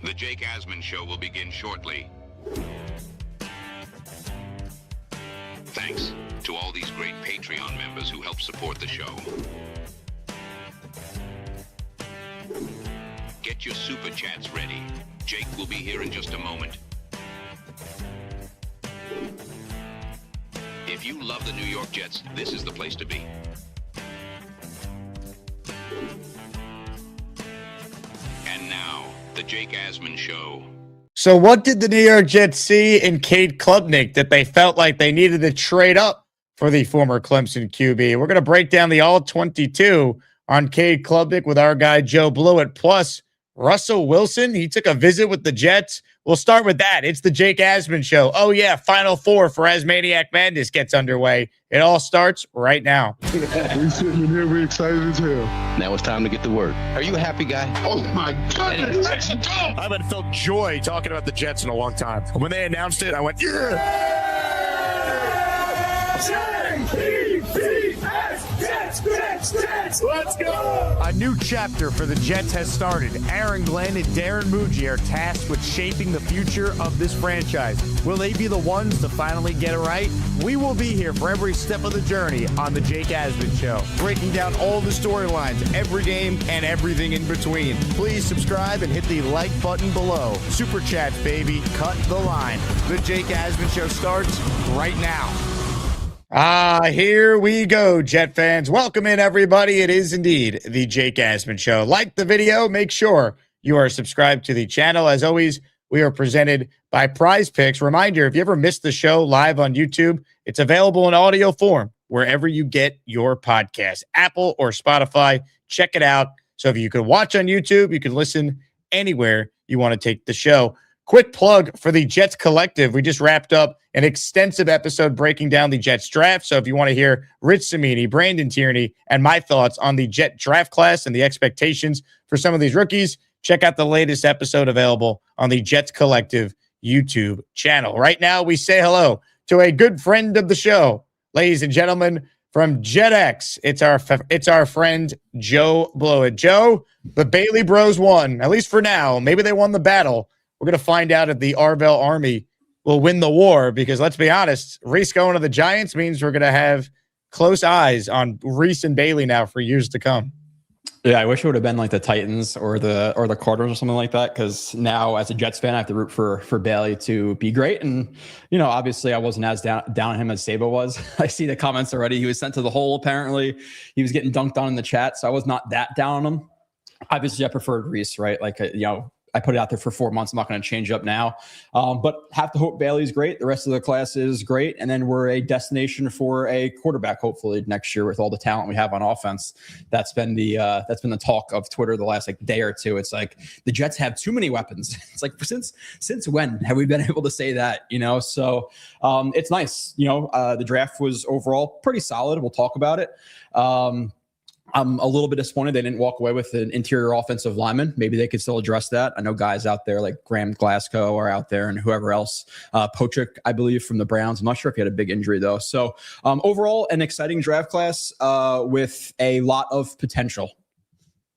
The Jake Asman Show will begin shortly. Thanks to all these great Patreon members who help support the show. Get your super chats ready. Jake will be here in just a moment. If you love the New York Jets, this is the place to be. And now, the Jake Asman Show. So what did the New York Jets see in Cade Klubnik that they felt like they needed to trade up for the former Clemson QB? We're going to break down the all-22 on Cade Klubnik with our guy Joe Blewett, plus Russell Wilson. He took a visit with the Jets. We'll start with that. It's the Jake Asman Show. Oh, yeah, Final Four for Asmaniac Madness gets underway. It all starts right now. We sitting in here, we excited as hell. Now it's time to get to work. Are you a happy guy? Oh, my goodness, let's go! I haven't felt joy talking about the Jets in a long time. When they announced it, I went, yeah! Let's go! A new chapter for the Jets has started. Aaron Glenn and Darren Muji are tasked with shaping the future of this franchise. Will they be the ones to finally get it right? We will be here for every step of the journey on the Jake Asman Show, breaking down all the storylines, every game, and everything in between. Please subscribe and hit the like button below. Super Chats, baby. Cut the line. The Jake Asman Show starts right now. Here we go, Jet fans. Welcome in, everybody. It is indeed the Jake Asman Show. Like the video, make sure you are subscribed to the channel. As always, we are presented by PrizePicks. Reminder, if you ever missed the show live on YouTube, it's available in audio form wherever you get your podcast, Apple or Spotify. Check it out. So if you could watch on YouTube, you can listen anywhere you want to take the show. Quick plug for the Jets Collective. We just wrapped up an extensive episode breaking down the Jets draft. So if you want to hear Rich Cimini, Brandon Tierney, and my thoughts on the Jet draft class and the expectations for some of these rookies, check out the latest episode available on the Jets Collective YouTube channel. Right now, we say hello to a good friend of the show, ladies and gentlemen, from JetX. It's our friend Joe Blewett. Joe, the Bailey Bros won, at least for now. Maybe they won the battle. We're going to find out if the Arvell Army will win the war, because let's be honest, Reese going to the Giants means we're going to have close eyes on Reese and Bailey now for years to come. Yeah, I wish it would have been like the Titans or the Cardinals or something like that, because now as a Jets fan, I have to root for Bailey to be great. And, obviously I wasn't as down on him as Sabo was. I see the comments already. He was sent to the hole, apparently. He was getting dunked on in the chat, so I was not that down on him. Obviously, I preferred Reese, right? Like, I put it out there for 4 months. I'm not going to change up now. But have to hope Bailey's great. The rest of the class is great. And then we're a destination for a quarterback, hopefully, next year with all the talent we have on offense. That's been the talk of Twitter the last day or two. It's like the Jets have too many weapons. It's like, since when have we been able to say that? So it's nice. The draft was overall pretty solid. We'll talk about it. I'm a little bit disappointed they didn't walk away with an interior offensive lineman. Maybe they could still address that. I know guys out there like Graham Glasgow are out there and whoever else. Pochik, I believe, from the Browns. I'm not sure if he had a big injury, though. So overall, an exciting draft class with a lot of potential.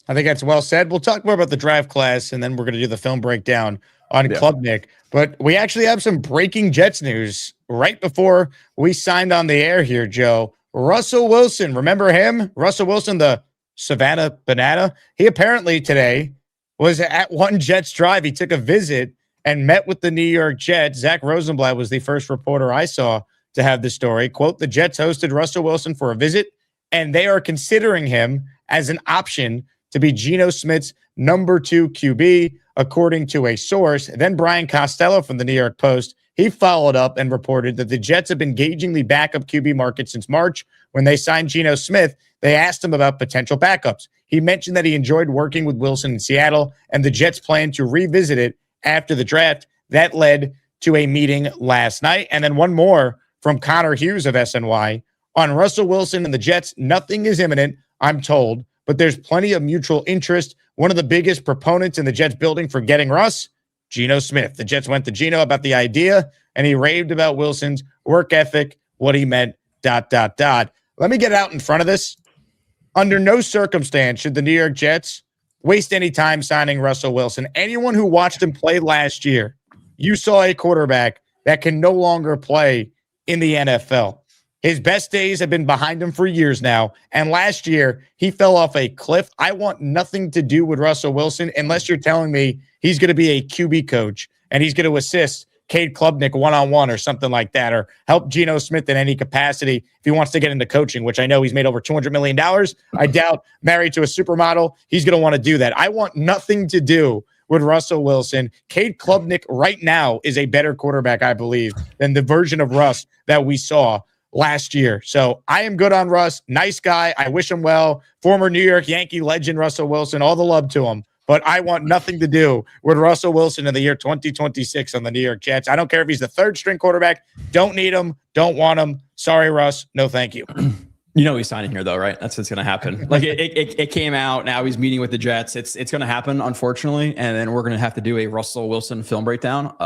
I think that's well said. We'll talk more about the draft class, and then we're going to do the film breakdown on Klubnik. But we actually have some breaking Jets news right before we signed on the air here, Joe. Russell Wilson, remember him? Russell Wilson, the Savannah Banana. He apparently today was at one Jets drive. He took a visit and met with the New York Jets. Zach Rosenblatt was the first reporter I saw to have the story. Quote, the Jets hosted Russell Wilson for a visit, and they are considering him as an option to be Geno Smith's number 2 QB, according to a source. Then Brian Costello from the New York Post, he followed up and reported that the Jets have been gauging the backup QB market since March. When they signed Geno Smith, they asked him about potential backups. He mentioned that he enjoyed working with Wilson in Seattle, and the Jets plan to revisit it after the draft. That led to a meeting last night. And then one more from Connor Hughes of SNY. On Russell Wilson and the Jets, nothing is imminent, I'm told, but there's plenty of mutual interest. One of the biggest proponents in the Jets building for getting Russ, Geno Smith. The Jets went to Geno about the idea, and he raved about Wilson's work ethic, what he meant, ... Let me get out in front of this. Under no circumstance should the New York Jets waste any time signing Russell Wilson. Anyone who watched him play last year, you saw a quarterback that can no longer play in the NFL. His best days have been behind him for years now. And last year, he fell off a cliff. I want nothing to do with Russell Wilson unless you're telling me he's going to be a QB coach and he's going to assist Cade Klubnik one-on-one or something like that, or help Geno Smith in any capacity if he wants to get into coaching, which I know he's made over $200 million. I doubt, married to a supermodel, he's going to want to do that. I want nothing to do with Russell Wilson. Cade Klubnik right now is a better quarterback, I believe, than the version of Russ that we saw last year. So I am good on Russ. Nice guy. I wish him well. Former New York Yankee legend Russell Wilson. All the love to him. But I want nothing to do with Russell Wilson in the year 2026 on the New York Jets. I don't care if he's the third string quarterback. Don't need him. Don't want him. Sorry, Russ. No, thank you. You know he's signing here, though, right? That's what's going to happen. Like it came out. Now he's meeting with the Jets. It's going to happen, unfortunately. And then we're going to have to do a Russell Wilson film breakdown,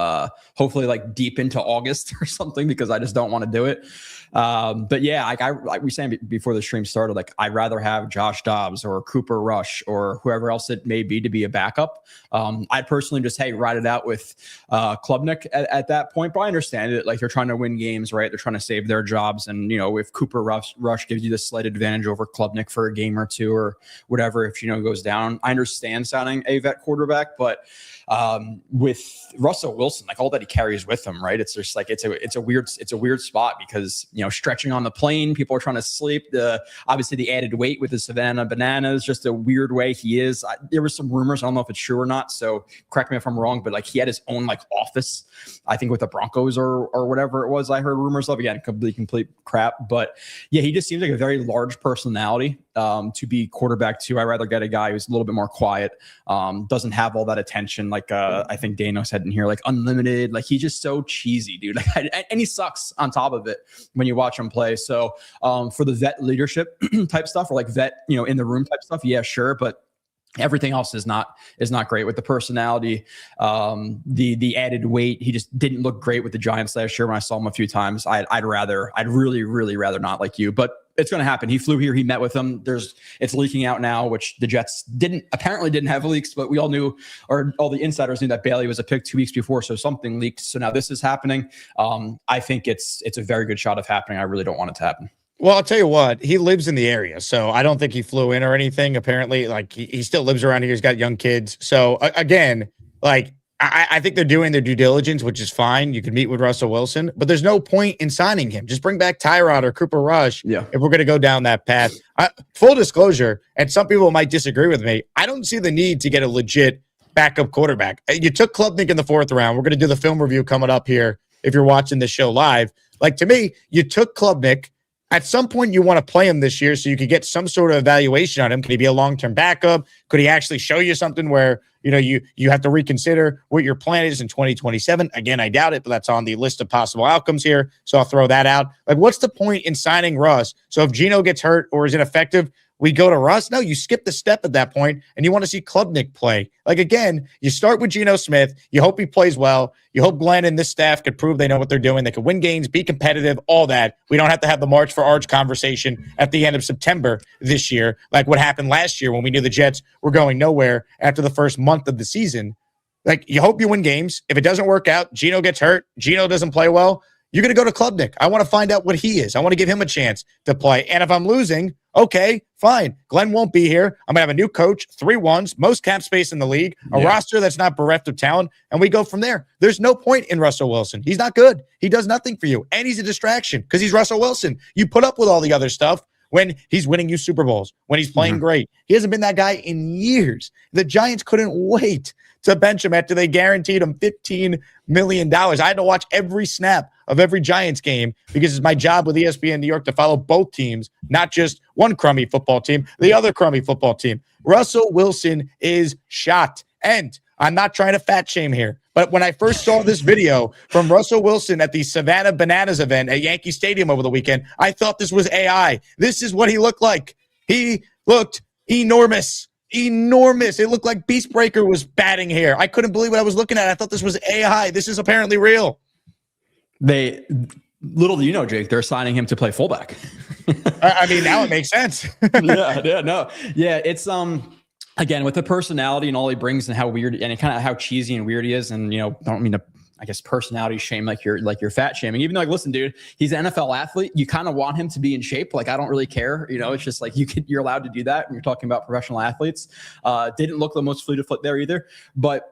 hopefully like deep into August or something, because I just don't want to do it. But yeah, like we saying before the stream started, like I'd rather have Josh Dobbs or Cooper Rush or whoever else it may be to be a backup. I'd personally just, ride it out with Klubnik at that point. But I understand it. Like they're trying to win games, right? They're trying to save their jobs. And, if Cooper Rush gives you the slight advantage over Klubnik for a game or two or whatever, if goes down, I understand signing a vet quarterback, but with Russell Wilson, like all that he carries with him, right? It's just like it's a weird spot because stretching on the plane, people are trying to sleep. Obviously the added weight with the Savannah Bananas, just a weird way he is. There was some rumors, I don't know if it's true or not, so correct me if I'm wrong, but like he had his own like office, I think with the Broncos or whatever it was. I heard rumors of, again, complete crap, but yeah, he just seems like a very large personality to be quarterback to. I'd rather get a guy who's a little bit more quiet, doesn't have all that attention. Like I think Dano said in here, like unlimited, like he's just so cheesy, dude. Like, and he sucks on top of it when you watch him play. So for the vet leadership type stuff, or like vet, in the room type stuff, yeah, sure, but everything else is not great with the personality, the added weight. He just didn't look great with the Giants last year when I saw him a few times. I'd really rather not, like you, but it's going to happen. He flew here. He met with them. It's leaking out now, which the Jets apparently didn't have leaks, but we all knew, or all the insiders knew, that Bailey was a pick 2 weeks before. So something leaked. So now this is happening. I think it's a very good shot of happening. I really don't want it to happen. Well, I'll tell you what, he lives in the area, so I don't think he flew in or anything. Apparently, like he still lives around here. He's got young kids. So again, like I think they're doing their due diligence, which is fine. You can meet with Russell Wilson, but there's no point in signing him. Just bring back Tyrod or Cooper Rush if we're going to go down that path. Full disclosure, and some people might disagree with me, I don't see the need to get a legit backup quarterback. You took Klubnik in the 4th round. We're going to do the film review coming up here if you're watching this show live. Like, to me, you took Klubnik. At some point, you want to play him this year so you could get some sort of evaluation on him. Could he be a long-term backup? Could he actually show you something where, you have to reconsider what your plan is in 2027? Again, I doubt it, but that's on the list of possible outcomes here. So I'll throw that out. Like, what's the point in signing Russ? So if Geno gets hurt or is ineffective, we go to Russ? No, you skip the step at that point, and you want to see Klubnik play. Like, again, you start with Geno Smith. You hope he plays well. You hope Glenn and this staff could prove they know what they're doing. They can win games, be competitive, all that. We don't have to have the March for Arch conversation at the end of September this year, like what happened last year when we knew the Jets were going nowhere after the first month of the season. Like, you hope you win games. If it doesn't work out, Geno gets hurt, Geno doesn't play well, you're going to go to Klubnik. I want to find out what he is. I want to give him a chance to play. And if I'm losing, okay, fine. Glenn won't be here. I'm going to have a new coach, 3 1s, most cap space in the league, a roster that's not bereft of talent, and we go from there. There's no point in Russell Wilson. He's not good. He does nothing for you, and he's a distraction because he's Russell Wilson. You put up with all the other stuff when he's winning you Super Bowls, when he's playing great. He hasn't been that guy in years. The Giants couldn't wait to bench him after they guaranteed him $15 million. I had to watch every snap of every Giants game because it's my job with ESPN New York to follow both teams, not just one crummy football team, the other crummy football team. Russell Wilson is shot. And I'm not trying to fat shame here, but when I first saw this video from Russell Wilson at the Savannah Bananas event at Yankee Stadium over the weekend, I thought this was AI. This is what he looked like. He looked enormous. It looked like Beast Breaker was batting here. I couldn't believe what I was looking at. I thought this was AI. This is apparently real. Little do you know, Jake, they're signing him to play fullback. I mean, now it makes sense. Yeah, it's again, with the personality and all he brings and how weird and kind of how cheesy and weird he is. And, don't mean to, I guess, personality shame like you're fat shaming, even though, like, listen, dude, he's an NFL athlete. You kind of want him to be in shape. Like, I don't really care. It's just like you're allowed to do that when you're talking about professional athletes. Didn't look the most fleet of foot there either. But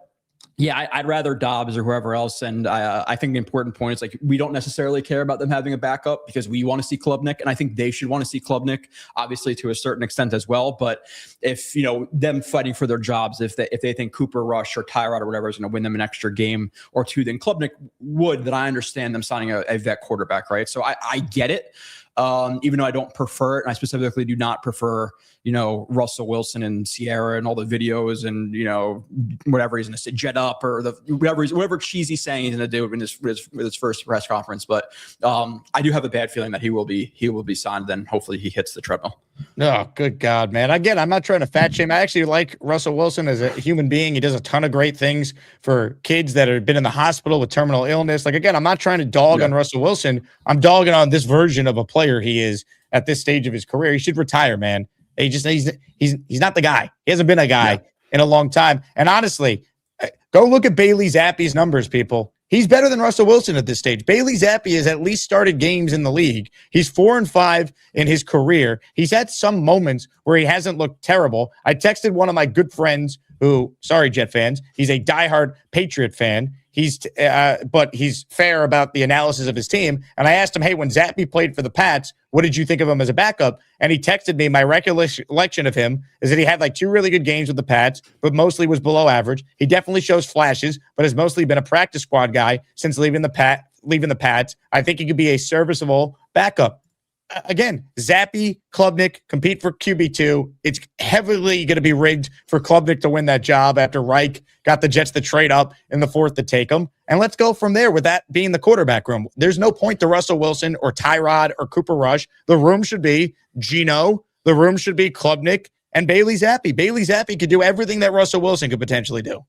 yeah, I'd rather Dobbs or whoever else. And I think the important point is, like, we don't necessarily care about them having a backup because we want to see Klubnik. And I think they should want to see Klubnik, obviously, to a certain extent as well. But if, them fighting for their jobs, if they think Cooper Rush or Tyrod or whatever is going to win them an extra game or two, then Klubnik would, then I understand them signing a vet quarterback, right? So I get it. Even though I don't prefer it, and I specifically do not prefer, Russell Wilson and Sierra and all the videos and, whatever he's going to say, jet up or whatever cheesy saying he's going to do in his first press conference. But I do have a bad feeling that he will be signed. Then hopefully he hits the treadmill. Oh, good God, man. Again, I'm not trying to fat shame. I actually like Russell Wilson as a human being. He does a ton of great things for kids that have been in the hospital with terminal illness. Like, again, I'm not trying to dog on Russell Wilson. I'm dogging on this version of a player he is at this stage of his career. He should retire, man. He's not the guy. He hasn't been a guy in a long time. And honestly, go look at Bailey Zappi's numbers, people. He's better than Russell Wilson at this stage. Bailey Zappi has at least started games in the league. He's 4-5 in his career. He's had some moments where he hasn't looked terrible. I texted one of my good friends who, sorry, Jet fans, he's a diehard Patriot fan. But he's fair about the analysis of his team. And I asked him, hey, when Zappi played for the Pats, what did you think of him as a backup? And he texted me, my recollection of him is that he had like 2 really good games with the Pats, but mostly was below average. He definitely shows flashes, but has mostly been a practice squad guy since leaving the Pats. I think he could be a serviceable backup. Again, Zappi, Klubnik compete for QB2. It's heavily going to be rigged for Klubnik to win that job after Reich got the Jets to trade up in the 4th to take him. And let's go from there with that being the quarterback room. There's no point to Russell Wilson or Tyrod or Cooper Rush. The room should be Geno. The room should be Klubnik and Bailey Zappi. Bailey Zappi could do everything that Russell Wilson could potentially do.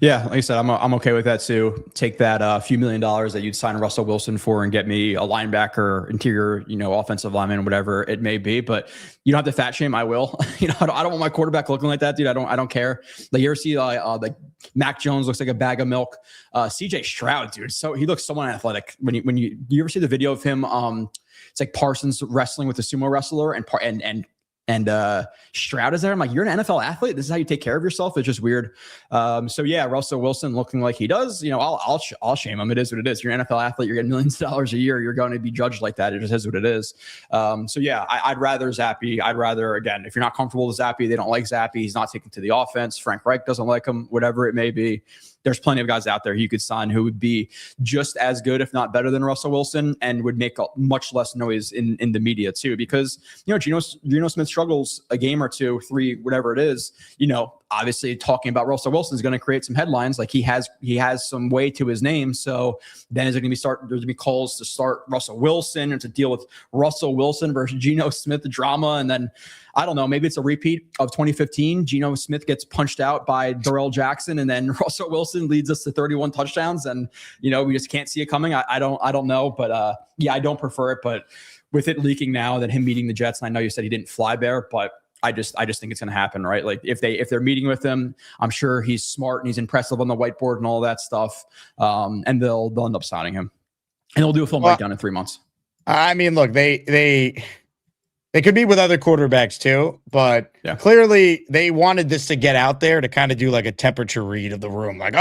Yeah, like I said, I'm okay with that too. Take that few $1 million that you'd sign Russell Wilson for and get me a linebacker, interior, offensive lineman, whatever it may be. But you don't have to fat shame. I will. I don't want my quarterback looking like that, dude. I don't care. Like, you ever see like Mac Jones looks like a bag of milk. CJ Stroud, dude. So he looks so unathletic. When you ever see the video of him? It's like Parsons wrestling with a sumo wrestler and Stroud is there. I'm like, you're an NFL athlete. This is how you take care of yourself. It's just weird. So yeah, Russell Wilson looking like he does. I'll shame him. It is what it is. You're an NFL athlete. You're getting millions of dollars a year. You're going to be judged like that. It just is what it is. So yeah, I'd rather Zappi. I'd rather, again, if you're not comfortable with Zappi, they don't like Zappi. He's not taken to the offense. Frank Reich doesn't like him. Whatever it may be. There's plenty of guys out there you could sign who would be just as good, if not better than Russell Wilson, and would make much less noise in the media too. Because, Geno Smith struggles a game or 2, 3, whatever it is, obviously talking about Russell Wilson is going to create some headlines. Like, he has some weight to his name. So then there's going to be calls to start Russell Wilson and to deal with Russell Wilson versus Geno Smith drama. And then, I don't know, maybe it's a repeat of 2015. Geno Smith gets punched out by Darrell Jackson, and then Russell Wilson leads us to 31 touchdowns. And, we just can't see it coming. I don't know. But yeah, I don't prefer it. But with it leaking now that him meeting the Jets, and I know you said he didn't fly there, but I just think it's going to happen, right? Like, if they're meeting with him, I'm sure he's smart and he's impressive on the whiteboard and all that stuff. And they'll end up signing him, and they'll do a film breakdown in 3 months. I mean, look, they could be with other quarterbacks too, but clearly they wanted this to get out there to kind of do like a temperature read of the room. Like,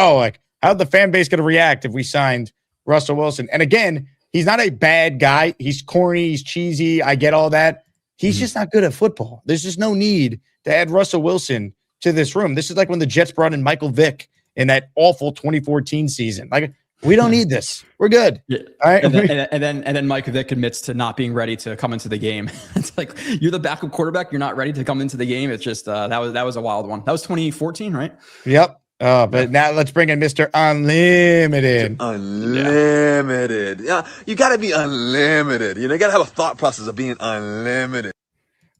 how's the fan base going to react if we signed Russell Wilson? And again, he's not a bad guy. He's corny. He's cheesy. I get all that. He's just not good at football. There's just no need to add Russell Wilson to this room. This is like when the Jets brought in Michael Vick in that awful 2014 season. Like, we don't need this. We're good. Yeah. All right. And then Mike Vick admits to not being ready to come into the game. It's like, you're the backup quarterback. You're not ready to come into the game. It's just that was a wild one. That was 2014, right? Yep. But now let's bring in Mr. Unlimited. Unlimited. Yeah, you got to be unlimited. You got to have a thought process of being unlimited.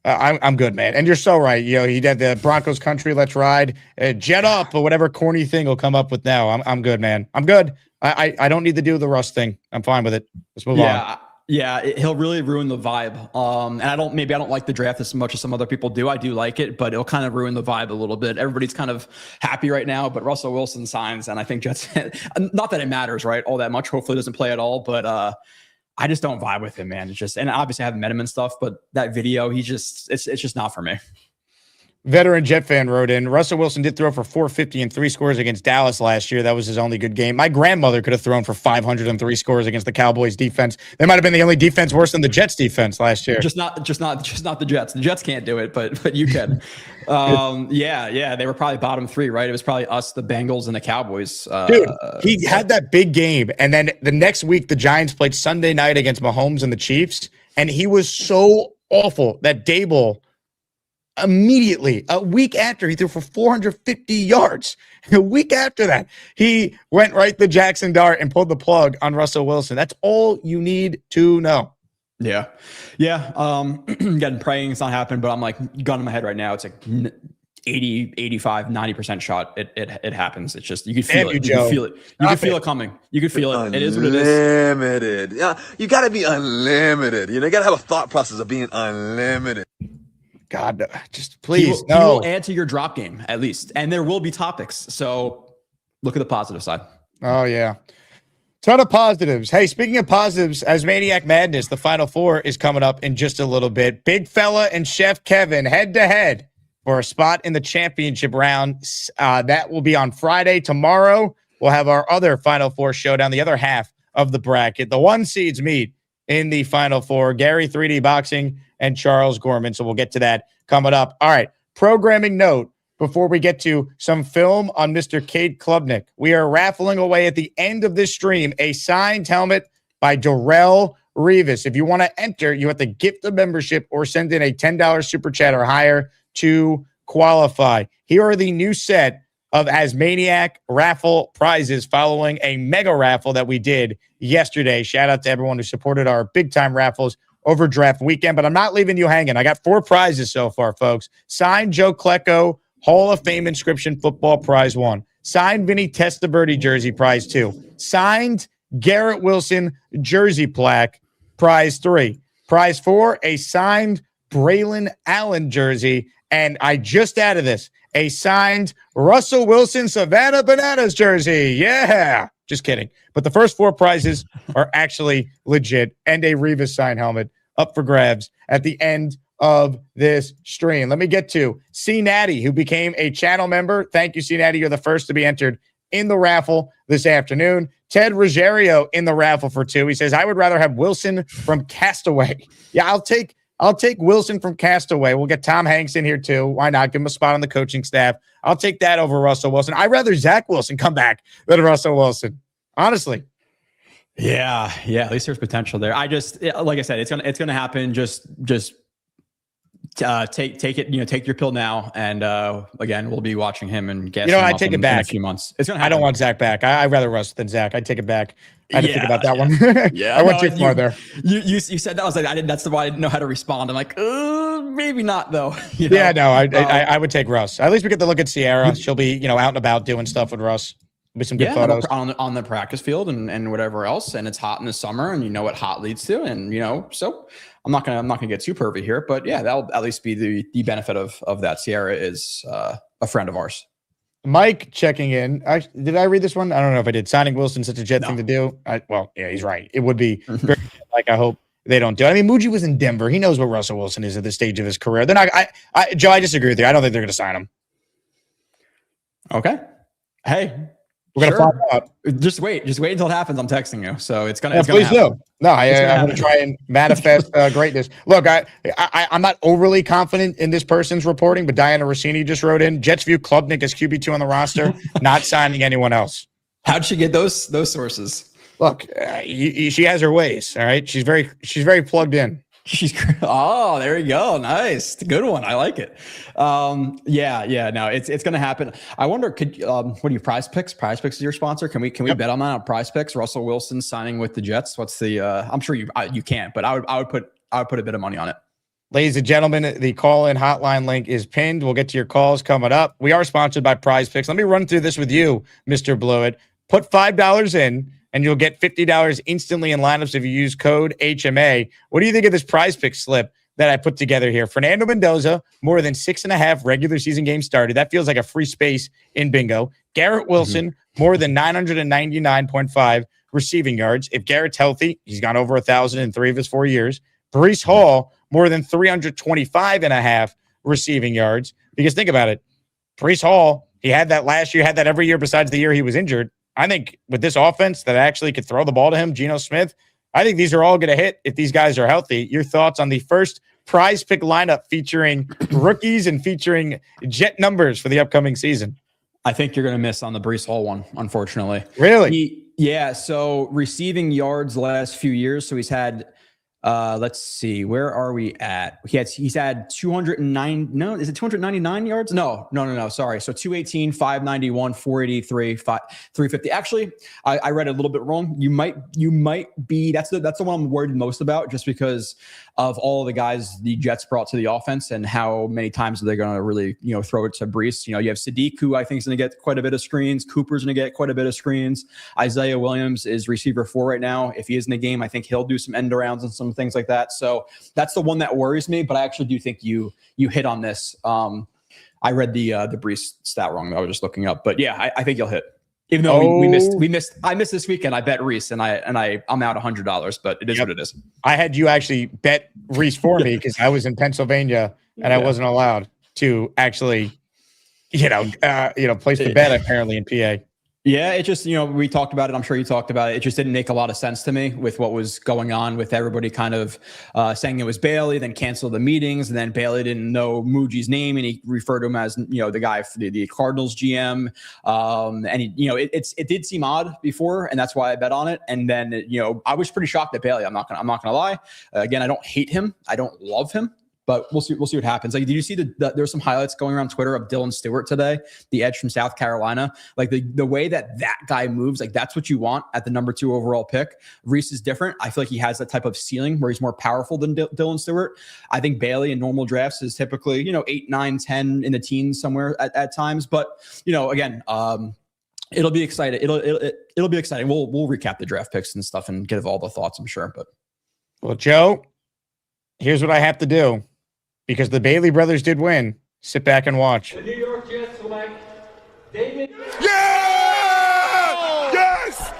I'm good, man. And you're so right. He did the Broncos country. Let's ride. Jet up or whatever corny thing he'll come up with now. I'm good, man. I'm good. I don't need to do the Russ thing. I'm fine with it. Let's move on. He'll really ruin the vibe. And I don't like the draft as much as some other people do. I do like it, but it'll kind of ruin the vibe a little bit. Everybody's kind of happy right now, but Russell Wilson signs, and I think Jets, not that it matters, right, all that much. Hopefully, it doesn't play at all, but I just don't vibe with him, man. It's just, and obviously I haven't met him and stuff, but that video, it's just not for me. Veteran Jet fan wrote in, Russell Wilson did throw for 450 and 3 scores against Dallas last year. That was his only good game. My grandmother could have thrown for 503 scores against the Cowboys defense. They might have been the only defense worse than the Jets defense last year. Just not the Jets. The Jets can't do it, but you can. They were probably bottom 3, right? It was probably us, the Bengals, and the Cowboys. Dude, he had that big game, and then the next week the Giants played Sunday night against Mahomes and the Chiefs, and he was so awful that Dable immediately, a week after, he threw for 450 yards. A week after that, he went right to Jackson Dart and pulled the plug on Russell Wilson. That's all you need to know. Yeah. Again, praying it's not happening, but I'm like, gun in my head right now. It's like 80, 85, 90% shot. It happens. It's just, you can feel it. You can feel it. You can feel it coming. You can feel it. It is what it is. Unlimited. Yeah, you got to be unlimited. You got to have a thought process of being unlimited. God, just please, he will add to your drop game at least, and there will be topics. So look at the positive side. Oh yeah, ton of positives. Hey, speaking of positives, Asmaniac Madness, the Final Four is coming up in just a little bit. Big Fella and Chef Kevin head to head for a spot in the championship round. That will be on Friday. Tomorrow we'll have our other Final Four showdown, the other half of the bracket. The 1 seeds meet in the Final Four. Gary 3D Boxing and Charles Gorman. So we'll get to that coming up. All right. Programming note before we get to some film on Mr. Cade Klubnik. We are raffling away at the end of this stream a signed helmet by Darrell Revis. If you want to enter, you have to gift a membership or send in a $10 super chat or higher to qualify. Here are the new set of Asmaniac raffle prizes following a mega raffle that we did yesterday. Shout out to everyone who supported our big time raffles over draft weekend, but I'm not leaving you hanging. I got 4 prizes so far, folks. Signed Joe Klecko Hall of Fame inscription football prize 1. Signed Vinny Testaverde jersey prize 2. Signed Garrett Wilson jersey plaque prize 3. Prize 4, a signed Braylon Allen jersey. And I just added this, a signed Russell Wilson Savannah Bananas jersey. Yeah. Just kidding. But the first 4 prizes are actually legit, and a Revis sign helmet up for grabs at the end of this stream. Let me get to C Natty, who became a channel member. Thank you, C Natty. You're the first to be entered in the raffle this afternoon. Ted Ruggiero in the raffle for 2. He says, I would rather have Wilson from Castaway. Yeah, I'll take Wilson from Castaway. We'll get Tom Hanks in here too. Why not? Give him a spot on the coaching staff. I'll take that over Russell Wilson. I'd rather Zach Wilson come back than Russell Wilson. Honestly. Yeah. At least there's potential there. Like I said, it's gonna happen. Just take it. Take your pill now. And again, we'll be watching him and guessing. I take it back in a few months. It's gonna happen. I don't want Zach back. I'd rather Russ than Zach. I'd take it back. I had to think about that one. Yeah, I went too far there. You said that. I was like, that's why I didn't know how to respond. I'm like, maybe not though. Yeah, no, I would take Russ. At least we get to look at Sierra. She'll be, out and about doing stuff with Russ. With some good photos on the practice field and whatever else. And it's hot in the summer, and you know what hot leads to. And so I'm not gonna get too pervy here, but yeah, that'll at least be the benefit of that. Sierra is a friend of ours. Mike checking in. Did I read this one? I don't know if I did. Signing Wilson, such a Jet thing to do. He's right. It would be very, I hope they don't do it. I mean, Muji was in Denver. He knows what Russell Wilson is at this stage of his career. They're not. Joe, I disagree with you. I don't think they're going to sign him. Okay. Hey, we're going to find out. Just wait until it happens. I'm texting you. So it's going to please happen. Do. No, I'm going to try and manifest greatness. Look, I'm not overly confident in this person's reporting, but Diana Rossini just wrote in, Jets view Klubnik as QB2 on the roster, not signing anyone else. How'd she get those sources? Look, she has her ways. All right. She's very plugged in. There you go. Nice. Good one. I like it. No, it's going to happen. I wonder, what do you PrizePicks? PrizePicks is your sponsor. Can we bet on that on PrizePicks? Russell Wilson signing with the Jets. What's the, I'm sure you can't, but I would put a bit of money on it. Ladies and gentlemen, the call-in hotline link is pinned. We'll get to your calls coming up. We are sponsored by PrizePicks. Let me run through this with you, Mr. Blewett. Put $5 in. and you'll get $50 instantly in lineups if you use code HMA. What do you think of this PrizePicks slip that I put together here? Fernando Mendoza, more than 6.5 regular season games started. That feels like a free space in bingo. Garrett Wilson, more than 999.5 receiving yards. If Garrett's healthy, he's gone over 1,000 in 3 of his 4 years. Breece Hall, more than 325.5 receiving yards. Because think about it. Breece Hall, he had that last year, had that every year besides the year he was injured. I think with this offense that actually could throw the ball to him, Geno Smith, I think these are all going to hit if these guys are healthy. Your thoughts on the first prize pick lineup featuring rookies and featuring jet numbers for the upcoming season? I think you're going to miss on the Breece Hall one, unfortunately. Really? Yeah. So receiving yards the last few years. So he's had, let's see, where are we at? He's had 209. No, is it 299 yards? No. Sorry. So 218, 591, 483, 350. Actually, I read it a little bit wrong. You might be, that's the one I'm worried most about, just because of all the guys the Jets brought to the offense and how many times are they going to really, throw it to Breece. You have Sadiq, who I think is going to get quite a bit of screens. Cooper's going to get quite a bit of screens. Isaiah Williams is receiver 4 right now. If he is in the game, I think he'll do some end arounds and some things like that. So that's the one that worries me, but I actually do think you hit on this. I read the Breece stat wrong that I was just looking up, but yeah, I think you'll hit. Even though I missed this weekend. I bet Reese and I'm out $100, but it is what it is. I had you actually bet Reese for me because I was in Pennsylvania and I wasn't allowed to actually, place the bet apparently in PA. Yeah, it just, we talked about it. I'm sure you talked about it. It just didn't make a lot of sense to me with what was going on with everybody kind of saying it was Bailey, then canceled the meetings. And then Bailey didn't know Muji's name and he referred to him as, the guy for the Cardinals GM. It did seem odd before, and that's why I bet on it. And then, I was pretty shocked at Bailey. I'm not gonna lie. Again, I don't hate him. I don't love him. But we'll see what happens. Like, did you see there's some highlights going around Twitter of Dylan Stewart today, the edge from South Carolina? Like the way that guy moves, like that's what you want at the number 2 overall pick. Reese is different. I feel like he has that type of ceiling where he's more powerful than Dylan Stewart. I think Bailey in normal drafts is typically 8, 9, 10 in the teens somewhere at times. But again, it'll be exciting. It'll be exciting. We'll recap the draft picks and stuff and give all the thoughts, I'm sure. But well, Joe, here's what I have to do. Because the Bailey brothers did win. Sit back and watch. The New York Jets select David. Yeah! Yes!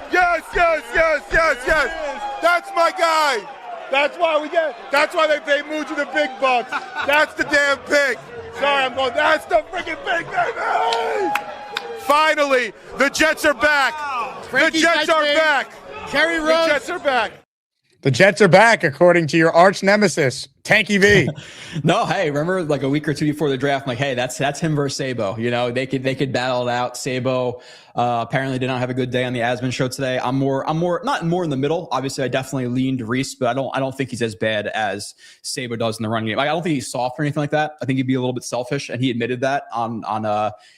That's my guy. That's why they pay Muji the big bucks. That's the damn pick. Sorry, that's the freaking pick, baby! Finally, the Jets are back. The Jets are back. Kerry Rose. The Jets are back. The Jets are back, according to your arch nemesis, Tanky V. No, hey, remember like a week or two before the draft, I'm like, hey, that's him versus Sabo. They could battle it out. Sabo apparently did not have a good day on the Asman show today. I'm not more in the middle. Obviously, I definitely leaned Reese, but I don't think he's as bad as Sabo does in the run game. Like, I don't think he's soft or anything like that. I think he'd be a little bit selfish, and he admitted that on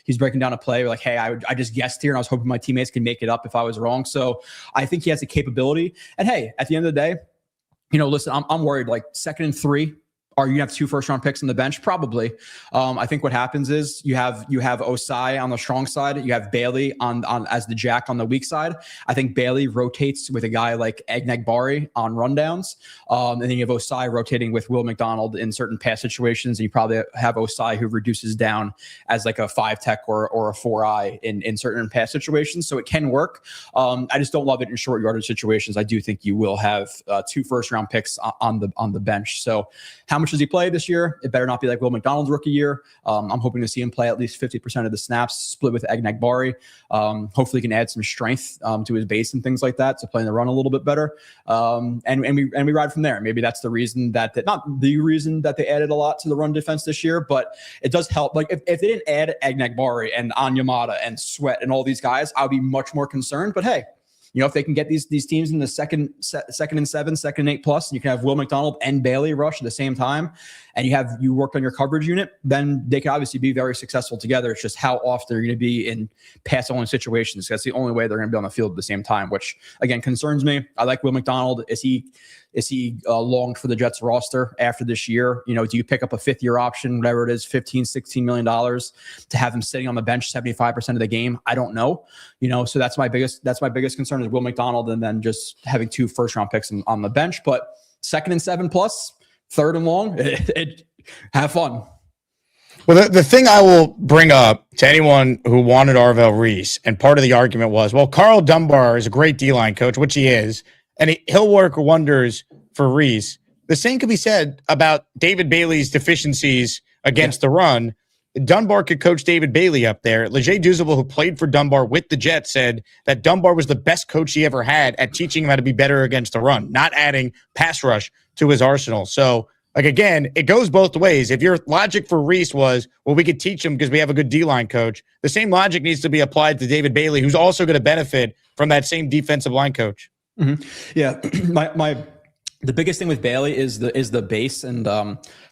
he's breaking down a play like, hey, I just guessed here, and I was hoping my teammates could make it up if I was wrong. So I think he has the capability. And hey, at the end of the day, listen, I'm worried. Like 2nd and 3, are you have 2 first-round picks on the bench? Probably. I think what happens is you have Osai on the strong side. You have Bailey on as the jack on the weak side. I think Bailey rotates with a guy like Egnagbari on rundowns. And then you have Osai rotating with Will McDonald in certain pass situations. And you probably have Osai who reduces down as like a 5 tech or a 4-eye in certain pass situations. So it can work. I just don't love it in short yardage situations. I do think you will have 2 first-round picks on the bench. So how much does he play this year? It better not be like Will McDonald's rookie year. I'm hoping to see him play at least 50% of the snaps, split with Egnagbari. Hopefully he can add some strength to his base and things like that to play in the run a little bit better. And we ride from there. Maybe that's the reason not the reason that they added a lot to the run defense this year, but it does help. Like if they didn't add Egnagbari and Onyemata and Sweat and all these guys, I would be much more concerned. But hey, if they can get these teams in the second and 7, 2nd and 8 plus, and you can have Will McDonald and Bailey rush at the same time, and you work on your coverage unit, then they can obviously be very successful together. It's just how often they're going to be in pass only situations. That's the only way they're going to be on the field at the same time, which again concerns me. I like Will McDonald. Is he longed for the Jets roster after this year? Do you pick up a 5th-year option, whatever it is, $15-16 million to have him sitting on the bench 75% of the game? I don't know. So that's my biggest concern is Will McDonald, and then just having 2 first-round picks on the bench. But 2nd and 7+, 3rd and long, have fun. Well, the thing I will bring up to anyone who wanted Arvell Reese, and part of the argument was, well, Carl Dunbar is a great D-line coach, which he is, and he'll work wonders for Reese. The same could be said about David Bailey's deficiencies against the run. Dunbar could coach David Bailey up there. Leger Douzable, who played for Dunbar with the Jets, said that Dunbar was the best coach he ever had at teaching him how to be better against the run, not adding pass rush to his arsenal. So, again, it goes both ways. If your logic for Reese was, well, we could teach him because we have a good D-line coach, the same logic needs to be applied to David Bailey, who's also going to benefit from that same defensive line coach. Mm-hmm. Yeah, the biggest thing with Bailey is the base, and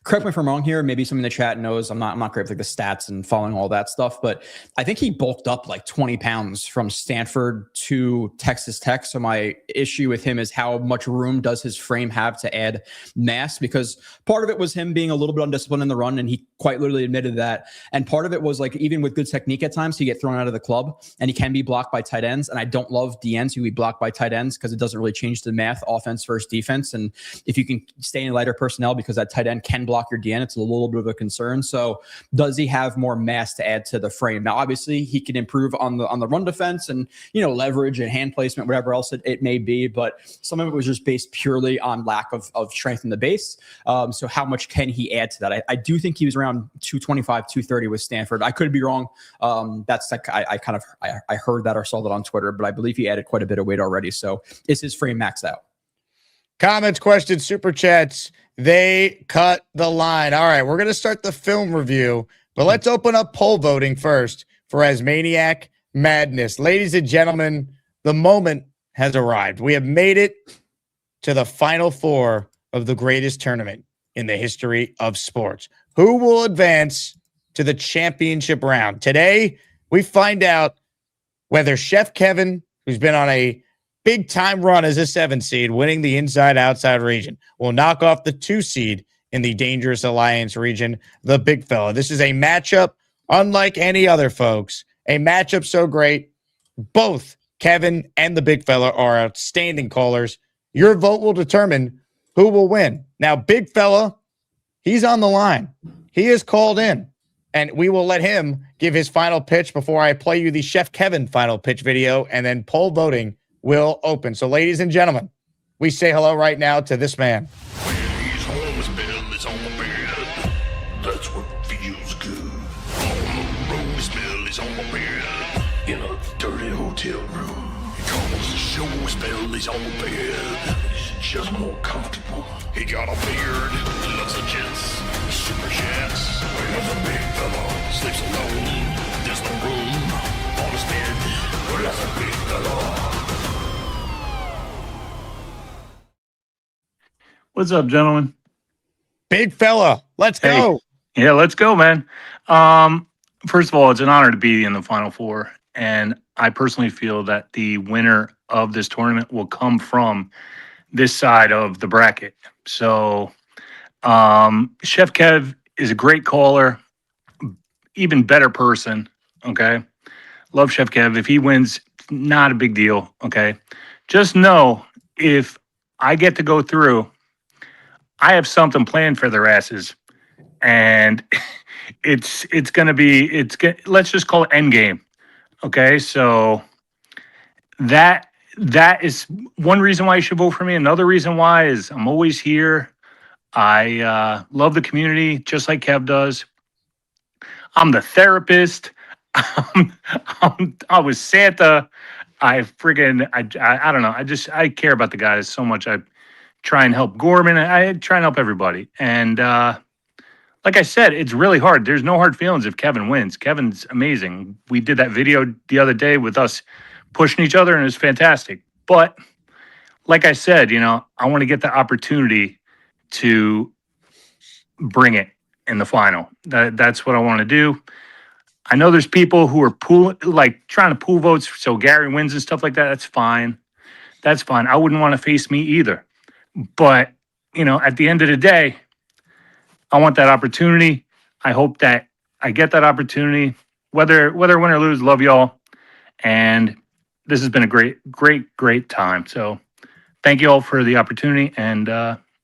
correct me if I'm wrong here. Maybe someone in the chat knows I'm not great with the stats and following all that stuff, but I think he bulked up like 20 pounds from Stanford to Texas Tech. So my issue with him is how much room does his frame have to add mass? Because part of it was him being a little bit undisciplined in the run, and he quite literally admitted that. And part of it was like even with good technique at times, he get thrown out of the club, and he can be blocked by tight ends. And I don't love DNs who be blocked by tight ends because it doesn't really change the math, offense versus defense. And if you can stay in lighter personnel because that tight end can block your DN, it's a little bit of a concern. So does he have more mass to add to the frame? Now, obviously, he can improve on the run defense and, leverage and hand placement, whatever else it may be. But some of it was just based purely on lack of strength in the base. So how much can he add to that? I do think he was around 225, 230 with Stanford. I could be wrong. That's like I heard that or saw that on Twitter, but I believe he added quite a bit of weight already. So is his frame maxed out? Comments, questions, super chats. They cut the line. All right, we're going to start the film review, but let's open up poll voting first for Asmaniac Madness. Ladies and gentlemen, the moment has arrived. We have made it to the Final Four of the greatest tournament in the history of sports. Who will advance to the championship round? Today, we find out whether Chef Kevin, who's been on a big-time run as a 7 seed, winning the inside-outside region, will knock off the 2 seed in the Dangerous Alliance region, the big fella. This is a matchup unlike any other, folks. A matchup so great, both Kevin and the big fella are outstanding callers. Your vote will determine who will win. Now, big fella, he's on the line. He is called in, and we will let him give his final pitch before I play you the Chef Kevin final pitch video, and then poll voting will open. So, ladies and gentlemen, we say hello right now to this man. His home smell is on the bed. That's what feels good. On the road, the smell is on the bed. In a dirty hotel room. Because the show smell is on the bed. It's just more comfortable. He got a beard, loves the jets, super chats. Where's a big fella? Sleeps alone. There's no room on his bed. Where's a big fella? What's up, gentlemen? Big fella, let's go. Yeah, let's go, man. First of all, it's an honor to be in the Final Four, and I personally feel that the winner of this tournament will come from this side of the bracket. So, Chef Kev is a great caller, even better person, okay? Love Chef Kev. If he wins, not a big deal, okay? Just know if I get to go through, I have something planned for their asses, and it's gonna be let's just call it endgame. Okay, so that is one reason why you should vote for me. Another reason why is I'm always here. I love the community just like Kev does. I'm the therapist. I was Santa. I don't know. I care about the guys so much. I try and help Gorman. I try and help everybody. And like I said, it's really hard. There's no hard feelings if Kevin wins. Kevin's amazing. We did that video the other day with us pushing each other, and it was fantastic. But like I said, I want to get the opportunity to bring it in the final. That's what I want to do. I know there's people who are trying to pool votes so Gary wins and stuff like that. That's fine. That's fine. I wouldn't want to face me either. But, at the end of the day, I want that opportunity. I hope that I get that opportunity. Whether win or lose, love y'all. And this has been a great time. So thank you all for the opportunity, and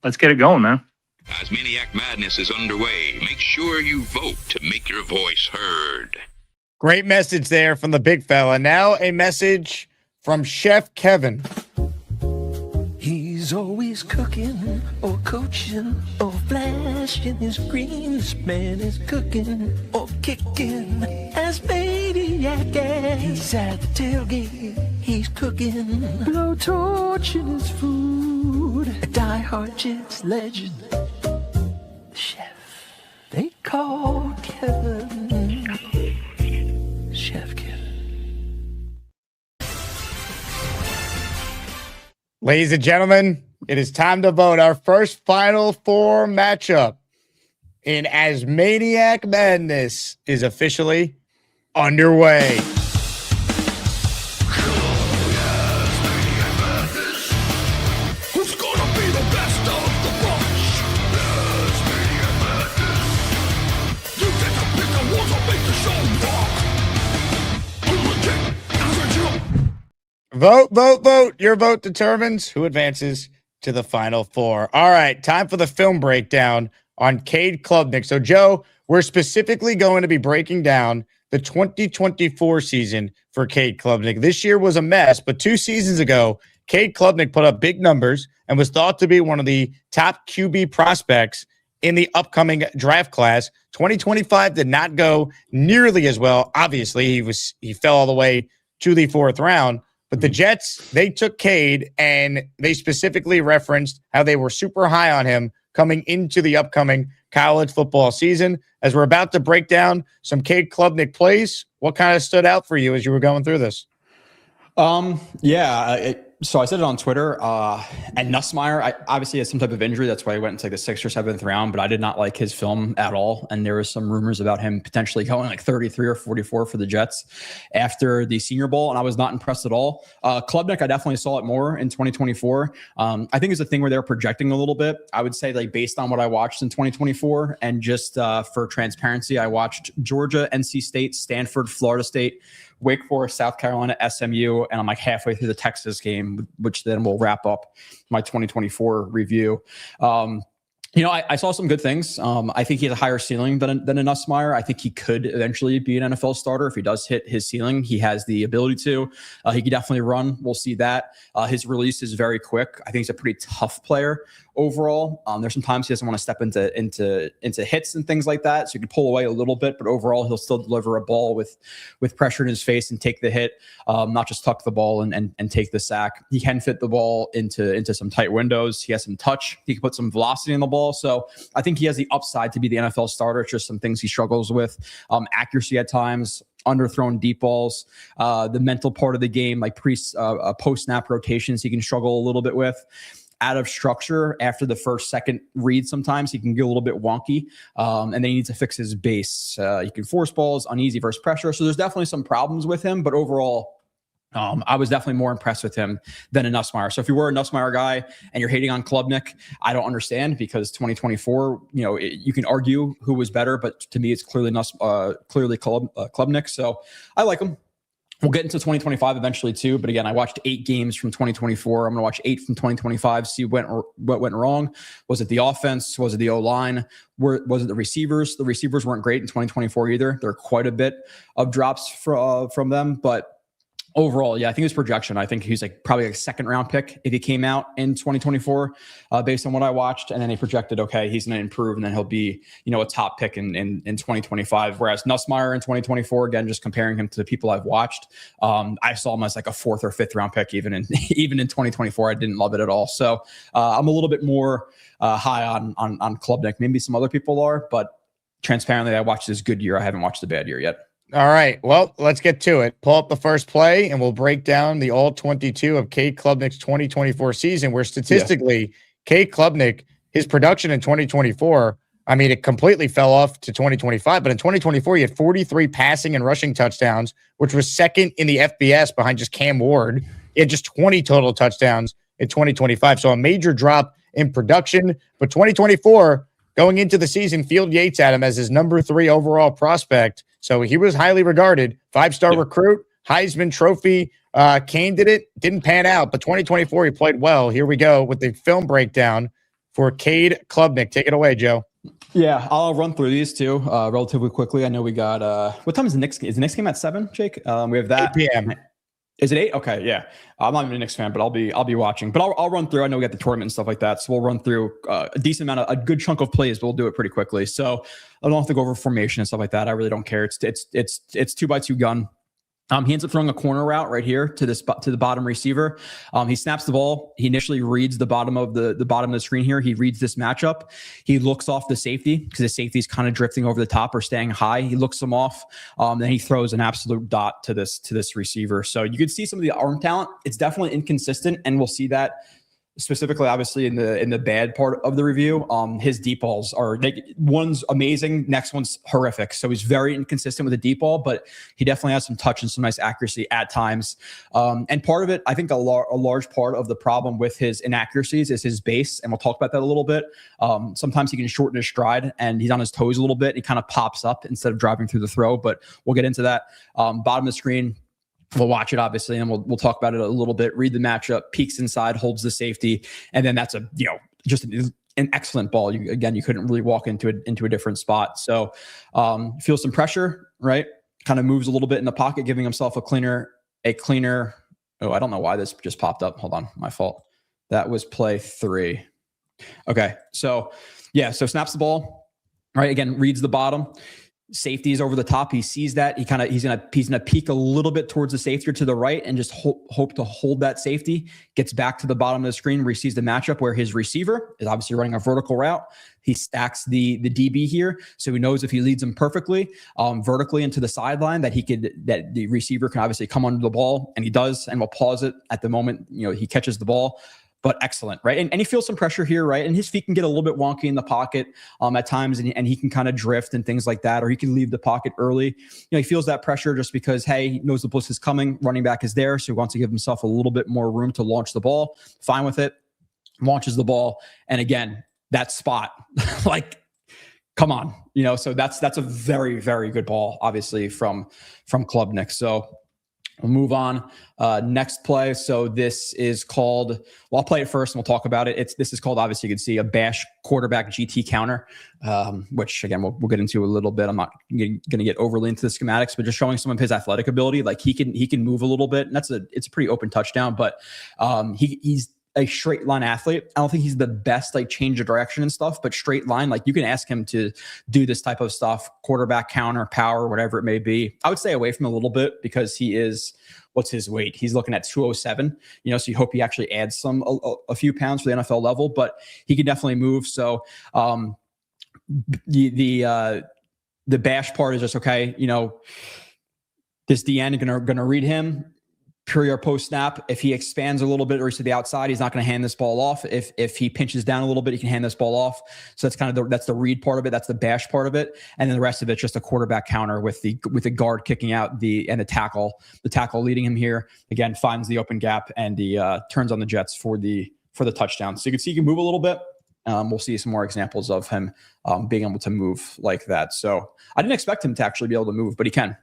let's get it going, man. Asmaniac Madness is underway. Make sure you vote to make your voice heard. Great message there from the big fella. Now a message from Chef Kevin. He's always cooking or coaching or flashing his green. This man is cooking or kicking as maniac. He's at the tailgate. He's cooking, blow torching his food. A diehard Jets legend, the chef they call Kevin. Chef Kevin. Ladies and gentlemen, it is time to vote. Our first Final Four matchup in Asmaniac Madness is officially underway. Who's gonna be the best of the bunch? Asmaniac Madness. You get to pick the ones that make the show rock. Vote. Your vote determines who advances to the Final Four. All right, time for the film breakdown on Cade Klubnik. So, Joe, we're specifically going to be breaking down the 2024 season for Cade Klubnik. This year was a mess, but 2 seasons ago, Cade Klubnik put up big numbers and was thought to be one of the top QB prospects in the upcoming draft class. 2025 did not go nearly as well. Obviously, he fell all the way to the 4th round. But the Jets, they took Cade, and they specifically referenced how they were super high on him coming into the upcoming college football season. As we're about to break down some Cade Klubnik plays, what kind of stood out for you as you were going through this? So I said it on Twitter, and Nussmeier, obviously has some type of injury. That's why he went into like the 6th or 7th round, but I did not like his film at all. And there was some rumors about him potentially going like 33 or 44 for the Jets after the Senior Bowl. And I was not impressed at all. Klubnik, I definitely saw it more in 2024. I think it's a thing where they're projecting a little bit. I would say like based on what I watched in 2024 and just for transparency, I watched Georgia, NC State, Stanford, Florida State, Wake Forest, South Carolina, SMU, and I'm like halfway through the Texas game, which then will wrap up my 2024 review. I saw some good things. I think he has a higher ceiling than a Nussmeier. I think he could eventually be an NFL starter if he does hit his ceiling. He has the ability to. He could definitely run. We'll see that. His release is very quick. I think he's a pretty tough player overall. There's some times he doesn't want to step into hits and things like that, so he can pull away a little bit, but overall he'll still deliver a ball with pressure in his face and take the hit, not just tuck the ball and take the sack. He can fit the ball into some tight windows. He has some touch. He can put some velocity in the ball. So I think he has the upside to be the NFL starter. It's just some things he struggles with. Accuracy at times, underthrown deep balls, the mental part of the game, like post-snap rotations, he can struggle a little bit with. Out of structure after the first, second read, sometimes he can get a little bit wonky, and then he needs to fix his base. He can force balls, uneasy versus pressure. So there's definitely some problems with him, but overall, I was definitely more impressed with him than a Nussmeier. So if you were a Nussmeier guy and you're hating on Klubnik, I don't understand, because 2024, you can argue who was better, but to me, it's clearly Klubnik. So I like him. We'll get into 2025 eventually too. But again, I watched 8 games from 2024. I'm going to watch 8 from 2025, see what went wrong. Was it the offense? Was it the O-line? Was it the receivers? The receivers weren't great in 2024 either. There are quite a bit of drops from them, but overall, yeah, I think his projection, I think he's probably a 2nd round pick if he came out in 2024, based on what I watched. And then they projected, okay, he's going to improve and then he'll be, a top pick in 2025. Whereas Nussmeier in 2024, again, just comparing him to the people I've watched, I saw him as like a 4th or 5th round pick, even in 2024. I didn't love it at all. So I'm a little bit more high on Klubnik. Maybe some other people are, but transparently, I watched his good year. I haven't watched the bad year yet. All right. Well, let's get to it. Pull up the first play, and we'll break down the all 22 of Cade Klubnik's 2024 season, where statistically, Cade Klubnik, his production in 2024 I mean, it completely fell off to 2025, but in 2024, he had 43 passing and rushing touchdowns, which was second in the FBS behind just Cam Ward. He had just 20 total touchdowns in 2025. So a major drop in production. But 2024, going into the season, Field Yates had him as his number 3 overall prospect. So he was highly regarded, 5-star recruit, Heisman Trophy candidate. Didn't pan out, but 2024, he played well. Here we go with the film breakdown for Cade Klubnik. Take it away, Joe. Yeah, I'll run through these two relatively quickly. I know we got what time is the Knicks? Is the Knicks game at 7, Jake? We have that 8 p.m. Is it 8? Okay, yeah. I'm not even a Knicks fan, but I'll be watching. But I'll run through. I know we got the tournament and stuff like that, so we'll run through a decent amount of a good chunk of plays, but we'll do it pretty quickly. So I don't have to go over formation and stuff like that. I really don't care. It's 2x2 gun. He ends up throwing a corner route right here to the bottom receiver. He snaps the ball. He initially reads the bottom of the screen here. He reads this matchup. He looks off the safety because the safety is kind of drifting over the top or staying high. He looks him off. Then he throws an absolute dot to this receiver. So you can see some of the arm talent. It's definitely inconsistent, and we'll see that specifically, obviously, in the bad part of the review. His deep balls are one's amazing, next one's horrific. So he's very inconsistent with the deep ball, but he definitely has some touch and some nice accuracy at times. And part of it, I think a large part of the problem with his inaccuracies is his base, and we'll talk about that a little bit. Sometimes he can shorten his stride, and he's on his toes a little bit. He kind of pops up instead of driving through the throw, but we'll get into that. Bottom of the screen. We'll watch it, obviously, and we'll talk about it a little bit. Read the matchup, peeks inside, holds the safety, and then that's just an excellent ball. You couldn't really walk into a different spot. So feel some pressure, right? Kind of moves a little bit in the pocket, giving himself a cleaner. Oh, I don't know why this just popped up. Hold on, my fault. That was play 3. Okay, so snaps the ball, right? Again, reads the bottom. Safety is over the top. He sees that. He's gonna peek a little bit towards the safety or to the right and just hope to hold that safety. Gets back to the bottom of the screen where he sees the matchup where his receiver is obviously running a vertical route. He stacks the DB here, so he knows if he leads him perfectly vertically into the sideline that the receiver can obviously come under the ball, and he does, and we'll pause it at the moment he catches the ball. But excellent, right? And he feels some pressure here, right? And his feet can get a little bit wonky in the pocket at times, and he can kind of drift and things like that, or he can leave the pocket early. He feels that pressure just because, hey, he knows the blitz is coming, running back is there, so he wants to give himself a little bit more room to launch the ball. Fine with it, launches the ball, and again, that spot, like, come on, So that's a very, very good ball, obviously from Klubnik. So we'll move on. Next play. So this is called, I'll play it first and we'll talk about it. This is called, obviously you can see, a bash quarterback GT counter, which again, we'll get into a little bit. I'm not going to get overly into the schematics, but just showing some of his athletic ability. Like he can move a little bit, and it's a pretty open touchdown, but he's a straight line athlete. I don't think he's the best, like, change of direction and stuff, but straight line, like, you can ask him to do this type of stuff, quarterback counter, power, whatever it may be. I would stay away from him a little bit because he is, what's his weight? He's looking at 207, so you hope he actually adds a few pounds for the NFL level, but he can definitely move. So the bash part is just, okay, this DN gonna read him. Pre or post snap, if he expands a little bit or he's to the outside, he's not going to hand this ball off. If he pinches down a little bit, he can hand this ball off. So that's that's the read part of it. That's the bash part of it, and then the rest of it's just a quarterback counter with the guard kicking out and the tackle leading him here. Again, finds the open gap and the turns on the Jets for the touchdown. So you can see he can move a little bit. We'll see some more examples of him being able to move like that. So I didn't expect him to actually be able to move, but he can.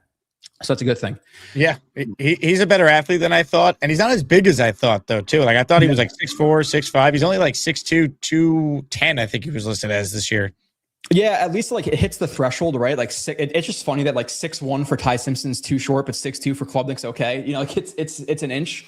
So that's a good thing. Yeah. He's a better athlete than I thought. And he's not as big as I thought, though, too. Like, I thought he was like 6'4", 6'5". He's only like 6'2", 210, I think he was listed as this year. Yeah, at least like it hits the threshold, right? Like it's just funny that like 6'1" for Ty Simpson's too short, but 6'2" for Klubnik's okay. Like it's an inch.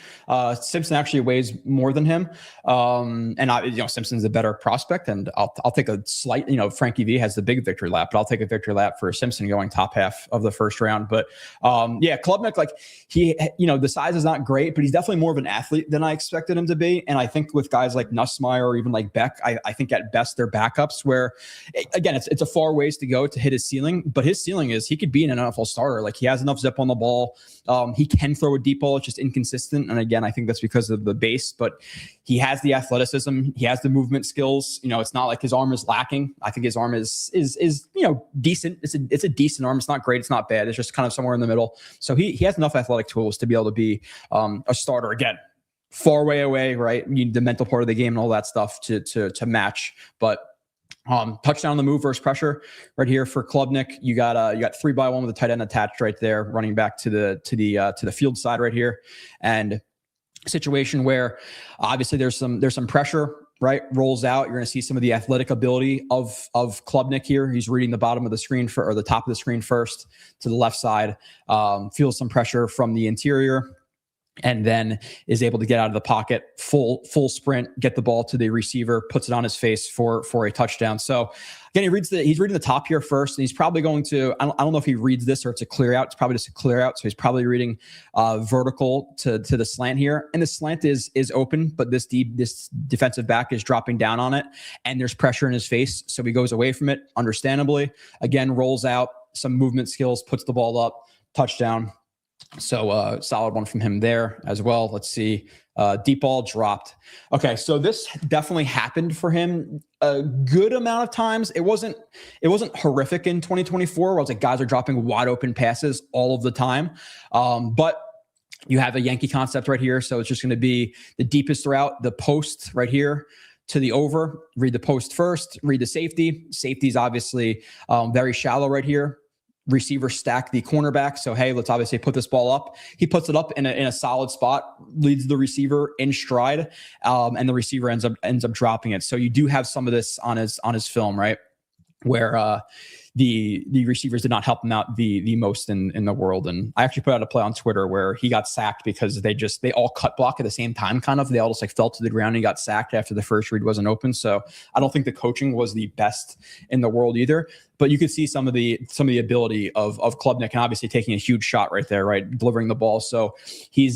Simpson actually weighs more than him, and Simpson's a better prospect. And I'll take a slight. Frankie V has the big victory lap, but I'll take a victory lap for Simpson going top half of the first round. But Klubnik, like the size is not great, but he's definitely more of an athlete than I expected him to be. And I think with guys like Nussmeier or even like Beck, I think at best they're backups. Where again, again, it's a far ways to go to hit his ceiling, but his ceiling is he could be an NFL starter. Like, he has enough zip on the ball. He can throw a deep ball. It's just inconsistent. And again, I think that's because of the base, but he has the athleticism. He has the movement skills. It's not like his arm is lacking. I think his arm is decent. It's a decent arm. It's not great. It's not bad. It's just kind of somewhere in the middle. So he has enough athletic tools to be able to be a starter. Again, far way away, right? You need the mental part of the game and all that stuff to match. But touchdown on the move versus pressure right here for Klubnik. You got 3-by-1 with a tight end attached right there, running back to the field side right here, and situation where obviously there's some pressure. Right, rolls out. You're going to see some of the athletic ability of Klubnik here. He's reading the bottom of the screen or the top of the screen first to the left side. Feels some pressure from the interior, and then is able to get out of the pocket, full sprint, get the ball to the receiver, puts it on his face for a touchdown. So again, he's reading the top here first, and he's probably going to, I don't know if he reads this or it's a clear out. It's probably just a clear out. So he's probably reading vertical to the slant here. And the slant is open, but this defensive back is dropping down on it, and there's pressure in his face. So he goes away from it, understandably. Again, rolls out, some movement skills, puts the ball up, touchdown. So solid one from him there as well. Let's see. Deep ball dropped. Okay, so this definitely happened for him a good amount of times. It wasn't horrific in 2024 where I was like, guys are dropping wide open passes all of the time. But you have a Yankee concept right here. So it's just going to be the deepest route, the post right here to the over. Read the post first, read the safety. Safety is obviously very shallow right here. Receiver stack the cornerback. So, hey, let's obviously put this ball up. He puts it up in a solid spot, leads the receiver in stride, and the receiver ends up dropping it. So you do have some of this on his film, right? Where the receivers did not help him out the most in the world. And I actually put out a play on Twitter where he got sacked because they all cut block at the same time, kind of. They all just like fell to the ground and he got sacked after the first read wasn't open. So I don't think the coaching was the best in the world either. But you could see some of the ability of Klubnik, and obviously taking a huge shot right there, right, delivering the ball. So he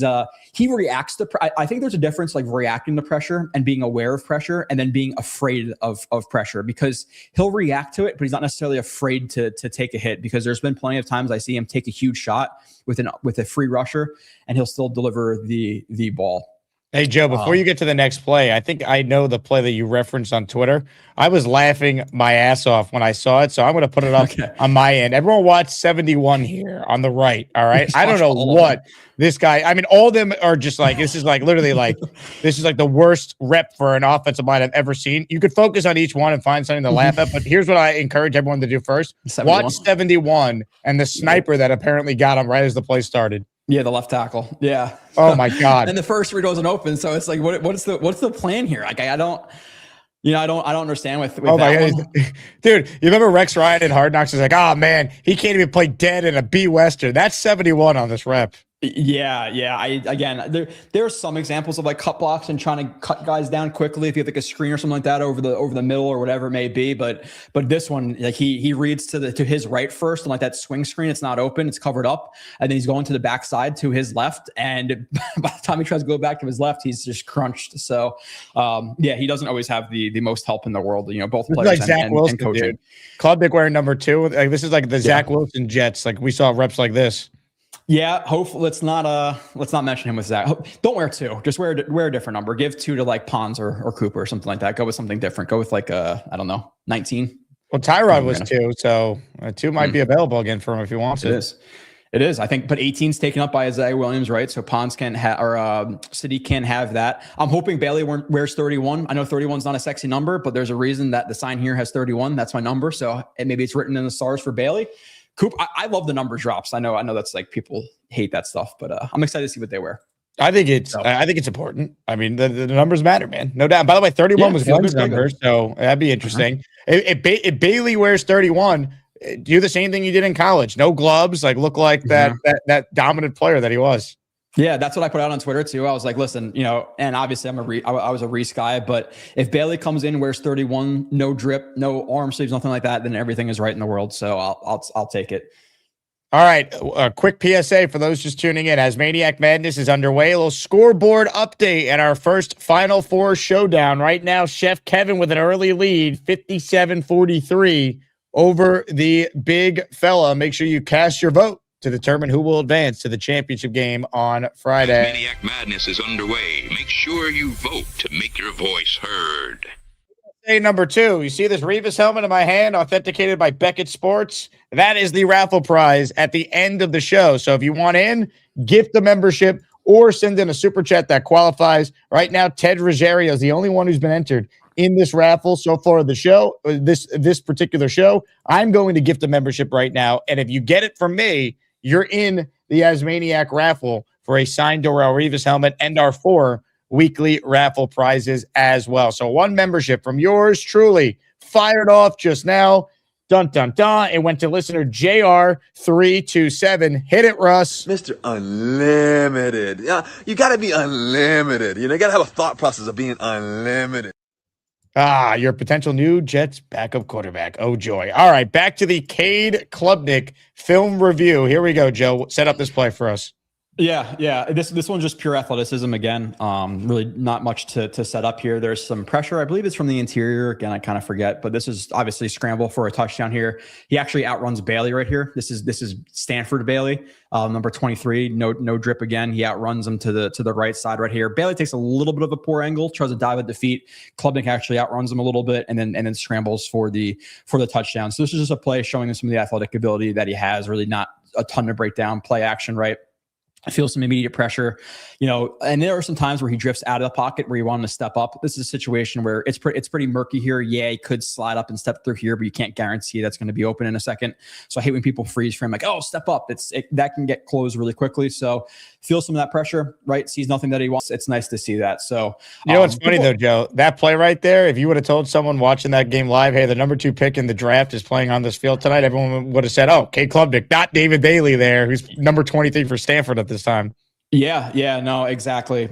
reacts to. I think there's a difference, like reacting to pressure and being aware of pressure, and then being afraid of pressure, because he'll react to it, but he's not necessarily afraid to take a hit. Because there's been plenty of times I see him take a huge shot with a free rusher, and he'll still deliver the ball. Hey, Joe, before you get to the next play, I think I know the play that you referenced on Twitter. I was laughing my ass off when I saw it, so I'm going to put it up on my end. Everyone watch 71 here on the right, all right? I don't know what this guy – I mean, all of them are just like – this is like literally like – this is like the worst rep for an offensive line I've ever seen. You could focus on each one and find something to laugh at, but here's what I encourage everyone to do first. 71. Watch 71 and the sniper that apparently got him right as the play started. Yeah, the left tackle. Yeah. Oh my God. And the first read wasn't open, so it's like, what's the plan here? Like, I don't understand with oh my that God. Dude, you remember Rex Ryan in Hard Knocks was like, oh man, he can't even play dead in a B Western. That's 71 on this rep. Yeah. There are some examples of like cut blocks and trying to cut guys down quickly if you have like a screen or something like that over the middle or whatever it may be. But this one, like he reads to his right first, and like that swing screen, it's not open, it's covered up, and then he's going to the backside to his left, and by the time he tries to go back to his left, he's just crunched. So he doesn't always have the most help in the world. Both players like Zach Wilson, and coaching. Dude. Klubnik wearing number 2. Like, this is like the Zach Wilson Jets. Like we saw reps like this. Yeah, hopefully let's not mention him with Zach. Don't wear 2. Just wear a different number. Give 2 to like Pons or Cooper or something like that. Go with something different. Go with like I don't know, 19. Well, Tyrod was 2, so 2 might be available again for him if he wants it. It is. I think, but 18's taken up by Isaiah Williams, right? So Pons can have, or Sadiq can have that. I'm hoping Bailey wears 31. I know 31's not a sexy number, but there's a reason that the sign here has 31. That's my number. So maybe it's written in the stars for Bailey. Coop, I love the number drops. I know that's like people hate that stuff, but I'm excited to see what they wear. I think it's important. I mean, the numbers matter, man. No doubt. By the way, 31 was Glenn's number, so that'd be interesting. If Bailey wears 31, do the same thing you did in college. No gloves, like look like that dominant player that he was. Yeah, that's what I put out on Twitter too. I was like, listen, and obviously I was a Reese guy, but if Bailey comes in, wears 31, no drip, no arm sleeves, nothing like that, then everything is right in the world. So I'll take it. All right, a quick PSA for those just tuning in. Asmaniac Madness is underway. A little scoreboard update and our first Final Four showdown. Right now, Chef Kevin with an early lead, 57-43 over the big fella. Make sure you cast your vote to determine who will advance to the championship game on Friday. Asmaniac Madness is underway. Make sure you vote to make your voice heard. Hey, number 2, you see this Revis helmet in my hand, authenticated by Beckett Sports? That is the raffle prize at the end of the show. So if you want in, gift the membership or send in a super chat that qualifies. Right now, Ted Ruggiero is the only one who's been entered in this raffle so far of the show, this particular show. I'm going to gift a membership right now. And if you get it from me, you're in the Asmaniac raffle for a signed Darrelle Revis helmet and our 4 weekly raffle prizes as well. So 1 membership from yours truly fired off just now. Dun, dun, dun. It went to listener JR327. Hit it, Russ. Mr. Unlimited. Yeah, you got to be unlimited. You got to have a thought process of being unlimited. Your potential new Jets backup quarterback. Oh, joy. All right, back to the Cade Klubnik film review. Here we go, Joe. Set up this play for us. Yeah. This one's just pure athleticism again. Really not much to set up here. There's some pressure. I believe it's from the interior. Again, I kind of forget, but this is obviously scramble for a touchdown here. He actually outruns Bailey right here. This is Stanford Bailey, number 23. No drip again. He outruns him to the right side right here. Bailey takes a little bit of a poor angle, tries to dive at the feet. Klubnik actually outruns him a little bit and then scrambles for the touchdown. So this is just a play showing him some of the athletic ability that he has. Really not a ton to break down. Play action, right? I feel some immediate pressure, and there are some times where he drifts out of the pocket where you want him to step up. This is a situation where it's pretty murky here. Yeah, he could slide up and step through here, but you can't guarantee that's going to be open in a second. So I hate when people freeze for him, like, oh, step up. That can get closed really quickly. So feel some of that pressure, right? Sees nothing that he wants. It's nice to see that. So what's funny though, Joe? That play right there, if you would have told someone watching that game live, hey, the number 2 pick in the draft is playing on this field tonight, everyone would have said, oh, Cade Klubnik, not David Bailey there, who's number 23 for Stanford at this time. Yeah, no, exactly.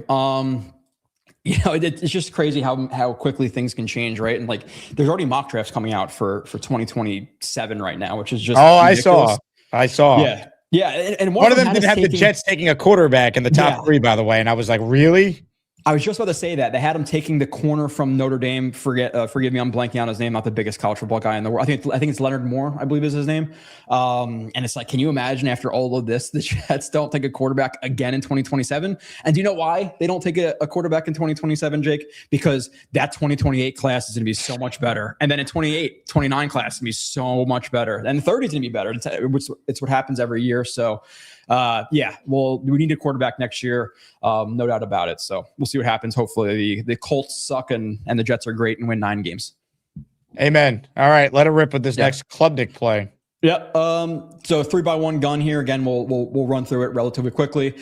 It's just crazy how quickly things can change, right? And like, there's already mock drafts coming out for 2027 right now, which is just ridiculous. I saw. Yeah, and one of them did have the Jets taking a quarterback in the top 3, by the way, and I was like, really? I was just about to say that. They had him taking the corner from Notre Dame. Forgive me, I'm blanking on his name. Not the biggest college football guy in the world. I think it's Leonard Moore, I believe is his name. And it's like, can you imagine after all of this, the Jets don't take a quarterback again in 2027? And do you know why they don't take a quarterback in 2027, Jake? Because that 2028 class is going to be so much better. And then in 29 class is going to be so much better. And the 30 is going to be better. It's what happens every year. So well, we need a quarterback next year. No doubt about it. So we'll see what happens. Hopefully the Colts suck and the Jets are great and win 9 games. Amen. All right. Let it rip with this next Klubnik play. Yeah. So 3-by-1 gun here. Again, we'll run through it relatively quickly.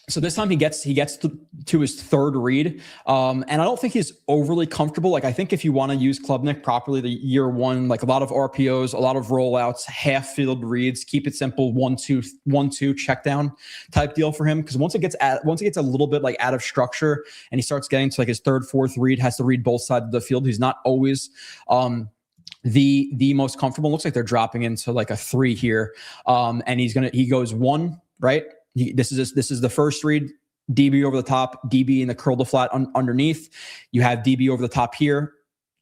So this time he gets to his 3rd read. And I don't think he's overly comfortable. Like, I think if you want to use Klubnik properly, the year 1, like a lot of RPOs, a lot of rollouts, half field reads, keep it simple, 1-2 check down type deal for him. Because once it gets a little bit like out of structure and he starts getting to like his 3rd, 4th read, has to read both sides of the field. He's not always the most comfortable. Looks like they're dropping into like a 3 here. And he goes 1, right? This is the first read, DB over the top, DB in the curl to flat underneath. You have DB over the top here,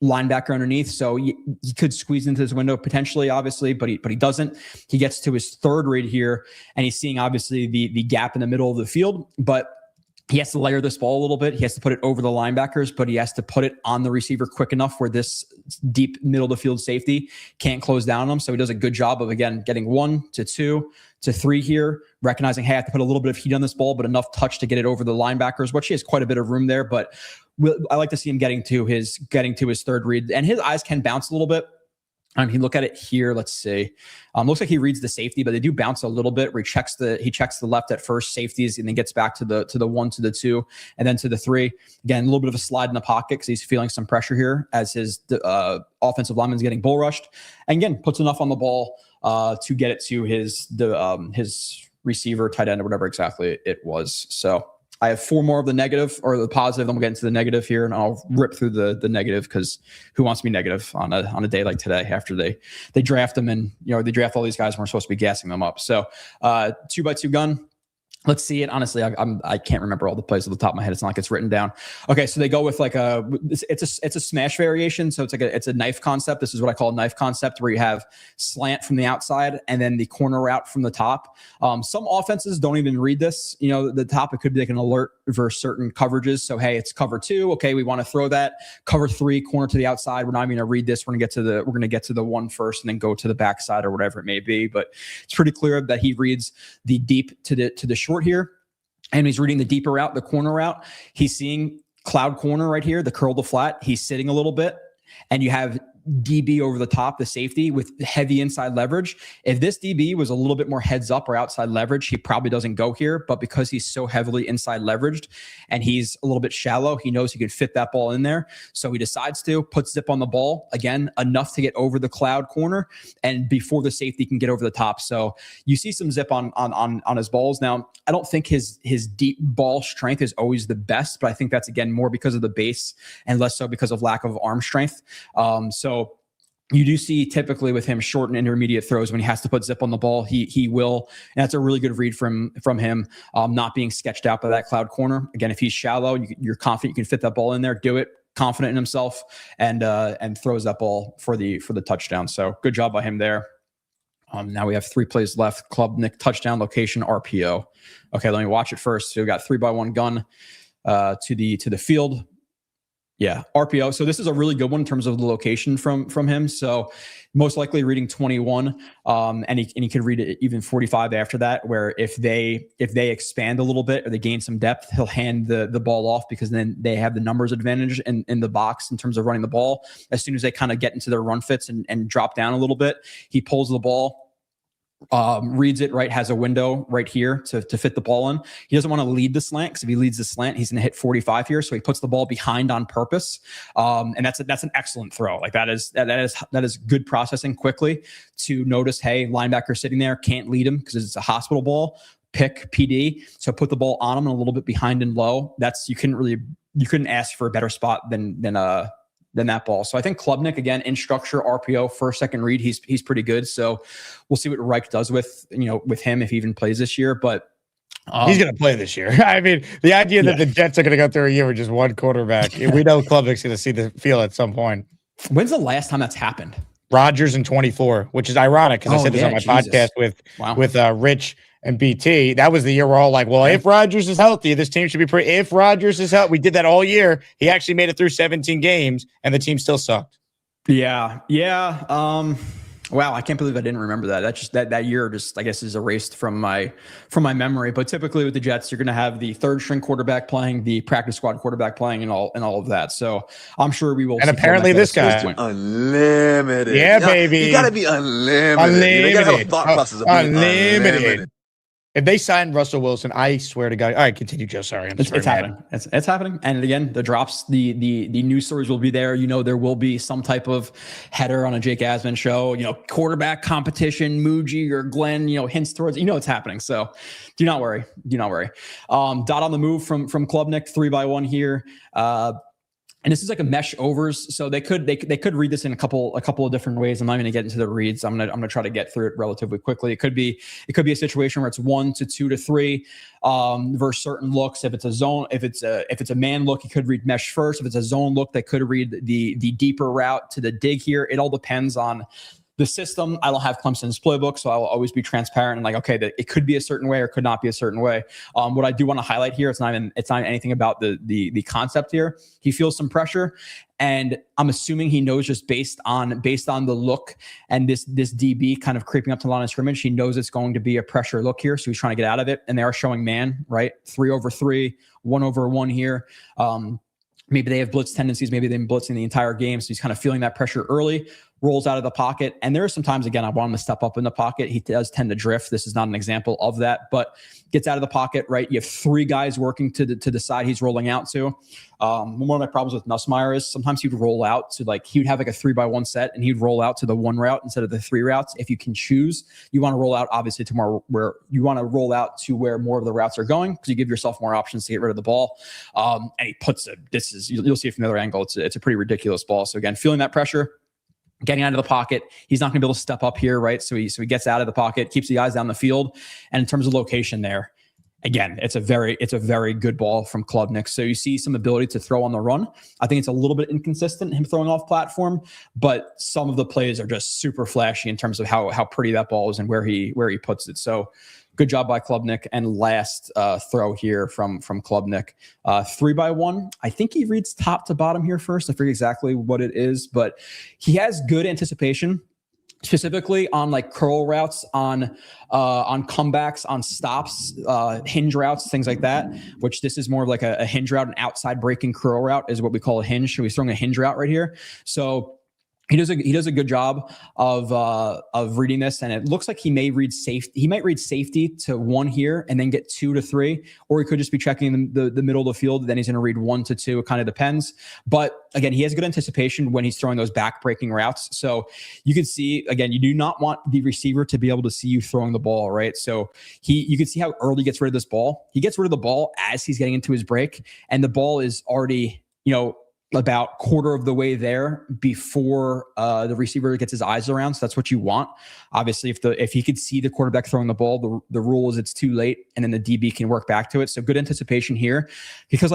linebacker underneath. So he could squeeze into this window potentially, obviously, but he doesn't. He gets to his 3rd read here, and he's seeing obviously the gap in the middle of the field, but he has to layer this ball a little bit. He has to put it over the linebackers, but he has to put it on the receiver quick enough where this deep middle of the field safety can't close down on him. So he does a good job of, again, getting 1 to 2 to 3 here, recognizing, hey, I have to put a little bit of heat on this ball, but enough touch to get it over the linebackers, which he has quite a bit of room there. But I like to see him getting to his 3rd read, and his eyes can bounce a little bit. He look at it here. Let's see. Looks like he reads the safety, but they do bounce a little bit. Where he checks the left at first, safeties, and then gets back to the 1 to the 2, and then to the 3. Again, a little bit of a slide in the pocket because he's feeling some pressure here as his offensive lineman's getting bull rushed, and again puts enough on the ball to get it to his receiver, tight end, or whatever exactly it was. So I have 4 more of the negative or the positive. Then we'll get into the negative here, and I'll rip through the negative because who wants to be negative on a day like today after they draft them and they draft all these guys and we're supposed to be gassing them up. So 2x2 gun. Let's see it. Honestly, I can't remember all the plays off the top of my head. It's not like it's written down. Okay, so they go with like it's a smash variation. So it's a knife concept. This is what I call a knife concept, where you have slant from the outside and then the corner route from the top. Some offenses don't even read this. The top, it could be like an alert versus certain coverages. So hey, it's cover 2. Okay, we want to throw that cover 3 corner to the outside. We're not even going to read this. We're going to get to the one first and then go to the backside or whatever it may be. But it's pretty clear that he reads the deep to the short here, and he's reading the deeper route, the corner route. He's seeing cloud corner right here, the curl to flat. He's sitting a little bit, and you have DB over the top, the safety with heavy inside leverage. If this DB was a little bit more heads up or outside leverage, he probably doesn't go here. But because he's so heavily inside leveraged and he's a little bit shallow, he knows he could fit that ball in there. So he decides to put zip on the ball again, enough to get over the cloud corner and before the safety can get over the top. So you see some zip on his balls. Now, I don't think his deep ball strength is always the best, but I think that's again more because of the base and less so because of lack of arm strength. So you do see typically with him short and intermediate throws when he has to put zip on the ball, he will, and that's a really good read from him, not being sketched out by that cloud corner. Again, if he's shallow, you're confident you can fit that ball in there, do it, confident in himself, and throws that ball for the touchdown. So good job by him there. Now we have 3 plays left. Klubnik touchdown, location, RPO. Okay, let me watch it first. So we got 3x1 gun to the field. Yeah, RPO. So this is a really good one in terms of the location from him. So most likely reading 21, and he could read it even 45 after that, where if they expand a little bit or they gain some depth, he'll hand the ball off because then they have the numbers advantage in the box in terms of running the ball. As soon as they kind of get into their run fits and drop down a little bit, he pulls the ball, reads it right, has a window right here to fit the ball in. He doesn't want to lead the slant because if he leads the slant, he's going to hit 45 here. So he puts the ball behind on purpose. And that's an excellent throw. Like that is good processing quickly to notice, hey, linebacker sitting there, can't lead him because it's a hospital ball, pick PD. So put the ball on him and a little bit behind and low. You couldn't ask for a better spot than that ball. So I think Klubnik, again, in structure, RPO, first, second read, he's pretty good. So we'll see what Reich does with him if he even plays this year. But he's going to play this year. I mean, the idea that the Jets are going to go through a year with just one quarterback, we know Klubnik's going to see the field at some point. When's the last time that's happened? Rodgers in 24, which is ironic because I said this on my podcast with Rich and BT. That was the year we're all like, well, if Rodgers is healthy, this team should be pretty. If Rodgers is healthy, we did that all year. He actually made it through 17 games, and the team still sucked. Yeah. Wow, I can't believe I didn't remember that. That's just that year just, I guess, is erased from my memory. But typically with the Jets, you're going to have the third string quarterback playing, the practice squad quarterback playing, and all of that. So I'm sure we will. And apparently this guy unlimited. Yeah, baby. You got to be unlimited. You got to have a thought process of being unlimited. If they sign Russell Wilson, I swear to God. All right, continue, Joe. Sorry, it's happening. It's happening. And again, the drops, the news stories will be there. There will be some type of header on a Jake Asman show. Quarterback competition, Muji or Glenn. Hints towards. It's happening. So do not worry. Dot on the move from Klubnik, 3x1 here. And this is like a mesh overs, so they could read this in a couple of different ways. I'm not going to get into the reads. I'm gonna try to get through it relatively quickly. It could be a situation where it's 1 to 2 to 3 versus certain looks. If it's a zone, if it's a man look, you could read mesh first. If it's a zone look, they could read the deeper route to the dig here. It all depends on the system. I don't have Clemson's playbook, so I will always be transparent and like, okay, that it could be a certain way or could not be a certain way. What I do want to highlight here, it's not anything about the concept here. He feels some pressure, and I'm assuming he knows just based on the look and this DB kind of creeping up to the line of scrimmage, he knows it's going to be a pressure look here, so he's trying to get out of it. And they are showing man, right? 3-over-3, 1-over-1 here. Maybe they have blitz tendencies. Maybe they've been blitzing the entire game. So he's kind of feeling that pressure early. rolls out of the pocket. And there are some times, again, I want him to step up in the pocket. He does tend to drift. This is not an example of that, but gets out of the pocket, right? You have 3 guys working to the side he's rolling out to. One of my problems with Nussmeier is sometimes he'd roll out to he would have like a 3-by-1 set and he'd roll out to the 1 route instead of the 3 routes. If you can choose, you want to roll out obviously to more where you want to roll out to where more of the routes are going, because you give yourself more options to get rid of the ball. And he puts you'll see it from the other angle. It's a pretty ridiculous ball. So again, feeling that pressure, getting out of the pocket. He's not going to be able to step up here, right? So he gets out of the pocket, keeps the eyes down the field. And in terms of location there, again, it's a very good ball from Klubnik. So you see some ability to throw on the run. I think it's a little bit inconsistent, him throwing off platform, but some of the plays are just super flashy in terms of how pretty that ball is and where he puts it. So good job by Klubnik. And last throw here from Klubnik, 3-by-1. I think he reads top to bottom here first. I forget exactly what it is, but he has good anticipation, specifically on like curl routes, on comebacks, on stops, hinge routes, things like that, which this is more of like a hinge route. An outside breaking curl route is what we call a hinge. So he's throwing a hinge route right here. So he does a good job of reading this, and it looks like he may read safety. He might read safety to 1 here and then get 2 to 3, or he could just be checking the middle of the field. Then he's going to read 1 to 2. It kind of depends. But again, he has good anticipation when he's throwing those back breaking routes. So you can see, again, you do not want the receiver to be able to see you throwing the ball, right? So you can see how early he gets rid of this ball. He gets rid of the ball as he's getting into his break, and the ball is already, about quarter of the way there before the receiver gets his eyes around. So that's what you want. Obviously, if he could see the quarterback throwing the ball, the rule is it's too late, and then the DB can work back to it. So good anticipation here, because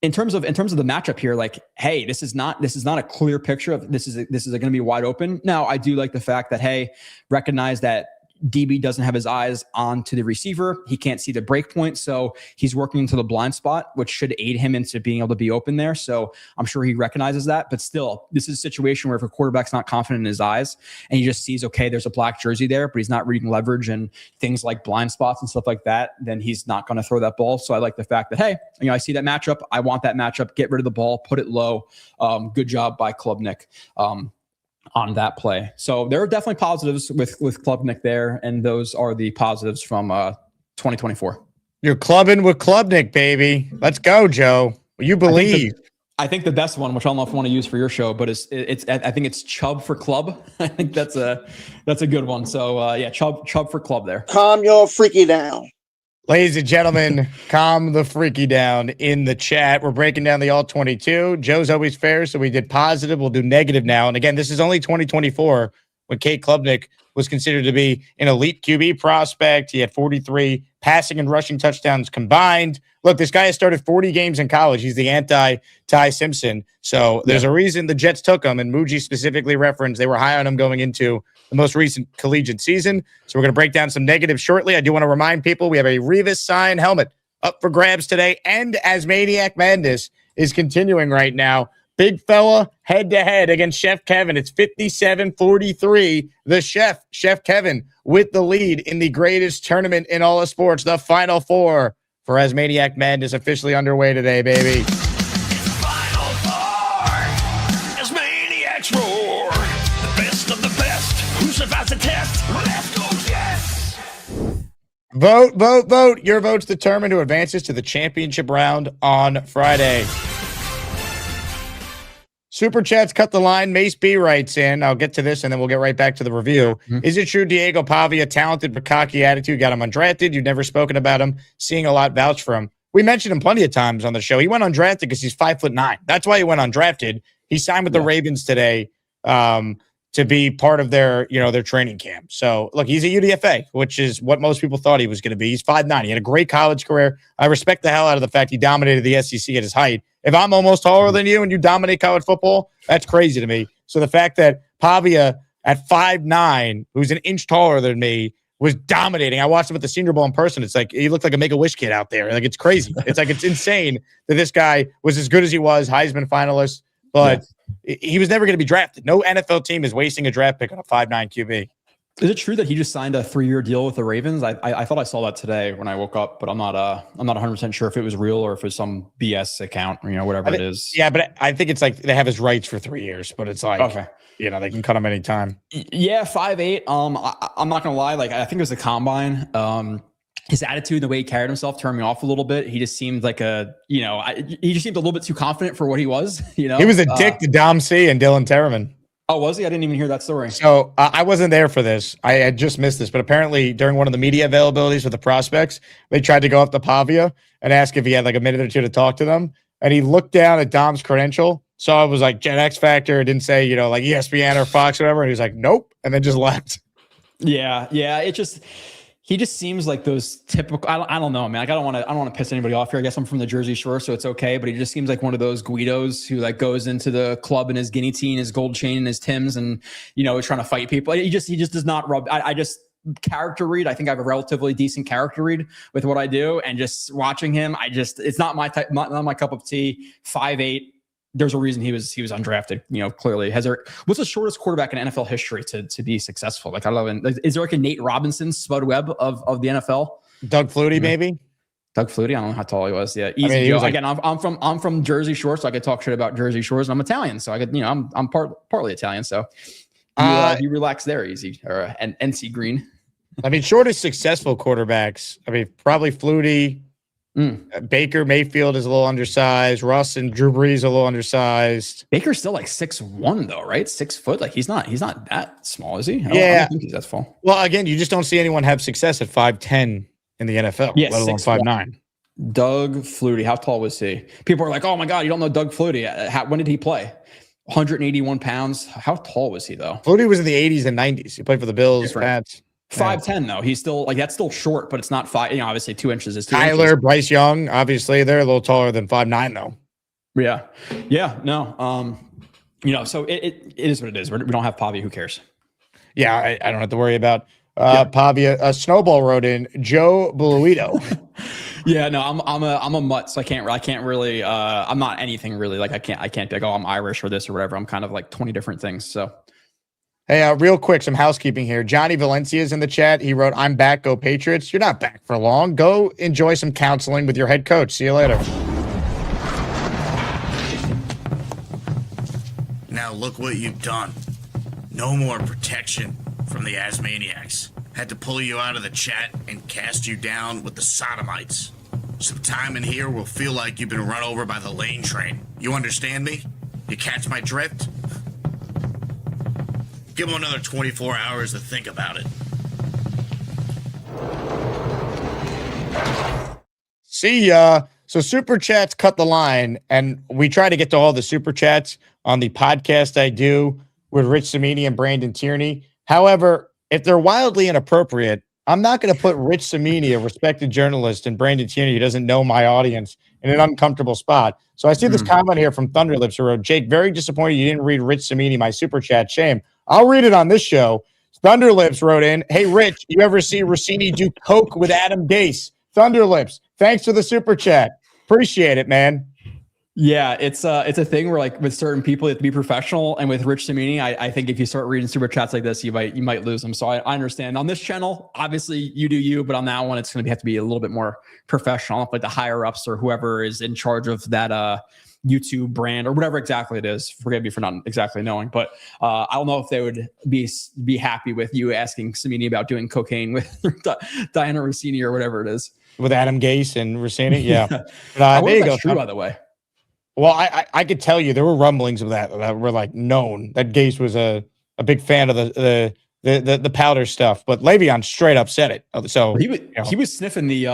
in terms of the matchup here, hey, this is not a clear picture of this is going to be wide open. Now, I do like the fact that, hey, recognize that DB doesn't have his eyes onto the receiver. He can't see the break point. So he's working into the blind spot, which should aid him into being able to be open there. So I'm sure he recognizes that. But still, this is a situation where if a quarterback's not confident in his eyes and he just sees, okay, there's a black jersey there, but he's not reading leverage and things like blind spots and stuff like that, then he's not going to throw that ball. So I like the fact that, hey, I see that matchup. I want that matchup. Get rid of the ball, put it low. Good job by Klubnik on that play. So there are definitely positives with Klubnik there, and those are the positives from 2024. You're clubbing with Klubnik, baby. Let's go, Joe. You believe. I think the best one, which I don't know if you want to use for your show, but I think it's Chubb for Club. I think that's a good one. So yeah, Chubb for Club there. Calm your freaky down. Ladies and gentlemen, calm the freaky down in the chat. We're breaking down the all 22. Joe's always fair, so we did positive. We'll do negative now. And again, this is only 2024 when Cade Klubnik was considered to be an elite QB prospect. He had 43 passing and rushing touchdowns combined. Look, this guy has started 40 games in college. He's the anti-Ty Simpson. So there's a reason the Jets took him, and Muji specifically referenced they were high on him going into the most recent collegiate season. So we're going to break down some negatives shortly. I do want to remind people we have a Revis signed helmet up for grabs today, and Asmaniac Madness is continuing right now. Big fella head-to-head against Chef Kevin. It's 57-43. The Chef Kevin, with the lead in the greatest tournament in all of sports, the Final Four for Asmaniac Madness, officially underway today, baby. Final Four! Asmaniacs roar! The best of the best! Who survives the test? Let's go, Jets! Vote, vote, vote. Your votes determine who advances to the championship round on Friday. Super Chats cut the line. Mace B writes in. I'll get to this, and then we'll get right back to the review. Is it true Diego Pavia, talented but cocky attitude, got him undrafted? You've never spoken about him. Seeing a lot vouch for him. We mentioned him plenty of times on the show. He went undrafted because he's 5'9". That's why he went undrafted. He signed with the Ravens today to be part of their training camp. So, look, he's a UDFA, which is what most people thought he was going to be. He's 5'9". He had a great college career. I respect the hell out of the fact he dominated the SEC at his height. If I'm almost taller than you and you dominate college football, that's crazy to me. So the fact that Pavia at 5'9", who's an inch taller than me, was dominating. I watched him at the Senior Bowl in person. It's like he looked like a Make-A-Wish kid out there. Like, it's crazy. It's insane that this guy was as good as he was, Heisman finalist, but he was never going to be drafted. No NFL team is wasting a draft pick on a 5'9" QB. Is it true that he just signed a 3-year deal with the Ravens? I thought I saw that today when I woke up, but I'm not 100% sure if it was real or if it's some BS account, whatever it is. Yeah, but I think it's like they have his rights for 3 years, but it's like, okay, they can cut him anytime. Yeah, 5'8". I'm not gonna lie. Like, I think it was the combine. His attitude, the way he carried himself, turned me off a little bit. He just seemed like he just seemed a little bit too confident for what he was. He was a dick to Dom C and Dylan Terraman. Oh, was he? I didn't even hear that story. So I wasn't there for this. I had just missed this, but apparently during one of the media availabilities with the prospects, they tried to go up to Pavia and ask if he had like a minute or two to talk to them. And he looked down at Dom's credential. So it was like Gen X Factor. It didn't say, like ESPN or Fox or whatever. And he was like, nope. And then just left. Yeah. He just seems like those typical. I don't know, man. Like, I don't want to piss anybody off here. I guess I'm from the Jersey Shore, so it's okay. But he just seems like one of those Guidos who like goes into the club in his guinea tee and his gold chain and his Timbs and trying to fight people. He just does not rub. I just character read. I think I have a relatively decent character read with what I do, and just watching him, it's not my type, not my cup of tea. 5'8". There's a reason he was undrafted. Clearly, what's the shortest quarterback in NFL history to be successful? Like, I don't know. Is there like a Nate Robinson, Spud Webb of the NFL? Doug Flutie, maybe. Doug Flutie. I don't know how tall he was. Yeah, easy. Again, I'm from Jersey Shore, so I could talk shit about Jersey Shores, and I'm Italian, so I could I'm partly Italian, so you relax there easy. Or an NC Green. Shortest successful quarterbacks. Probably Flutie. Baker Mayfield is a little undersized. Russ and Drew Brees are a little undersized. Baker's still like 6'1" though, right? 6 foot. Like, he's not that small, is he? I don't think he's that small. Well, again, you just don't see anyone have success at 5'10" in the NFL, let alone 5'9". Doug Flutie, how tall was he? People are like, oh my God, you don't know Doug Flutie. When did he play? 181 pounds. How tall was he though? Flutie was in the 80s and 90s. He played for the Bills, Pats. 5'10" though. He's still like, that's still short, but it's not 5. Obviously 2 inches is 2 Tyler, inches. Bryce Young, obviously they're a little taller than 5'9" though. Yeah. No. So it is what it is. We don't have Pavia. Who cares? Yeah, I don't have to worry about Pavia. Snowball wrote in Joe Blewett. Yeah, no, I'm a mutt, so I can't really. I'm not anything really. Like, I can't be like, oh, I'm Irish or this or whatever. I'm kind of like 20 different things. So. Hey, real quick, some housekeeping here. Johnny Valencia's in the chat. He wrote, I'm back, go Patriots. You're not back for long. Go enjoy some counseling with your head coach. See you later. Now look what you've done. No more protection from the Asmaniacs. Had to pull you out of the chat and cast you down with the sodomites. Some time in here will feel like you've been run over by the lane train. You understand me? You catch my drift? Give him another 24 hours to think about it. See ya. So Super Chats cut the line, and we try to get to all the Super Chats on the podcast I do with Rich Cimini and Brandon Tierney. However, if they're wildly inappropriate, I'm not going to put Rich Cimini, a respected journalist, and Brandon Tierney, who doesn't know my audience, in an uncomfortable spot. So I see this comment here from Thunderlips who wrote, Jake, very disappointed you didn't read Rich Cimini, my Super Chat. Shame. I'll read it on this show. Thunderlips wrote in, hey, Rich, you ever see Rossini do coke with Adam Gase? Thunderlips, thanks for the Super Chat. Appreciate it, man. Yeah, it's a thing where, like, with certain people, you have to be professional. And with Rich Cimini, I think if you start reading Super Chats like this, you might lose them. So I understand. On this channel, obviously, you do you. But on that one, it's going to have to be a little bit more professional. Like the higher-ups or whoever is in charge of that YouTube brand or whatever exactly it is. Forgive me for not exactly knowing, but I don't know if they would be happy with you asking Cimini about doing cocaine with Diana Rossini or whatever it is. With Adam Gase and Rossini, yeah. There you go. True, by the way. Well, I could tell you there were rumblings of that were like known that Gase was a big fan of the powder stuff, but Le'Veon straight up said it. So he was sniffing the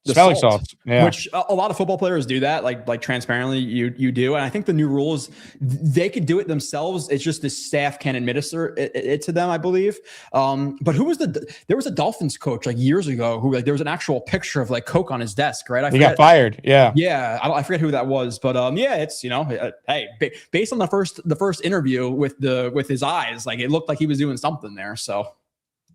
smelling salt, salts, yeah. Which a lot of football players do that, like transparently you do. And I think the new rule is they could do it themselves. It's just the staff can administer it to them, I believe. But there was a Dolphins coach like years ago who, like, there was an actual picture of like coke on his desk, right? He got fired. Yeah. Yeah. I forget who that was, but yeah, it's, hey, based on the first interview with his eyes, like it looked like he was doing something there. So.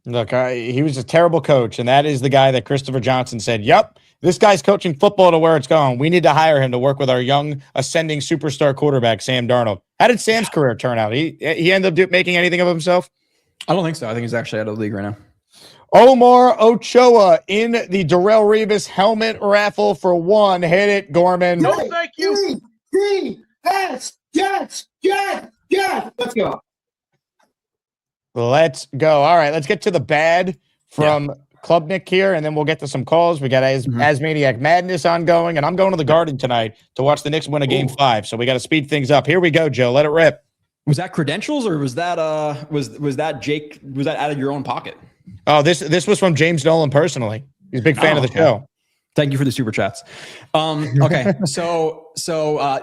Look, he was a terrible coach, and that is the guy that Christopher Johnson said, yep, this guy's coaching football to where it's going. We need to hire him to work with our young ascending superstar quarterback, Sam Darnold. How did Sam's career turn out? He ended up making anything of himself? I don't think so. I think he's actually out of the league right now. Omar Ochoa in the Darrell Revis helmet raffle for 1. Hit it, Gorman. No, thank you. Jets. Let's go. Let's go. All right, let's get to the bad from Klubnik here, and then we'll get to some calls. We got Asmaniac Madness ongoing, and I'm going to the Garden tonight to watch the Knicks win a Game 5, so we got to speed things up. Here we go, Joe. Let it rip. Was that credentials, or was that was that Jake? Was that out of your own pocket? Oh, this was from James Nolan personally. He's a big fan of the show. Thank you for the super chats. Okay, so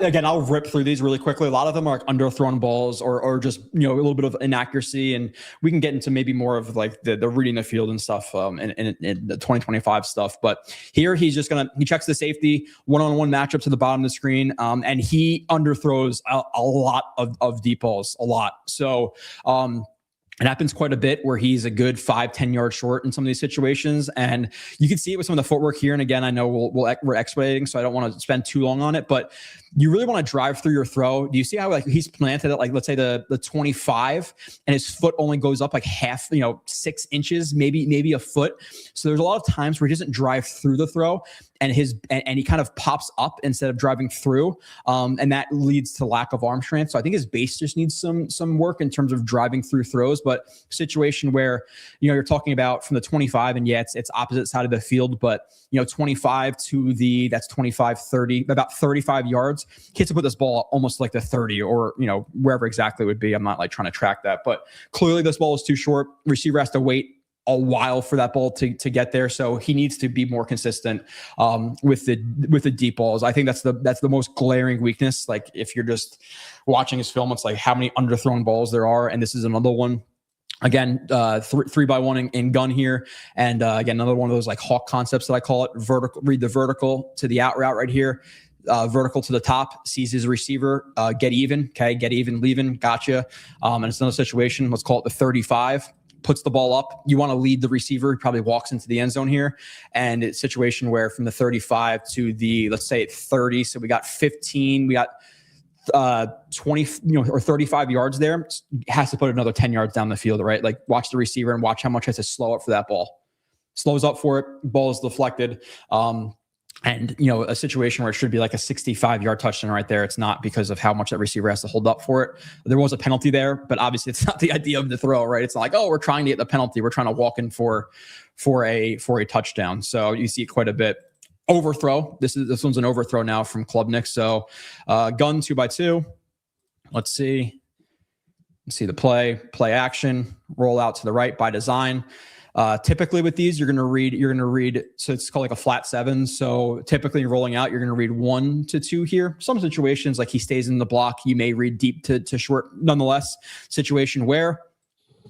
again, I'll rip through these really quickly. A lot of them are like underthrown balls or just a little bit of inaccuracy, and we can get into maybe more of like the reading the field and stuff in the 2025 stuff. But here he checks the safety one-on-one matchup to the bottom of the screen, and he underthrows a lot of deep balls, a lot. So. It happens quite a bit where he's a good 5-10 yards short in some of these situations. And you can see it with some of the footwork here. And again, I know we're expediting, so I don't want to spend too long on it, but you really want to drive through your throw. Do you see how like he's planted at like, let's say the 25 and his foot only goes up like half, 6 inches, maybe a foot. So there's a lot of times where he doesn't drive through the throw and he kind of pops up instead of driving through. And that leads to lack of arm strength. So I think his base just needs some work in terms of driving through throws, but situation where, you're talking about from the 25 and it's opposite side of the field, but 25 to that's 25, 30, about 35 yards. Kids to put this ball almost like the 30 or, wherever exactly it would be. I'm not like trying to track that, but clearly this ball is too short. Receiver has to wait a while for that ball to get there. So he needs to be more consistent with the deep balls. I think that's the most glaring weakness. Like if you're just watching his film, it's like how many underthrown balls there are. And this is another one. Again, 3x1 in gun here. And again, another one of those like hawk concepts that I call it. Read the vertical to the out route right here. Vertical to the top, sees his receiver, get even, leaving, gotcha. And it's another situation, let's call it the 35, puts the ball up. You want to lead the receiver. He probably walks into the end zone here. And it's a situation where from the 35 to the, let's say 30, so we got 15, we got 20, or 35 yards there, has to put another 10 yards down the field, right? Like watch the receiver and watch how much has to slow up for that ball. Slows up for it, ball is deflected. And, a situation where it should be like a 65-yard touchdown right there. It's not because of how much that receiver has to hold up for it. There was a penalty there, but obviously it's not the idea of the throw, right? It's not like, we're trying to get the penalty. We're trying to walk in for a touchdown. So you see it quite a bit. Overthrow. This one's an overthrow now from Klubnik. So gun 2x2. Let's see the play action, roll out to the right by design. Typically with these, you're going to read, so it's called like a flat 7. So typically rolling out, you're going to read 1 to 2 here. Some situations like he stays in the block, you may read deep to short. Nonetheless, situation where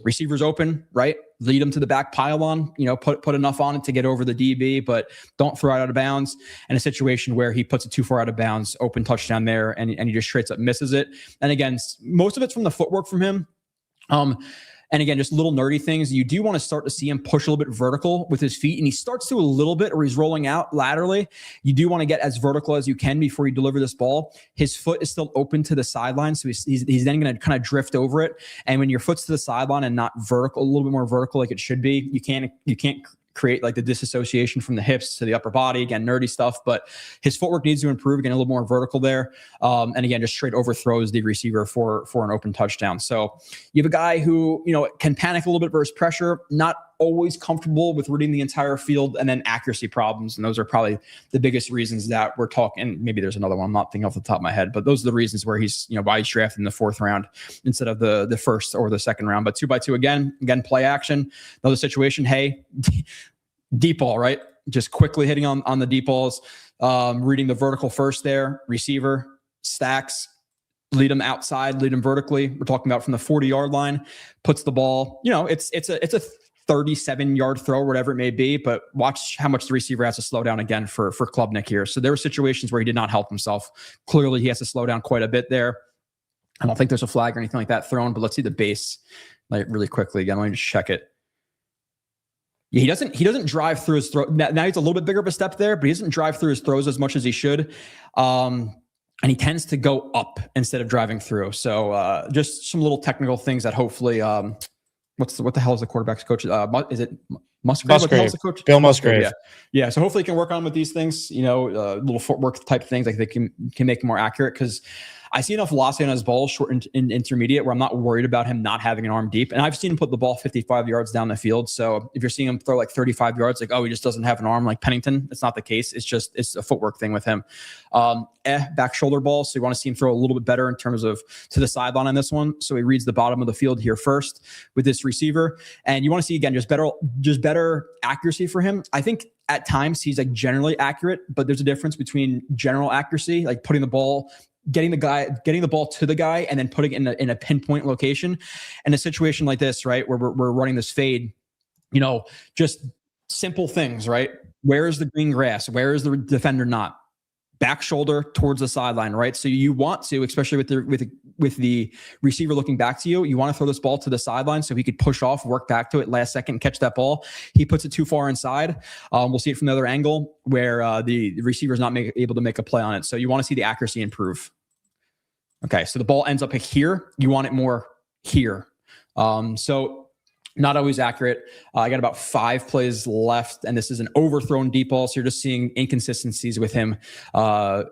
receivers open, right? Lead them to the back pylon, put enough on it to get over the DB, but don't throw it out of bounds. And a situation where he puts it too far out of bounds, open touchdown there, and he just straight up misses it. And again, most of it's from the footwork from him. And again, just little nerdy things. You do want to start to see him push a little bit vertical with his feet, and he starts to a little bit, or he's rolling out laterally. You do want to get as vertical as you can before you deliver this ball. His foot is still open to the sideline, so he's then going to kind of drift over it. And when your foot's to the sideline and not vertical, a little bit more vertical like it should be, you can't create like the disassociation from the hips to the upper body. Again, nerdy stuff, but his footwork needs to improve. Again, a little more vertical there. And again, just straight overthrows the receiver for an open touchdown. So you have a guy who, can panic a little bit versus pressure, not always comfortable with reading the entire field, and then accuracy problems. And those are probably the biggest reasons that we're talking. Maybe there's another one I'm not thinking off the top of my head, but those are the reasons where he's, why he's drafted in the 4th round instead of the 1st or the 2nd round. But 2x2 again, play action. Another situation, hey, deep ball, right? Just quickly hitting on the deep balls, reading the vertical first there, receiver, stacks, lead them outside, lead them vertically. We're talking about from the 40-yard line, puts the ball, it's a 37-yard throw, whatever it may be, but watch how much the receiver has to slow down again for Klubnik here. So there were situations where he did not help himself. Clearly, he has to slow down quite a bit there. I don't think there's a flag or anything like that thrown, but let's see the base like really quickly again. Let me just check it. Yeah, he doesn't drive through his throw. Now he's a little bit bigger of a step there, but he doesn't drive through his throws as much as he should. And he tends to go up instead of driving through. So just some little technical things that hopefully what the hell is the quarterback's coach? Is it Musgrave? What the hell is the coach? Bill Musgrave. Yeah. So hopefully he can work on with these things, little footwork type things, like they can make it more accurate, because I see enough velocity on his ball short and intermediate where I'm not worried about him not having an arm deep. And I've seen him put the ball 55 yards down the field. So if you're seeing him throw like 35 yards, like, oh, he just doesn't have an arm like Pennington, it's not the case. It's a footwork thing with him. Back shoulder ball. So you want to see him throw a little bit better in terms of to the sideline on this one. So he reads the bottom of the field here first with this receiver. And you want to see, again, just better accuracy for him. I think at times he's like generally accurate, but there's a difference between general accuracy, like putting the ball, getting the ball to the guy and then putting it in a pinpoint location. And a situation like this, right, where we're running this fade, just simple things, right? Where is the green grass? Where is the defender not? Back shoulder towards the sideline, right? So you want to, especially with the receiver looking back to you, you want to throw this ball to the sideline so he could push off, work back to it last second, catch that ball. He puts it too far inside. We'll see it from the other angle where the receiver is not able to make a play on it. So you want to see the accuracy improve. Okay, so the ball ends up here. You want it more here. So not always accurate. I got about 5 plays left, and this is an overthrown deep ball. So you're just seeing inconsistencies with him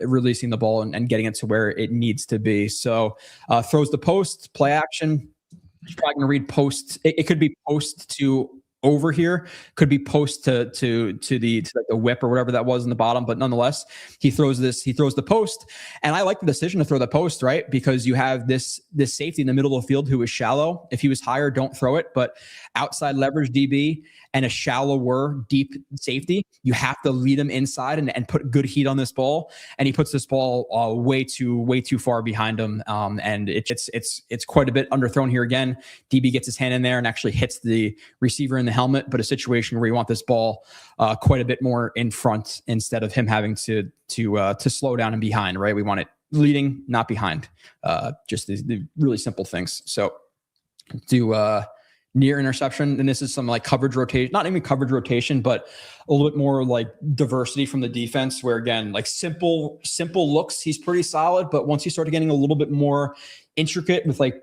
releasing the ball and getting it to where it needs to be. So throws the post, play action. He's probably going to read post. It could be post to over here, could be post to the whip or whatever that was in the bottom, but nonetheless, he throws the post. And I like the decision to throw the post, right? Because you have this safety in the middle of the field who is shallow. If he was higher, don't throw it, but outside leverage DB and a shallower deep safety, you have to lead him inside and put good heat on this ball. And he puts this ball way too far behind him. And it's quite a bit underthrown here again. DB gets his hand in there and actually hits the receiver in the helmet, but a situation where you want this ball quite a bit more in front instead of him having to slow down and behind, right? We want it leading, not behind. Just the really simple things. So do near interception, and this is some like coverage rotation, not even coverage rotation, but a little bit more like diversity from the defense, where again, like simple looks, he's pretty solid, but once you start getting a little bit more intricate with like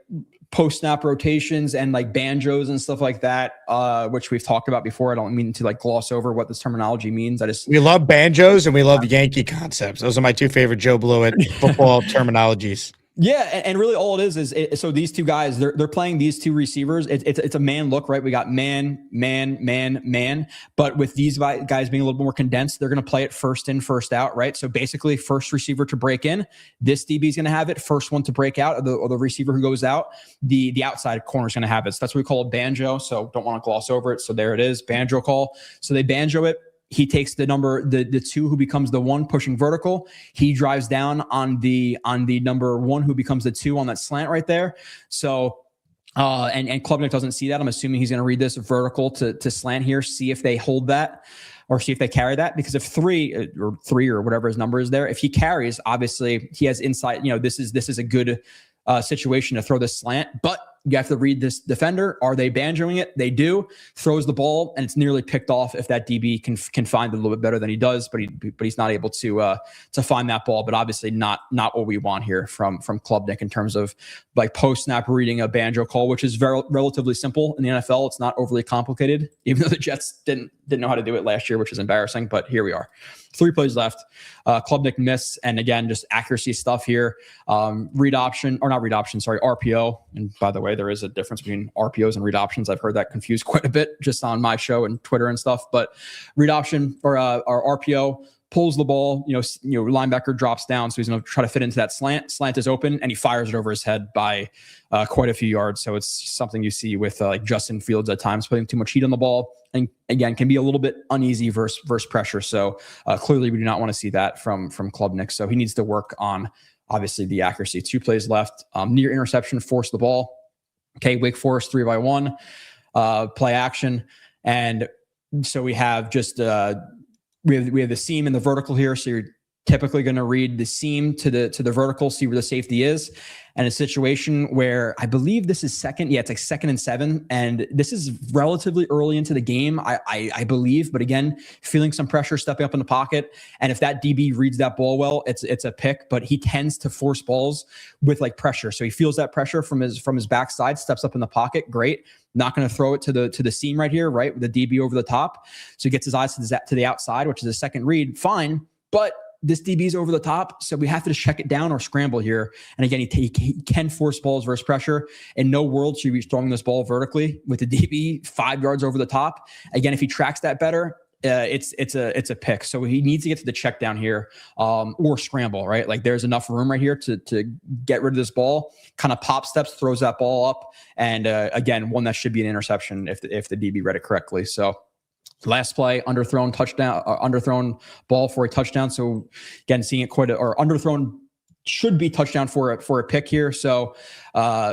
post snap rotations and like banjos and stuff like that, which we've talked about before. I don't mean to like gloss over what this terminology means. We love banjos and we love Yankee concepts. Those are my 2 favorite Joe Blewett football terminologies. Yeah, and really all it is so these 2 guys, they're playing these 2 receivers. It's a man look, right? We got man, but with these guys being a little bit more condensed, they're going to play it first in, first out, right? So basically, first receiver to break in, this DB is going to have it. First one to break out, or the receiver who goes out, the outside corner is going to have it. So that's what we call a banjo. So don't want to gloss over it. So there it is, banjo call. So they banjo it. He takes the 2 who becomes the 1 pushing vertical. He drives down on the number 1 who becomes the 2 on that slant right there. So and Klubnik doesn't see that. I'm assuming he's going to read this vertical to slant here, see if they hold that or see if they carry that. Because if 3 or whatever his number is there, if he carries, obviously he has insight. This is a good situation to throw this slant, but you have to read this defender. Are they banjoing it? They do. Throws the ball, and it's nearly picked off if that DB can find it a little bit better than he does, but he's not able to find that ball. But obviously not what we want here from Klubnik in terms of like post snap reading a banjo call, which is very relatively simple in the NFL. It's not overly complicated, even though the Jets didn't know how to do it last year, which is embarrassing. But here we are. 3 plays left. Klubnik missed, and again, just accuracy stuff here. RPO. And by the way, there is a difference between RPOs and read options. I've heard that confused quite a bit just on my show and Twitter and stuff. But read option or RPO pulls the ball. Linebacker drops down, so he's going to try to fit into that slant. Slant is open, and he fires it over his head by quite a few yards. So it's something you see with like Justin Fields at times, putting too much heat on the ball. And again, can be a little bit uneasy versus pressure. So clearly, we do not want to see that from Klubnik. So he needs to work on obviously the accuracy. 2 plays left. Near interception, force the ball. Okay, Wake Forest 3-by-1, play action, and so we have just we have the seam in the vertical here. So you're typically going to read the seam to the vertical, see where the safety is. And a situation where I believe this is second. Yeah, it's like 2nd and 7. And this is relatively early into the game, I believe. But again, feeling some pressure, stepping up in the pocket. And if that DB reads that ball well, it's a pick. But he tends to force balls with like pressure. So he feels that pressure from his backside, steps up in the pocket. Great. Not going to throw it to the seam right here, right? With the DB over the top. So he gets his eyes to the outside, which is a second read. Fine. But this DB's over the top, so we have to just check it down or scramble here. And again, he can force balls versus pressure. In no world should he be throwing this ball vertically with the DB 5 yards over the top. Again, if he tracks that better, it's a pick. So he needs to get to the check down here, or scramble, right? Like there's enough room right here to get rid of this ball. Kind of pop steps, throws that ball up, and again, one that should be an interception if the DB read it correctly. So. Last play, underthrown touchdown, underthrown ball for a touchdown. So again, seeing it or underthrown should be touchdown for a pick here. So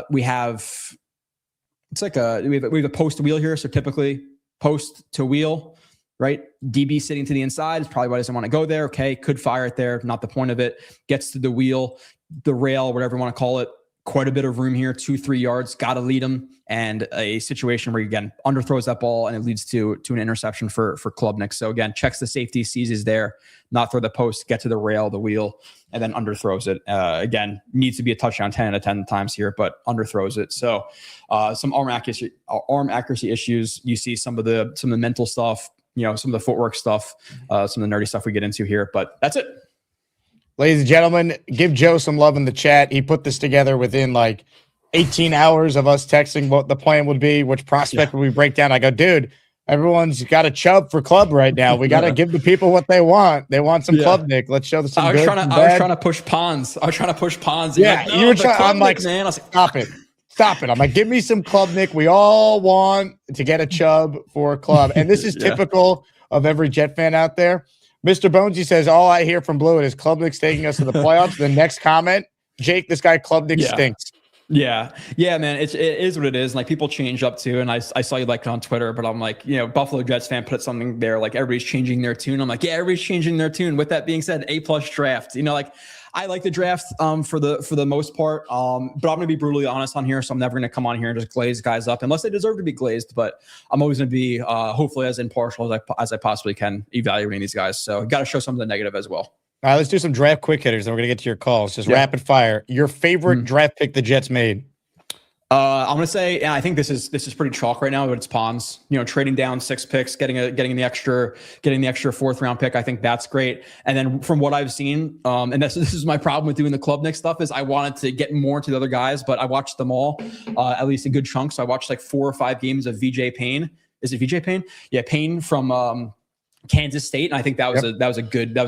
we have we have a post to wheel here. So typically post to wheel, right? DB sitting to the inside is probably why he doesn't want to go there. Okay, could fire it there. Not the point of it. Gets to the wheel, the rail, whatever you want to call it. Quite a bit of room here, 2-3 yards, got to lead him, and a situation where, again, underthrows that ball, and it leads to an interception for Klubnik. So, again, checks the safety, sees he's there, not throw the post, get to the rail, the wheel, and then underthrows it. Again, needs to be a touchdown 10 out of 10 times here, but underthrows it. So, some arm accuracy issues. You see some of the mental stuff, some of the footwork stuff, some of the nerdy stuff we get into here, but that's it. Ladies and gentlemen, give Joe some love in the chat. He put this together within like 18 hours of us texting what the plan would be, which prospect would we break down. I go, dude, everyone's got a chub for Club right now. We got to give the people what they want. They want some Klubnik. Let's show them some good. I was trying to push Pons. Yeah, like, you were trying. I'm like, man. I was like, stop it. I'm like, give me some Klubnik. We all want to get a chub for a club. And this is typical of every Jet fan out there. Mr. Bonesy says, all I hear from Blewett is Klubnik's taking us to the playoffs. The next comment, Jake, this guy Klubnik stinks. Yeah, man. It is what it is. Like people change up too. And I saw you like it on Twitter, but I'm like, Buffalo Jets fan put something there. Like everybody's changing their tune. I'm like, yeah, everybody's changing their tune. With that being said, A+ draft. I like the draft for the most part. But I'm gonna be brutally honest on here, so I'm never gonna come on here and just glaze guys up unless they deserve to be glazed. But I'm always gonna be hopefully as impartial as I possibly can evaluating these guys. So got to show some of the negative as well. All right, let's do some draft quick hitters, then we're gonna get to your calls. Just rapid fire. Your favorite draft pick the Jets made? I'm gonna say, and I think this is pretty chalk right now, but it's Pons. Trading down 6 picks, getting the extra 4th round pick. I think that's great. And then from what I've seen, and this is my problem with doing the Klubnik stuff, is I wanted to get more into the other guys, but I watched them all, at least a good chunk. So I watched like 4 or 5 games of VJ Payne. Is it VJ Payne? Yeah, Payne from Kansas State, and I think that was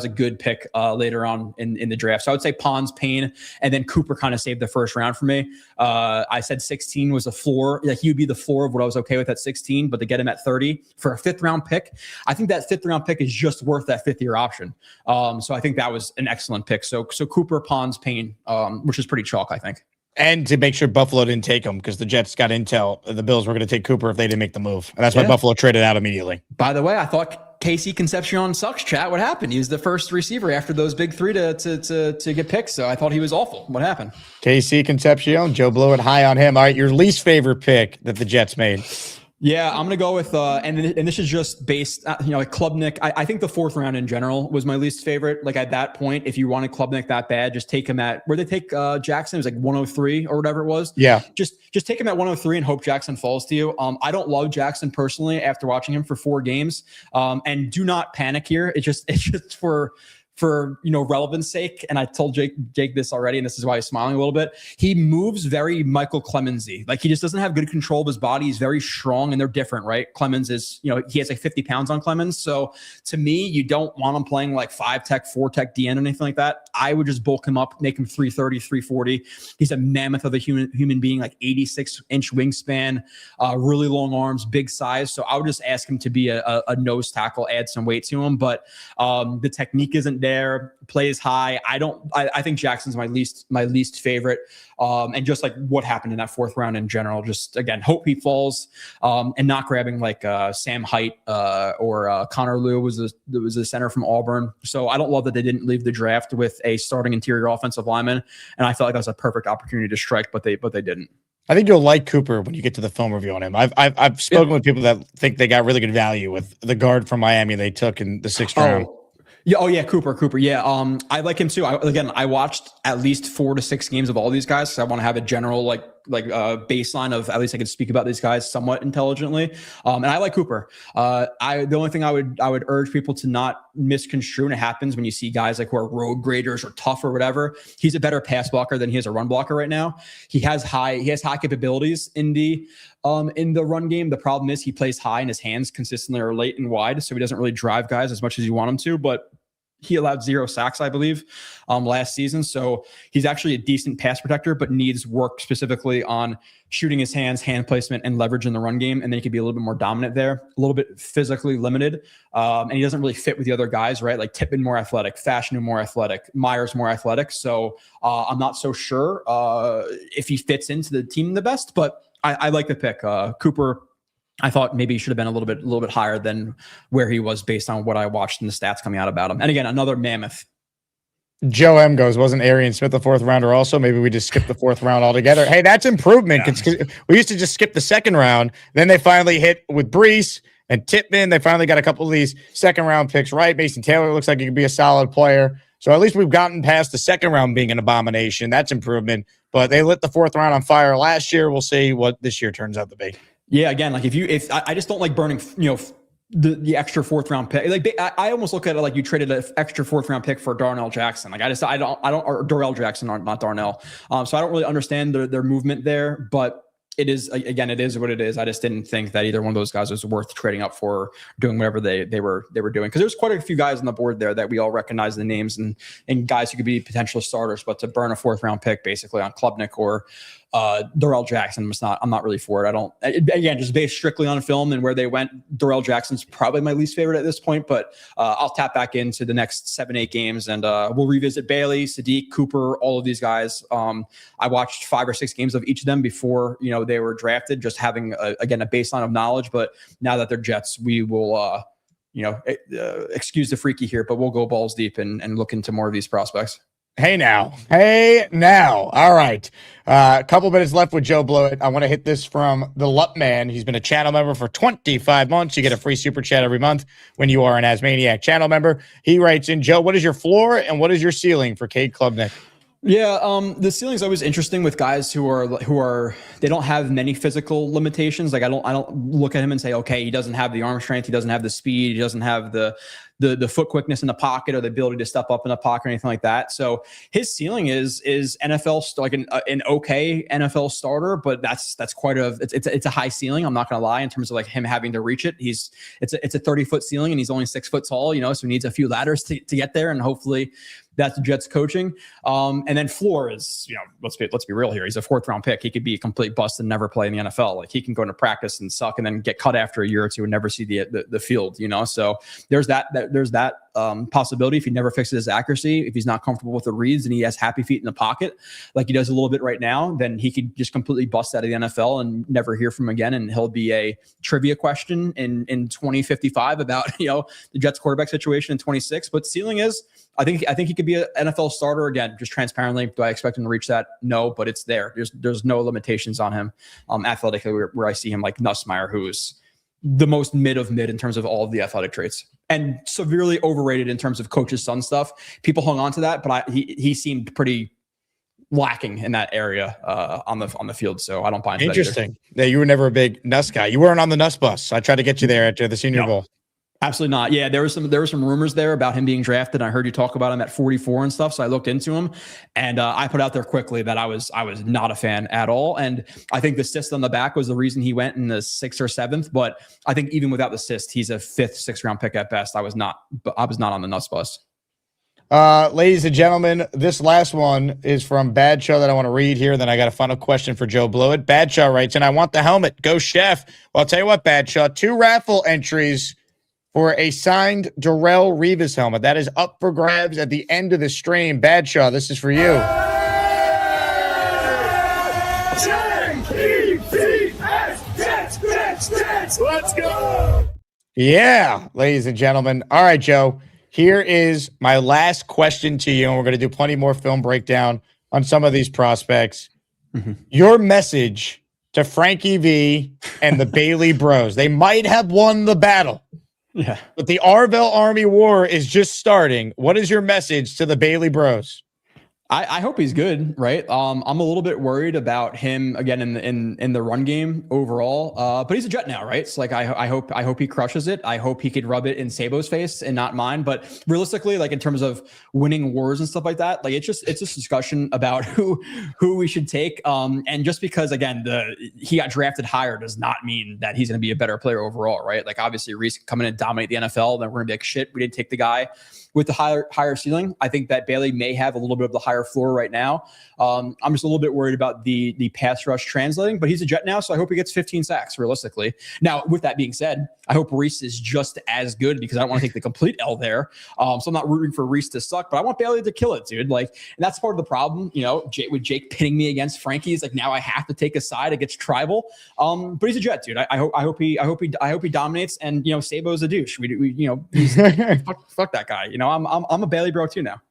a good pick later on in the draft. So I would say Pons, Payne, and then Cooper kind of saved the first round for me. I said 16 was a floor. Like he would be the floor of what I was okay with at 16, but to get him at 30 for a 5th round pick, I think that 5th round pick is just worth that 5th year option. So I think that was an excellent pick. So Cooper, Pons, Payne, which is pretty chalk, I think. And to make sure Buffalo didn't take him because the Jets got intel. The Bills were going to take Cooper if they didn't make the move. And that's why Buffalo traded out immediately. By the way, I thought Casey Concepcion sucks, chat. What happened? He was the first receiver after those big 3 to get picked. So I thought he was awful. What happened? Casey Concepcion, Joe Blewett, high on him. All right, your least favorite pick that the Jets made? Yeah, I'm going to go with, and this is just based, like Klubnik. I think the 4th round in general was my least favorite. Like at that point, if you wanted Klubnik that bad, just take him at, where they take Jackson, it was like 103 or whatever it was. Yeah. Just take him at 103 and hope Jackson falls to you. I don't love Jackson personally after watching him for 4 games. And do not panic here. It's just for relevance sake. And I told Jake this already, and this is why he's smiling a little bit. He moves very Michael Clemens-y. Like he just doesn't have good control of his body. He's very strong, and they're different, right? Clemens is, he has like 50 pounds on Clemens. So to me, you don't want him playing like 5-tech, 4-tech DN or anything like that. I would just bulk him up, make him 330, 340. He's a mammoth of a human being, like 86-inch wingspan, really long arms, big size. So I would just ask him to be a nose tackle, add some weight to him. But the technique isn't there. there, plays high. I think Jackson's my least favorite. And just like what happened in that fourth round in general, just again, hope he falls, and not grabbing like Sam Height or Connor Lew was a center from Auburn. So I don't love that they didn't leave the draft with a starting interior offensive lineman. And I felt like that was a perfect opportunity to strike, but they didn't. I think you'll like Cooper when you get to the film review on him. I've spoken with people that think they got really good value with the guard from Miami they took in the 6th round. Yeah. Oh yeah. Cooper. Yeah. I like him too. I watched at least 4 to 6 games of all these guys. So I want to have a general baseline of at least I could speak about these guys somewhat intelligently. And I like Cooper. The only thing I would urge people to not misconstrue, and it happens when you see guys like who are road graders or tough or whatever. He's a better pass blocker than he is a run blocker right now. He has high capabilities in the run game. The problem is he plays high and his hands consistently are late and wide, so he doesn't really drive guys as much as you want him to. But he allowed 0 sacks, I believe, last season. So he's actually a decent pass protector, but needs work specifically on shooting his hands, hand placement, and leverage in the run game. And then he can be a little bit more dominant there, a little bit physically limited. And he doesn't really fit with the other guys, right? Like Tippin more athletic, Fashanu more athletic, Myers more athletic. So I'm not so sure if he fits into the team the best, but I like the pick. Cooper, I thought maybe he should have been a little bit higher than where he was based on what I watched and the stats coming out about him. And again, another mammoth. Joe M goes, wasn't Arian Smith the 4th rounder also? Maybe we just skipped the 4th round altogether. Hey, that's improvement. Yeah. We used to just skip the 2nd round. Then they finally hit with Brees and Tippmann. They finally got a couple of these 2nd round picks right. Mason Taylor looks like he could be a solid player. So at least we've gotten past the 2nd round being an abomination. That's improvement. But they lit the 4th round on fire last year. We'll see what this year turns out to be. Yeah, again, like if I just don't like burning, the extra 4th round pick. Like I almost look at it like you traded an extra 4th round pick for Darnell Jackson. Like I don't or Darrell Jackson, not Darnell. So I don't really understand their movement there, but it is what it is. I just didn't think that either one of those guys was worth trading up for, doing whatever they were doing. Because there's quite a few guys on the board there that we all recognize the names and guys who could be potential starters, but to burn a 4th round pick basically on Klubnik or Darrell Jackson, I'm not really for it. Again, just based strictly on film and where they went, Darrell Jackson's probably my least favorite at this point, but I'll tap back into the next 7-8 games and we'll revisit Bailey, Sadiq, Cooper, all of these guys. I watched 5 or 6 games of each of them before, they were drafted, just having a baseline of knowledge. But now that they're Jets, we will, excuse the freaky here, but we'll go balls deep and look into more of these prospects. Hey now. All right. A couple minutes left with Joe Blewett. I want to hit this from the Lup Man. He's been a channel member for 25 months. You get a free super chat every month when you are an Asmaniac channel member. He writes in, Joe, what is your floor and what is your ceiling for Cade Klubnik? Yeah, the ceiling is always interesting with guys who are they don't have many physical limitations. Like I don't look at him and say, okay, he doesn't have the arm strength, he doesn't have the speed, he doesn't have the foot quickness in the pocket or the ability to step up in the pocket or anything like that. So his ceiling is NFL, like an okay NFL starter, but that's quite it's a high ceiling. I'm not gonna lie in terms of like him having to reach it. It's a 30-foot ceiling and he's only 6 foot tall, so he needs a few ladders to get there, and hopefully that's the Jets coaching. And then floor is, let's be real here. He's a 4th round pick. He could be a complete bust and never play in the NFL. Like he can go into practice and suck and then get cut after a year or two and never see the field, So there's that possibility if he never fixes his accuracy, if he's not comfortable with the reads and he has happy feet in the pocket, like he does a little bit right now, then he could just completely bust out of the NFL and never hear from him again. And he'll be a trivia question in 2055 about, the Jets quarterback situation in 26. But ceiling is, I think he could be an NFL starter again, just transparently. Do I expect him to reach that? No, but it's there. There's no limitations on him athletically where I see him like Nussmeier, who's the most mid of mid in terms of all of the athletic traits and severely overrated in terms of coach's son stuff. People hung on to that, but he seemed pretty lacking in that area on the field. So I don't buy into that. Interesting. Yeah, you were never a big Nuss guy. You weren't on the Nuss bus. I tried to get you there after the Senior Bowl. Absolutely not. Yeah, there were some rumors there about him being drafted. I heard you talk about him at 44 and stuff. So I looked into him, and I put out there quickly that I was not a fan at all. And I think the cyst on the back was the reason he went in the 6th or 7th. But I think even without the cyst, he's a 5th, 6th round pick at best. I was not on the Nuss bus. Ladies and gentlemen, this last one is from Badshaw that I want to read here. Then I got a final question for Joe Blewett. Badshaw writes, and I want the helmet. Go Chef. Well, I'll tell you what, Badshaw, 2 raffle entries for a signed Darrelle Revis helmet. That is up for grabs at the end of the stream. Badshaw, this is for you. Let's go! Yeah, ladies and gentlemen. All right, Joe. Here is my last question to you, and we're going to do plenty more film breakdown on some of these prospects. Your message to Frankie V and the Bailey Bros. They might have won the battle. Yeah. But the Arvell Army War is just starting. What is your message to the Bailey Bros? I hope he's good, right? I'm a little bit worried about him again in the run game overall. But he's a Jet now, right? So like I hope he crushes it. I hope he could rub it in Sabo's face and not mine. But realistically, like in terms of winning wars and stuff like that, like it's just discussion about who we should take. And just because again he got drafted higher does not mean that he's going to be a better player overall, right? Like obviously Reese come in and dominate the NFL, then we're gonna be like shit. We didn't take the guy with the higher ceiling. I think that Bailey may have a little bit of the higher floor right now. I'm just a little bit worried about the pass rush translating, but he's a Jet now, so I hope he gets 15 sacks realistically. Now, with that being said, I hope Reese is just as good because I don't want to take the complete L there. So I'm not rooting for Reese to suck, but I want Bailey to kill it, dude. Like, and that's part of the problem, you know, with Jake pitting me against Frankie's. Like now I have to take a side. It gets tribal. But he's a Jet, dude. I hope he dominates. And you know, Sabo's a douche. We you know, he's, fuck that guy. You know, I'm a Bailey bro too now.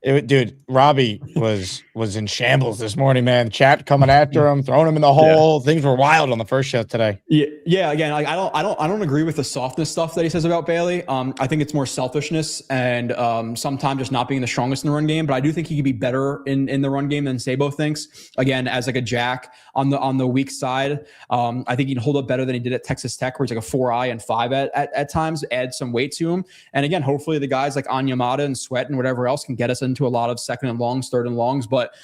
Dude, Robbie was in shambles this morning, man. Chat coming after him, throwing him in the hole. Yeah. Things were wild on the first show today. Yeah. Again, like I don't agree with the softness stuff that he says about Bailey. I think it's more selfishness and sometimes just not being the strongest in the run game. But I do think he could be better in the run game than Sabo thinks. Again, as like a jack on the weak side, I think he can hold up better than he did at Texas Tech, where he's like a 4-eye and 5 at times. Add some weight to him, and again, hopefully the guys like Anyamata and Sweat and whatever else can get us into a lot of second and longs, third and longs. But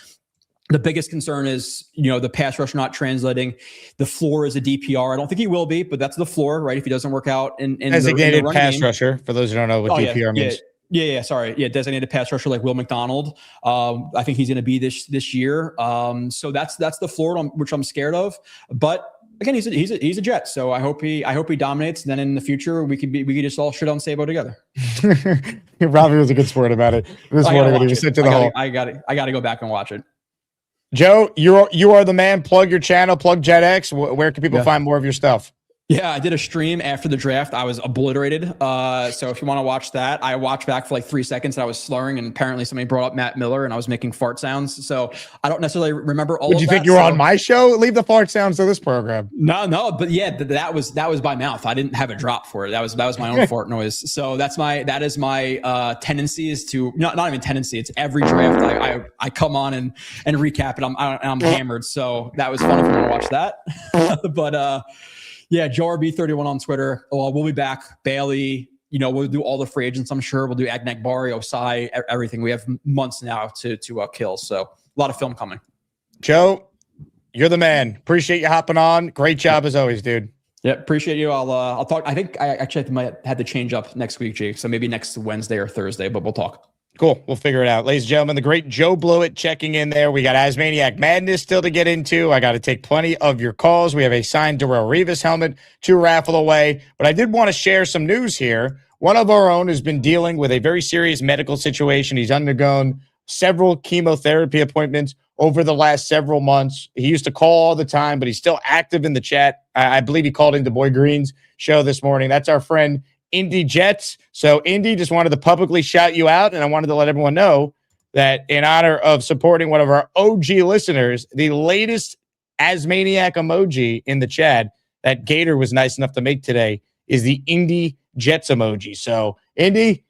the biggest concern is, you know, the pass rush not translating. The floor is a DPR. I don't think he will be, but that's the floor, right? If he doesn't work out in designated the run pass game. rusher, for those who don't know what DPR means. Yeah. Sorry. Yeah. Designated pass rusher like Will McDonald. I think he's going to be this year. So that's the floor which I'm scared of. But again, he's a Jet. So I hope he dominates. And then in the future we could just all shit on Sabo together. Robbie was a good sport about it this morning when he was sent to the hole. I got to go back and watch it. Joe, you are the man. Plug your channel. Plug JetX. Where can people find more of your stuff? Yeah, I did a stream after the draft. I was obliterated. So if you want to watch that, I watched back for like 3 seconds and I was slurring, and apparently somebody brought up Matt Miller and I was making fart sounds. So I don't necessarily remember all of that. Would you think you were on my show? Leave the fart sounds to this program. No, but yeah, that was by mouth. I didn't have a drop for it. That was my own fart noise. So that is my tendency is to not even tendency. It's every draft I come on and recap it. I'm hammered. So that was fun if you want to watch that. But yeah, Joe RB31 on Twitter. We'll be back. Bailey, you know, we'll do all the free agents, I'm sure. We'll do Agnek Bari, Osai, everything. We have months now to kill. So a lot of film coming. Joe, you're the man. Appreciate you hopping on. Great job as always, dude. Yeah, appreciate you. I'll talk. I think I actually might have to change up next week, Jake. So maybe next Wednesday or Thursday, but we'll talk. Cool. We'll figure it out. Ladies and gentlemen, the great Joe Blewett checking in there. We got Asmaniac Madness still to get into. I got to take plenty of your calls. We have a signed Darrelle Revis helmet to raffle away. But I did want to share some news here. One of our own has been dealing with a very serious medical situation. He's undergone several chemotherapy appointments over the last several months. He used to call all the time, but he's still active in the chat. I believe he called into Boy Green's show this morning. That's our friend Indy Jets. So Indy, just wanted to publicly shout you out, and I wanted to let everyone know that in honor of supporting one of our OG listeners, the latest Asmaniac emoji in the chat that Gator was nice enough to make today is the Indy Jets emoji. So Indy,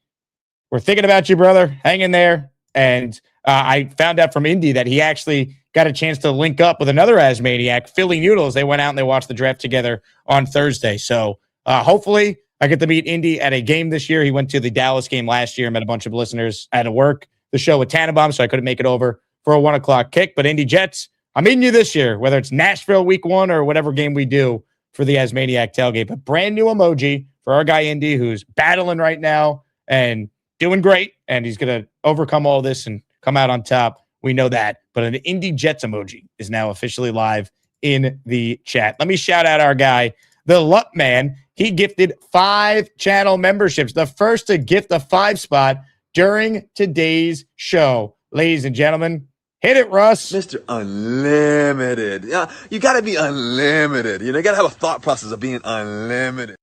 we're thinking about you, brother. Hang in there. And I found out from Indy that he actually got a chance to link up with another Asmaniac, Philly Noodles. They went out and they watched the draft together on Thursday. So hopefully I get to meet Indy at a game this year. He went to the Dallas game last year, met a bunch of listeners. I had to work the show with Tannenbaum, so I couldn't make it over for a 1 o'clock kick. But Indy Jets, I'm meeting you this year, whether it's Nashville week 1 or whatever game we do for the Asmaniac tailgate. But brand new emoji for our guy Indy, who's battling right now and doing great. And he's going to overcome all this and come out on top. We know that. But an Indy Jets emoji is now officially live in the chat. Let me shout out our guy, the Luck Man. He gifted 5 channel memberships, the first to gift a 5 spot during today's show. Ladies and gentlemen, hit it, Russ. Mr. Unlimited. Yeah, you got to be unlimited. You got to have a thought process of being unlimited.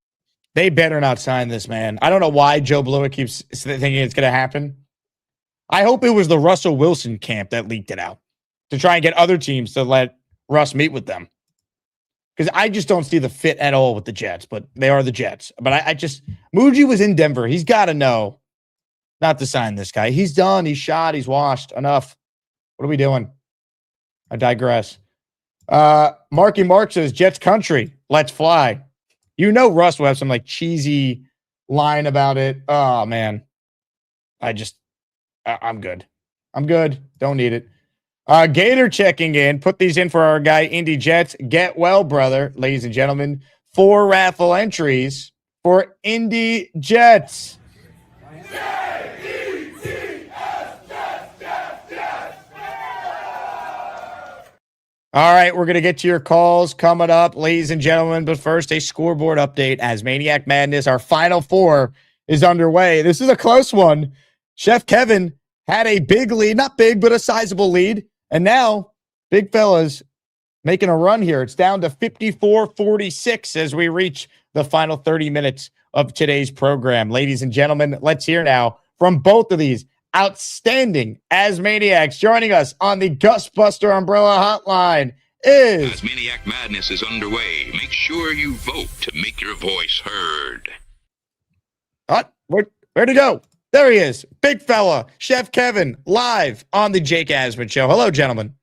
They better not sign this, man. I don't know why Joe Blewett keeps thinking it's going to happen. I hope it was the Russell Wilson camp that leaked it out to try and get other teams to let Russ meet with them. Because I just don't see the fit at all with the Jets, but they are the Jets. But I just, Muji was in Denver. He's got to know not to sign this guy. He's done. He's shot. He's washed. Enough. What are we doing? I digress. Marky Mark says, Jets country. Let's fly. You know Russ will have some like cheesy line about it. Oh, man. I'm good. I'm good. Don't need it. Gator checking in. Put these in for our guy, Indy Jets. Get well, brother. Ladies and gentlemen, 4 raffle entries for Indy Jets. All right, we're going to get to your calls coming up, ladies and gentlemen. But first, a scoreboard update. Asmaniac Madness, our Final Four is underway. This is a close one. Chef Kevin had a big lead. Not big, but a sizable lead. And now, big fellas making a run here. It's down to 54-46 as we reach the final 30 minutes of today's program. Ladies and gentlemen, let's hear now from both of these outstanding Asmaniacs. Joining us on the Gustbuster Umbrella Hotline is... Asmaniac Madness is underway. Make sure you vote to make your voice heard. Where'd he go? There he is. Big fella. Chef Kevin, live on the Jake Asman Show. Hello, gentlemen.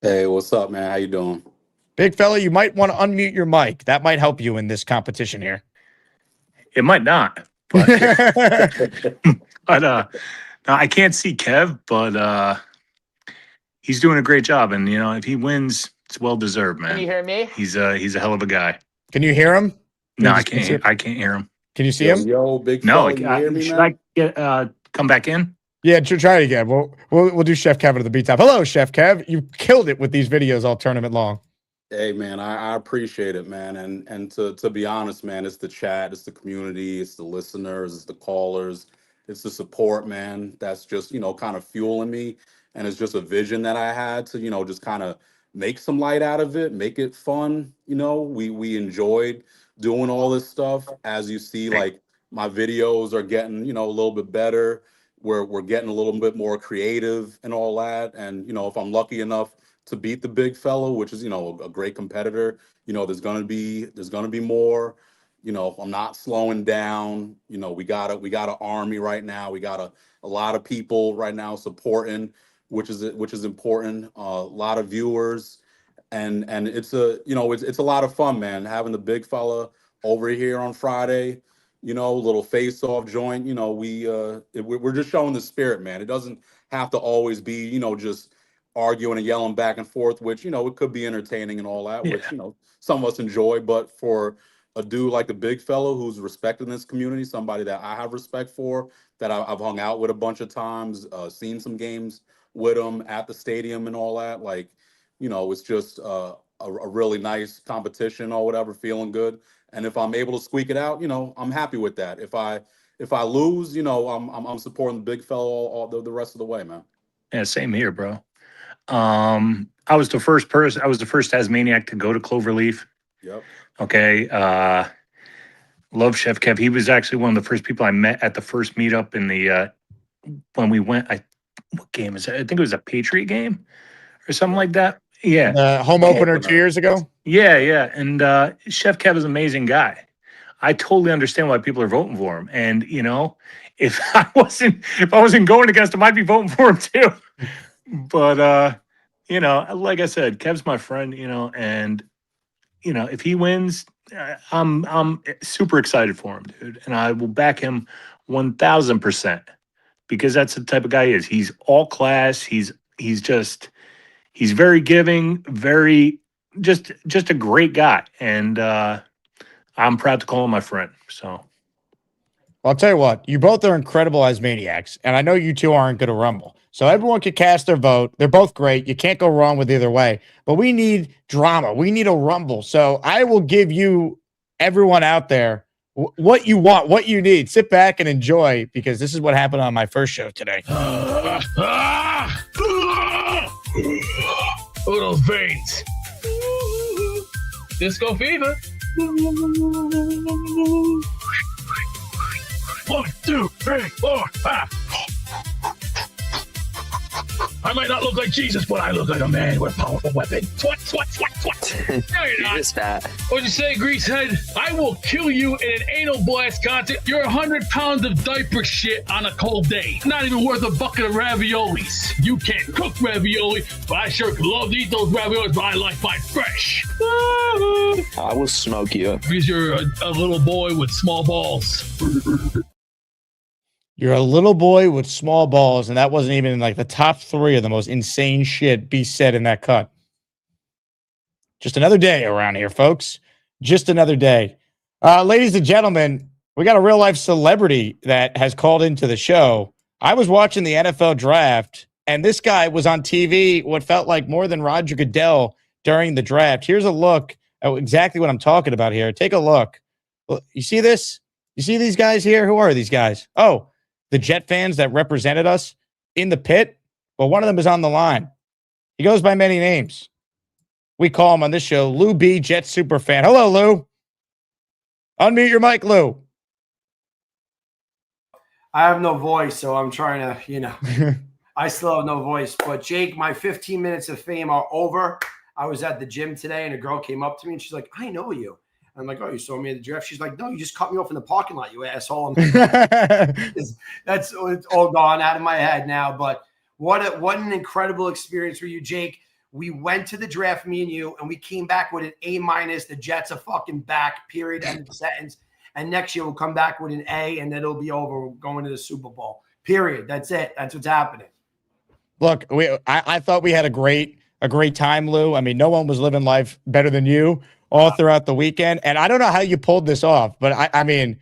Hey, what's up, man? How you doing? Big fella, you might want to unmute your mic. That might help you in this competition here. It might not. But, I can't see Kev, but he's doing a great job. And, if he wins, it's well-deserved, man. Can you hear me? He's a hell of a guy. Can you hear him? No, I can't. I can't hear him. Can you see him? Yo, big No, fella, you hear me, should man? I get come back in? Yeah, try it again. We'll do Chef Kev at the beat top. Hello, Chef Kev. You killed it with these videos all tournament long. Hey, man, I appreciate it, man. And to be honest, man, it's the chat, it's the community, it's the listeners, it's the callers, it's the support, man. That's just, kind of fueling me. And it's just a vision that I had to, just kind of make some light out of it, make it fun. We enjoyed doing all this stuff. As you see, like my videos are getting, a little bit better. We're getting a little bit more creative and all that. And, if I'm lucky enough to beat the big fellow, which is, a great competitor, there's gonna be more. I'm not slowing down. We got an army right now. We got a lot of people right now supporting, which is important. A lot of viewers, and it's it's a lot of fun, man. Having the big fella over here on Friday, little face-off joint. We're just showing the spirit, man. It doesn't have to always be, just arguing and yelling back and forth, which, it could be entertaining and all that, which, some of us enjoy. But for a dude like the big fellow who's respected in this community, somebody that I have respect for, that I've hung out with a bunch of times, seen some games with him at the stadium and all that, like, it's just a really nice competition or whatever, feeling good. And if I'm able to squeak it out, I'm happy with that. If I lose, I'm supporting the big fellow all the rest of the way, man. Yeah, same here, bro. I was the first Asmaniac to go to Cloverleaf. Yep. Okay. Love Chef Kev. He was actually one of the first people I met at the first meetup in the when we went. What game is it? I think it was a Patriot game or something like that. Yeah. The home opener 2 years ago. Yeah. And Chef Kev is an amazing guy. I totally understand why people are voting for him. And if I wasn't going against him, I'd be voting for him too. But like I said, Kev's my friend, and if he wins, I'm super excited for him, dude. And I will back him 1,000% because that's the type of guy he is. He's all class. He's very giving, just a great guy. And I'm proud to call him my friend. So I'll tell you what, you both are incredible Asmaniacs, and I know you two aren't going to rumble. So everyone can cast their vote. They're both great. You can't go wrong with either way. But we need drama. We need a rumble. So I will give you everyone out there what you want, what you need. Sit back and enjoy, because this is what happened on my first show today. Oh, those veins. Disco fever. 1, 2, 3, 4, 5. I might not look like Jesus, but I look like a man with a powerful weapon. Swat. No, you're not. What'd you say, Greasehead? I will kill you in an anal blast contest. You're 100 pounds of diaper shit on a cold day. Not even worth a bucket of raviolis. You can't cook ravioli, but I sure could love to eat those raviolis, but I like mine fresh. I will smoke you. Because you're a little boy with small balls. You're a little boy with small balls, and that wasn't even in like the top 3 of the most insane shit be said in that cut. Just another day around here, folks. Just another day. Ladies and gentlemen, we got a real life celebrity that has called into the show. I was watching the NFL draft, and this guy was on TV what felt like more than Roger Goodell during the draft. Here's a look at exactly what I'm talking about here. Take a look. You see this? You see these guys here? Who are these guys? Oh, the Jet fans that represented us in the pit. Well, one of them is on the line. He goes by many names. We call him on this show Lou B, Jet super fan. Hello, Lou. Unmute your mic, Lou. I have no voice, so I'm trying to, I still have no voice. But Jake, my 15 minutes of fame are over. I was at the gym today, and a girl came up to me, and she's like, I know you. I'm like, oh, you saw me at the draft? She's like, no, you just cut me off in the parking lot, you asshole. That's it's all gone out of my head now. But what an incredible experience for you, Jake. We went to the draft, me and you, and we came back with an A-. The Jets are fucking back, period, end of sentence. And next year we'll come back with an A, and then it'll be over. We're going to the Super Bowl, period. That's it. That's what's happening. Look, I thought we had a great time, Lou. I mean, no one was living life better than you all throughout the weekend. And I don't know how you pulled this off, but I mean,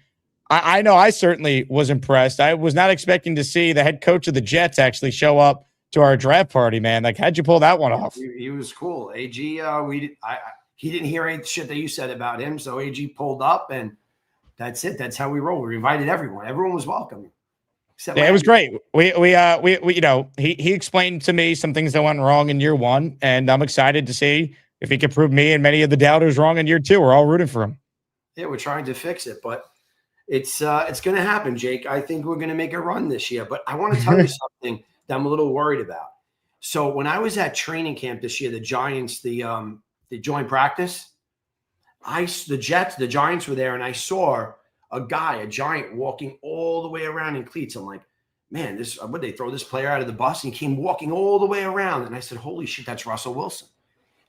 I know I certainly was impressed. I was not expecting to see the head coach of the Jets actually show up to our draft party, man. Like, how'd you pull that one off? He was cool. AG, he didn't hear any shit that you said about him, so AG pulled up, and that's it. That's how we roll. We invited everyone. Everyone was welcome. Yeah, it was great. We he explained to me some things that went wrong in year 1, and I'm excited to see if he can prove me and many of the doubters wrong in year 2. We're all rooting for him. Yeah, we're trying to fix it, but it's going to happen, Jake. I think we're going to make a run this year, but I want to tell you something that I'm a little worried about. So when I was at training camp this year, the Giants, the joint practice, the Giants were there, and I saw a giant walking all the way around in cleats. I'm like, man, would they throw this player out of the bus? And he came walking all the way around. And I said, holy shit, that's Russell Wilson.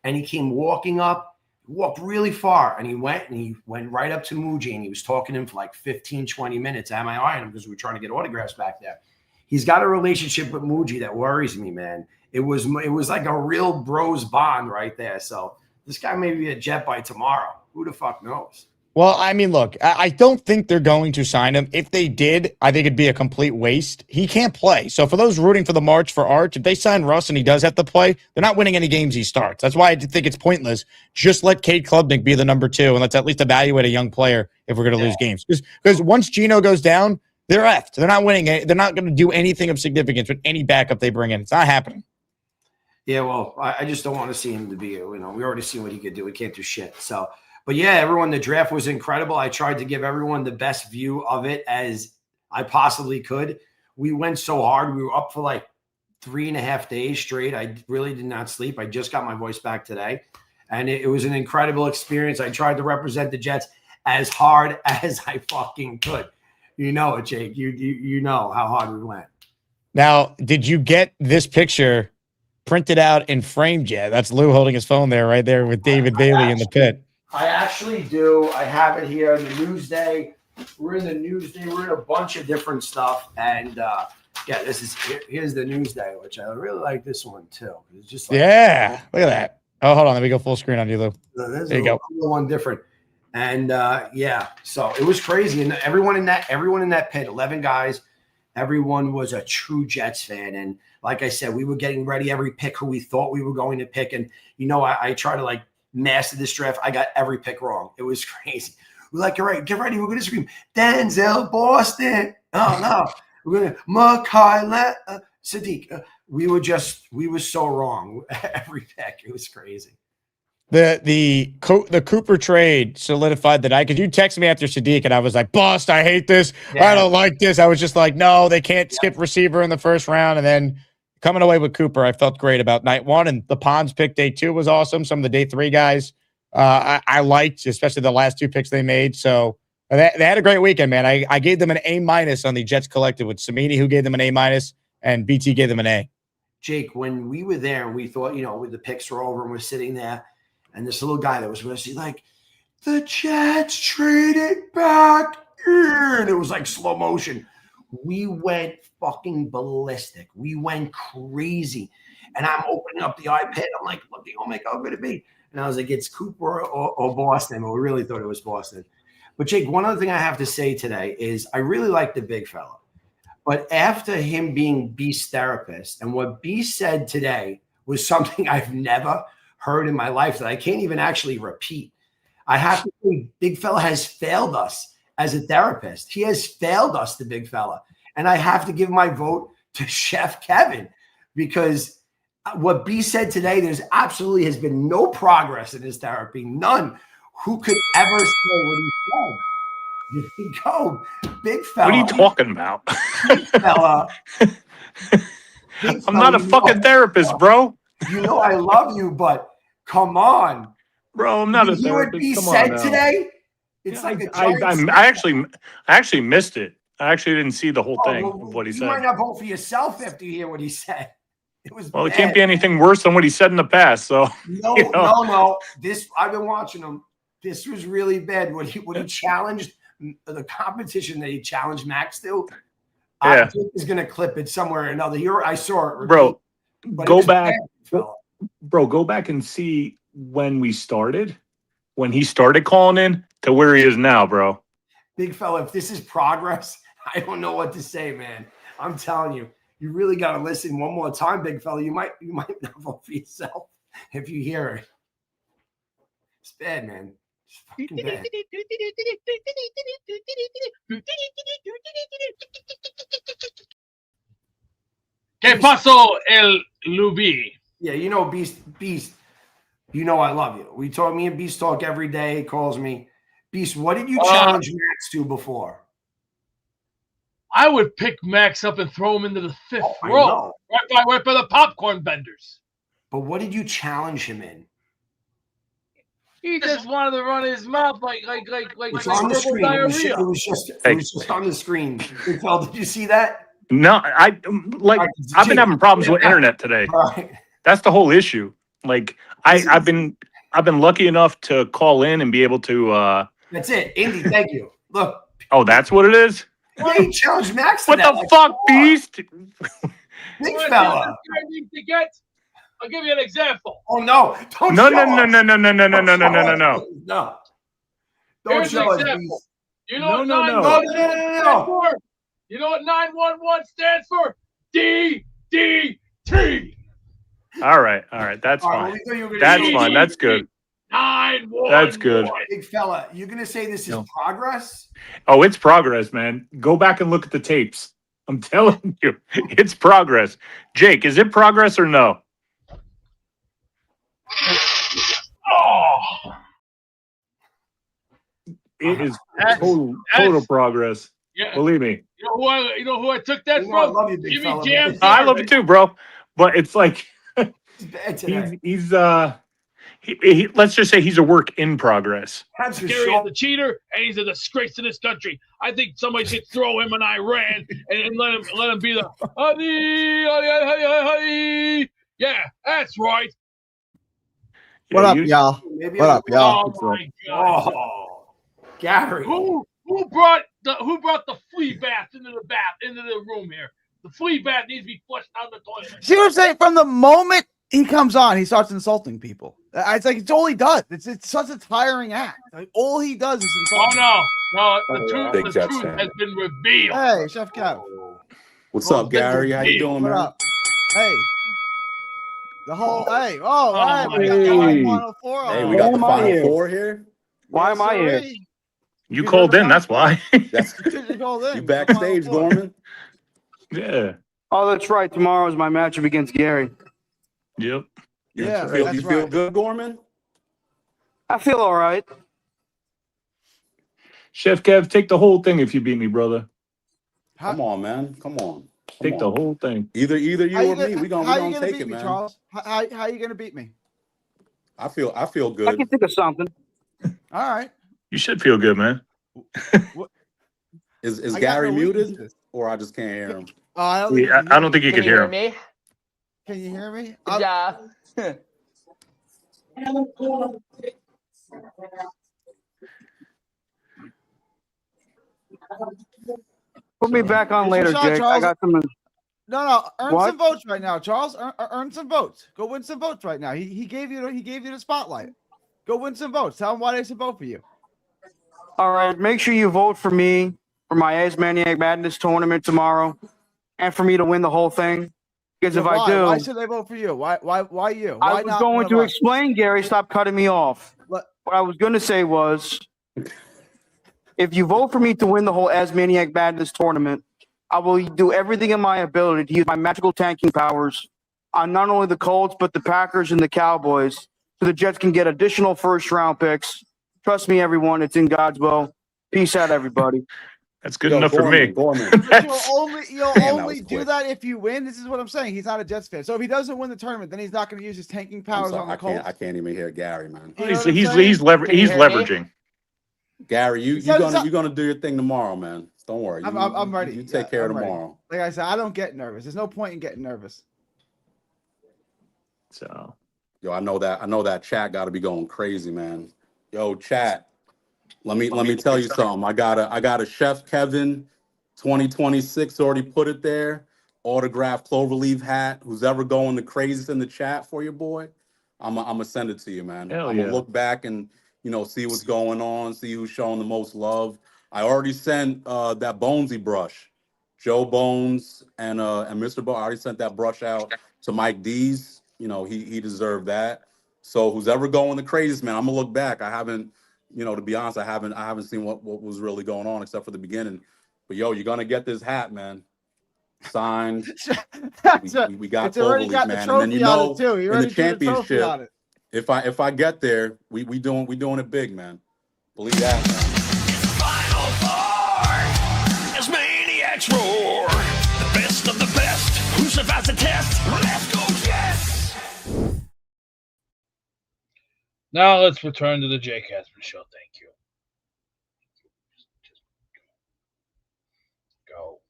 And he came walking up, walked really far. And he went right up to Muji, and he was talking to him for like 15, 20 minutes. Am I eyeing him because we were trying to get autographs back there. He's got a relationship with Muji that worries me, man. It was like a real bros bond right there. So this guy may be a Jet by tomorrow. Who the fuck knows? Well, I mean, look, I don't think they're going to sign him. If they did, I think it'd be a complete waste. He can't play. So for those rooting for the March for Arch, if they sign Russ and he does have to play, they're not winning any games he starts. That's why I think it's pointless. Just let Cade Klubnik be the number 2, and let's at least evaluate a young player if we're going to lose games. Because once Geno goes down, they're effed. They're not winning. They're not going to do anything of significance with any backup they bring in. It's not happening. Yeah, well, I just don't want to see him to be, we already seen what he could do. He can't do shit. So, but yeah, everyone, the draft was incredible. I tried to give everyone the best view of it as I possibly could. We went so hard. We were up for like 3.5 days straight. I really did not sleep. I just got my voice back today. And it was an incredible experience. I tried to represent the Jets as hard as I fucking could. You know it, Jake. You know how hard we went. Now, did you get this picture printed out and framed yet? That's Lou holding his phone there, right there with David Bailey in the pit. I actually do. I have it here in the Newsday. We're in the Newsday. We're in a bunch of different stuff. And yeah, here's the Newsday, which I really like this one too. It's just like, yeah, look at that. Oh, hold on. Let me go full screen on you, Lou. There you go. One different. And yeah, so it was crazy. And everyone in that pit, 11 guys, everyone was a true Jets fan. And like I said, we were getting ready every pick who we thought we were going to pick. And, I try to like master this draft. I got every pick wrong. It was crazy. We're like, all right, get ready. We're going to scream, Denzel Boston. Oh, no. We're going to Makai Sadiq. We were so wrong. Every pick. It was crazy. The Cooper trade solidified that because you texted me after Sadiq and I was like, bust, I hate this. Yeah. I don't like this. I was just like, no, they can't skip receiver in the first round. And then coming away with Cooper, I felt great about night one. And the Ponds pick day 2 was awesome. Some of the day 3 guys I liked, especially the last 2 picks they made. So they had a great weekend, man. I gave them an A- on the Jets Collective with Samini, who gave them an A-, and BT gave them an A. Jake, when we were there and we thought, the picks were over and we're sitting there, and this little guy that was with us, he's like, the Jets traded back in. And it was like slow motion. We went fucking ballistic. We went crazy. And I'm opening up the iPad. I'm like, what the oh my God would it be? And I was like, it's Cooper or Boston. But we really thought it was Boston. But Jake, one other thing I have to say today is I really like the big fella. But after him being Beast's therapist, and what Beast said today was something I've never heard in my life that I can't even actually repeat. I have to say, big fella has failed us as a therapist. He has failed us, the big fella. And I have to give my vote to Chef Kevin, because what B said today, there's absolutely has been no progress in his therapy. None. Who could ever say what he said? Here we go. Big fella. What are you talking about? Big fella. I'm not a fucking therapist, bro. I love you, but come on. Bro, I'm not a therapist. You what B said today? It's like a giant I actually missed it. I actually didn't see the whole thing of what he said. You might not vote for yourself after you hear what he said. It was well, bad. it can't be anything worse than what he said in the past. So no. This I've been watching him. This was really bad. When he challenged the competition that he challenged Max to. I think he's gonna clip it somewhere or another. Here I saw it. Bro, go back. Bro, go back and see when we started, when he started calling in to where he is now, bro. Big fella, if this is progress, I don't know what to say, man. I'm telling you, you really got to listen one more time, big fella. You might not vote for yourself if you hear it. It's bad, man. It's fucking bad. ¿Qué pasó, el Luby? Yeah, Beast. I love you. We talk. Me and Beast talk every day. He calls me. Beast, what did you challenge Max to before? I would pick Max up and throw him into the 5th row, right by the popcorn vendors. But what did you challenge him in? He just wanted to run his mouth like it's on the screen. Diarrhea. It was just on the screen. Did you see that? No, I've been having problems with internet today. Right. That's the whole issue. Like I've been lucky enough to call in and be able to. That's it, Indy. Thank you. Look. Oh, that's what it is. Yeah, he challenged Max. What the fuck, Beast? Big fella. I'll give you an example. Oh no! No. No. Here's an example. You know what 911 You know what 911 stands for? DDT. All right. That's fine. That's fine. That's good. 911. That's good. Big fella, you're gonna say this is progress? Oh, it's progress, man. Go back and look at the tapes. I'm telling you, it's progress. Jake, is it progress or no? It is total progress. Yeah. Believe me. You know who I took that from? I love you, big fella. I love you too, bro. But it's like he's let's just say he's a work in progress. That's for Gary sure. is a cheater and he's a disgrace to this country. I think somebody should throw him in Iran and let him be the yeah, that's right. What up, y'all? What up, y'all? Oh my God. Oh, Gary. Who brought the flea bath into the room here? The flea bath needs to be flushed down the toilet. See what I'm saying? From the moment he comes on, he starts insulting people. It's like it's all he does. It's such a tiring act. Like all he does is insult. No. The truth has been revealed. Hey, Chef Kev. What's up, Gary? How you doing, man? What up? Hey. The whole hey. We got the Hey, we got the Final Four here. Why am I here? You called in, that's why. You backstage, Gorman. Yeah. Oh, that's right. Tomorrow is my matchup against Gary. Yep. Yeah, You feel good, Gorman? I feel all right. Chef Kev, take the whole thing if you beat me, brother. Come on, man. Come on. Take the whole thing. Either you or me. We gonna take it, me, man. Charles? How you gonna beat me? I feel good. I can think of something. All right. You should feel good, man. Is Gary muted, or I just can't hear him? I don't think you can hear him. Can you hear me? Yeah. Put me back on later, Shot, Jake. Charles. I got some. No. Earn What? some votes right now, Charles. Earn some votes. Go win some votes right now. He gave you the spotlight. Go win some votes. Tell them why they should vote for you. All right. Make sure you vote for me for my Asmaniac Madness tournament tomorrow, and for me to win the whole thing. Because if I do, why should they vote for you? Why you? I was going to explain, Gary. Stop cutting me off. What I was going to say was, if you vote for me to win the whole Asmaniac Madness tournament, I will do everything in my ability to use my magical tanking powers on not only the Colts, but the Packers and the Cowboys, so the Jets can get additional first-round picks. Trust me, everyone. It's in God's will. Peace out, everybody. That's good enough for me. You'll only do that if you win. This is what I'm saying. He's not a Jets fan. So if he doesn't win the tournament, then he's not going to use his tanking powers on the Colts. I can't even hear Gary, man. He's leveraging. Gary, you're gonna do your thing tomorrow, man. Don't worry. I'm ready. You take care tomorrow. Like I said, I don't get nervous. There's no point in getting nervous. So, I know that chat got to be going crazy, man. Yo, chat. Let me tell you something. I got a Chef Kevin 2026 already put it there. Autographed cloverleaf hat. Who's ever going the craziest in the chat for your boy? I'm gonna send it to you, man. I'm gonna look back and see what's going on, see who's showing the most love. I already sent that Bonesy brush, Joe Bones and Mr. Bo. I already sent that brush out to Mike D's. He deserved that. So who's ever going the craziest, man? I'm gonna look back. I haven't, to be honest, I haven't seen what was really going on except for the beginning. But you're gonna get this hat, man. Signed. we got already got the trophy on it too. In the championship. If I get there, we doing it big, man. Believe that, man. Final four. Asmaniacs roar. The best of the best. Who survives the test? Let's go, Jets! Now let's return to the Jake Asman Show. Thank you. Go.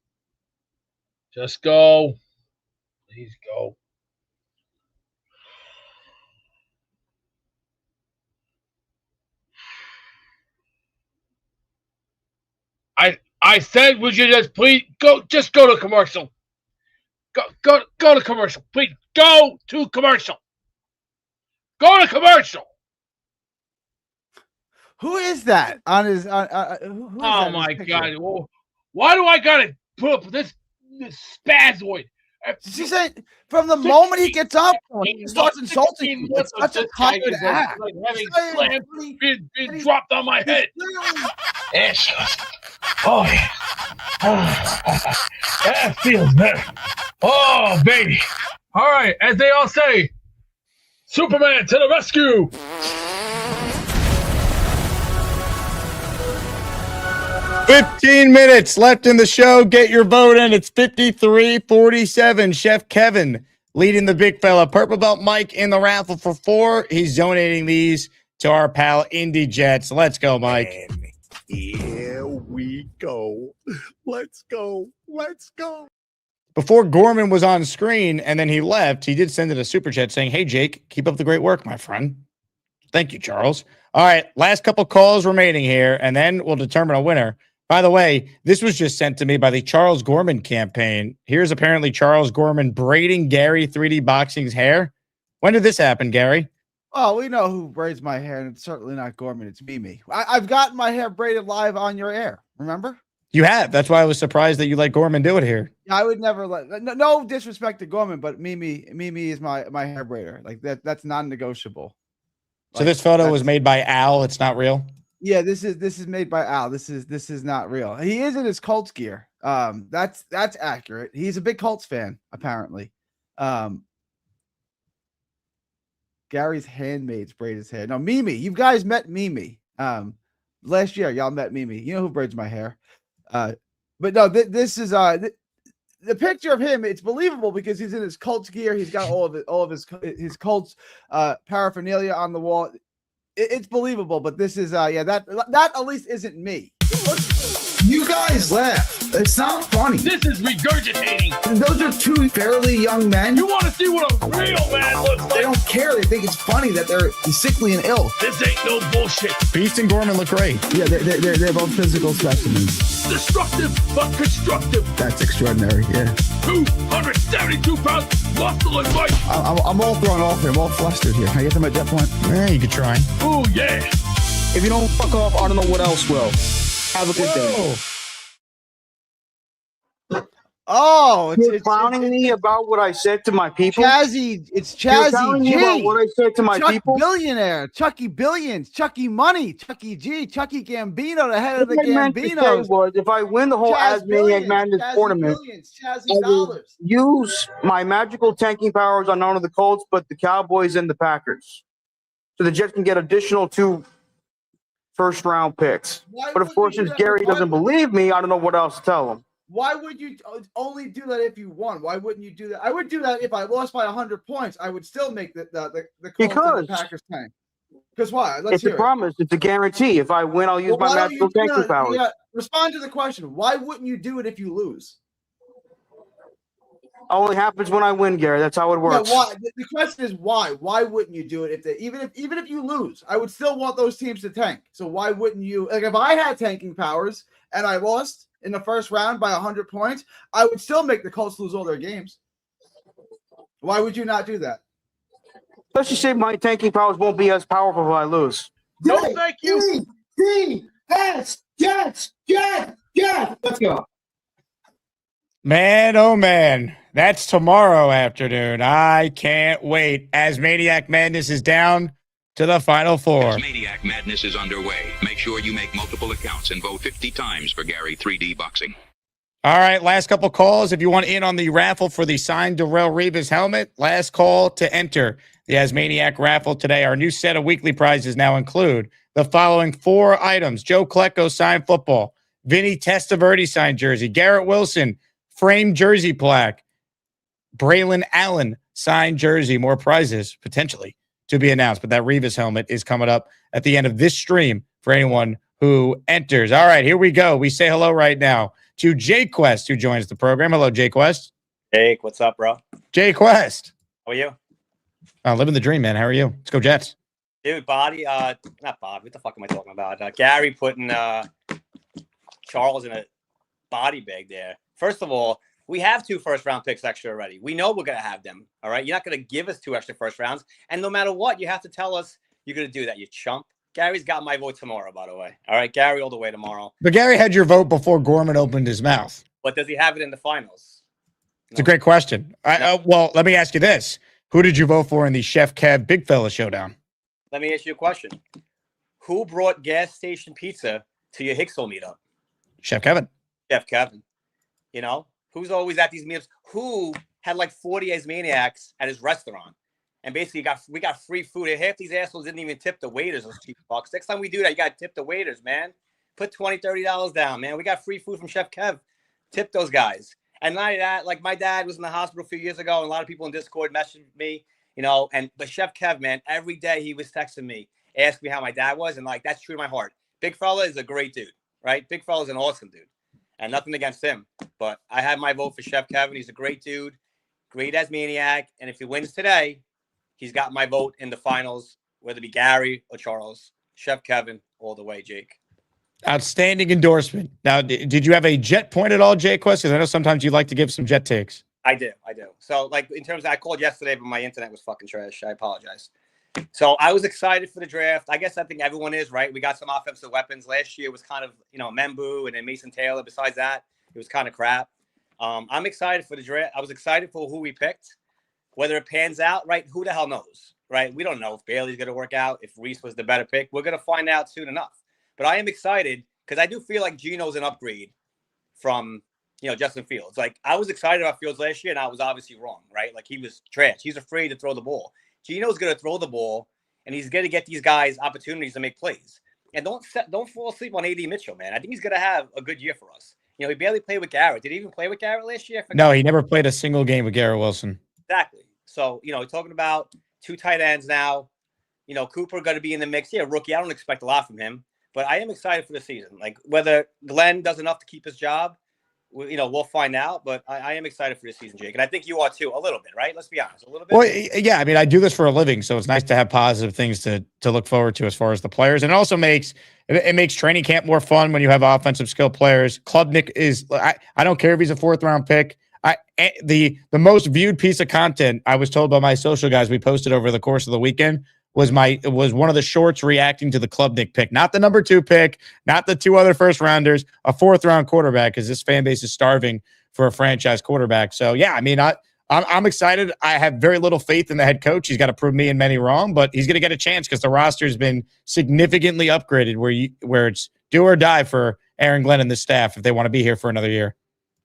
Just go. Please go. I said, would you just please go? Just go to commercial. Go to commercial. Please go to commercial. Go to commercial. Who is that on his? Oh my God! Why do I gotta put up with this spazoid? She said from the moment he gets up, he starts insulting you. It's such a tired act. Like having slammed, being dropped on my head. Yes. Oh yeah. That feels better. Oh baby. All right, as they all say, Superman to the rescue. $15 minutes left in the show. Get your vote in. It's 53-47. Chef Kevin leading the big fella. Purple Belt Mike in the raffle for 4. He's donating these to our pal Indy Jets. Let's go, Mike. And here we go. Let's go. Let's go. Before Gorman was on screen and then he left, he did send in a super chat saying, "Hey, Jake, keep up the great work, my friend." Thank you, Charles. All right, last couple calls remaining here, and then we'll determine a winner. By the way, this was just sent to me by the Charles Gorman campaign. Here's apparently Charles Gorman braiding Gary 3D Boxing's hair. When did this happen, Gary? Oh, we know who braids my hair, and it's certainly not Gorman. It's Mimi. I've gotten my hair braided live on your air. Remember? You have. That's why I was surprised that you let Gorman do it here. I would never let. No disrespect to Gorman, but Mimi is my hair braider. Like that's non-negotiable. So this photo was made by Al. It's not real. Yeah, this is made by Al. This is not real. He is in his Colts gear. That's accurate. He's a big Colts fan, apparently. Gary's handmaids braid his hair. No, Mimi. You guys met Mimi. Last year, y'all met Mimi. You know who braids my hair. But no, this is the picture of him. It's believable because he's in his Colts gear. He's got all of his Colts paraphernalia on the wall. It's believable, but this is that at least isn't me. You guys laugh. It's not funny. This is regurgitating. Those are two fairly young men. You want to see what a real man looks like? They don't care. They think it's funny that they're sickly and ill. This ain't no bullshit. Beast and Gorman look great. Yeah, they're both physical specimens. Destructive but constructive. That's extraordinary. Yeah. 272 pounds, muscle and might. I'm all thrown off here. I'm all flustered here. Can I get them at that point? Yeah, you could try. Oh yeah. If you don't fuck off, I don't know what else will. Have a good day. Oh, you're clowning me about what I said to my people. Chazzy, it's Chazzy You're telling G. me about what I said to my Chuck people. Billionaire, Chucky Billions, Chucky Money, Chucky G, Chucky Gambino, the head of the What I meant to say Gambinos. was, if I win the whole Asmaniac Madness tournament, Chazzy I will dollars. use my magical tanking powers on not only the Colts but the Cowboys and the Packers, so the Jets can get additional 2 first-round picks. But of course, since Gary doesn't believe me, I don't know what else to tell him. Why would you only do that if you won? Why wouldn't you do that? I would do that if I lost by 100 points. I would still make the Colts and the Packers tank. Because why? It's a promise. It's a guarantee. If I win, I'll use my magical tanking powers. Yeah, respond to the question. Why wouldn't you do it if you lose? Only happens when I win, Gary. That's how it works. Yeah, why? The question is why? Why wouldn't you do it if they even if you lose? I would still want those teams to tank. So why wouldn't you? Like if I had tanking powers and I lost in the first round by 100 points, I would still make the Colts lose all their games. Why would you not do that? Let's just say my tanking powers won't be as powerful if I lose. No, thank you. Jets. Let's go. Man, oh man, that's tomorrow afternoon. I can't wait. Asmaniac Madness is down to the Final Four. Asmaniac Madness is underway. Make sure you make multiple accounts and vote 50 times for Gary 3D Boxing. All right, last couple calls. If you want in on the raffle for the signed Darrelle Revis helmet, last call to enter the Asmaniac raffle today. Our new set of weekly prizes now include the following 4 items: Joe Klecko signed football, Vinny Testaverde signed jersey, Garrett Wilson framed jersey plaque, Braylon Allen signed jersey. More prizes potentially to be announced, but that Revis helmet is coming up at the end of this stream for anyone who enters. All right, here we go. We say hello right now to Jake Quest, who joins the program. Hello, Jake Quest. Jake, what's up, bro? Jake Quest. How are you? Living the dream, man. How are you? Let's go Jets. Dude, not Bob. What the fuck am I talking about? Gary putting Charles in a body bag there. First of all, we have 2 first-round picks extra already. We know we're going to have them, all right? You're not going to give us 2 extra first rounds. And no matter what, you have to tell us you're going to do that, you chump. Gary's got my vote tomorrow, by the way. All right, Gary all the way tomorrow. But Gary had your vote before Gorman opened his mouth. But does he have it in the finals? It's a great question. Well, let me ask you this. Who did you vote for in the Chef Kev Big Fella Showdown? Let me ask you a question. Who brought gas station pizza to your Hicksville meetup? Chef Kevin. Chef Kevin. You know, who's always at these meetups? Who had like 40 Asmaniacs at his restaurant? And basically we got free food. And half these assholes didn't even tip the waiters those cheap bucks. Next time we do that, you got to tip the waiters, man. Put $20, $30 down, man. We got free food from Chef Kev. Tip those guys. And not only that, like my dad was in the hospital a few years ago, and a lot of people in Discord messaged me, you know, but Chef Kev, man, every day he was texting me, asking me how my dad was. And like, that's true to my heart. Big fella is a great dude, right? Big fella is an awesome dude. And nothing against him, but I had my vote for Chef Kevin. He's a great dude, great Asmaniac, and if he wins today, he's got my vote in the finals, whether it be Gary or Charles. Chef Kevin, all the way, Jake. Outstanding endorsement. Now, did you have a Jet point at all, Jake Quest? Because I know sometimes you like to give some Jet takes. I do. So, like, in terms of, I called yesterday, but my internet was fucking trash. I apologize. So I was excited for the draft. I guess I think everyone is, right? We got some offensive weapons. Last year was kind of, Membu and then Mason Taylor. Besides that, it was kind of crap. I'm excited for the draft. I was excited for who we picked. Whether it pans out, right? Who the hell knows, right? We don't know if Bailey's going to work out, if Reese was the better pick. We're going to find out soon enough. But I am excited because I do feel like Geno's an upgrade from, Justin Fields. Like, I was excited about Fields last year, and I was obviously wrong, right? Like, he was trash. He's afraid to throw the ball. Geno's going to throw the ball, and he's going to get these guys opportunities to make plays. And don't fall asleep on A.D. Mitchell, man. I think he's going to have a good year for us. He barely played with Garrett. Did he even play with Garrett last year? No, he never played a single game with Garrett Wilson. Exactly. So, talking about 2 tight ends now, Cooper going to be in the mix. Yeah, rookie. I don't expect a lot from him, but I am excited for the season. Like, whether Glenn does enough to keep his job, we'll find out. But I am excited for the season, Jake. And I think you are too, a little bit, right? Let's be honest, a little bit. Well, yeah. I mean, I do this for a living, so it's nice to have positive things to look forward to as far as the players. And it also makes training camp more fun when you have offensive skill players. Klubnik is, I don't care if he's a 4th-round pick. The most viewed piece of content, I was told by my social guys we posted over the course of the weekend, was one of the shorts reacting to the Klubnik pick, not the number 2 pick, not the 2 other first-rounders, a 4th-round quarterback, because this fan base is starving for a franchise quarterback. So yeah, I mean, I'm excited. I have very little faith in the head coach. He's got to prove me and many wrong, but he's going to get a chance because the roster has been significantly upgraded where it's do or die for Aaron Glenn and the staff if they want to be here for another year.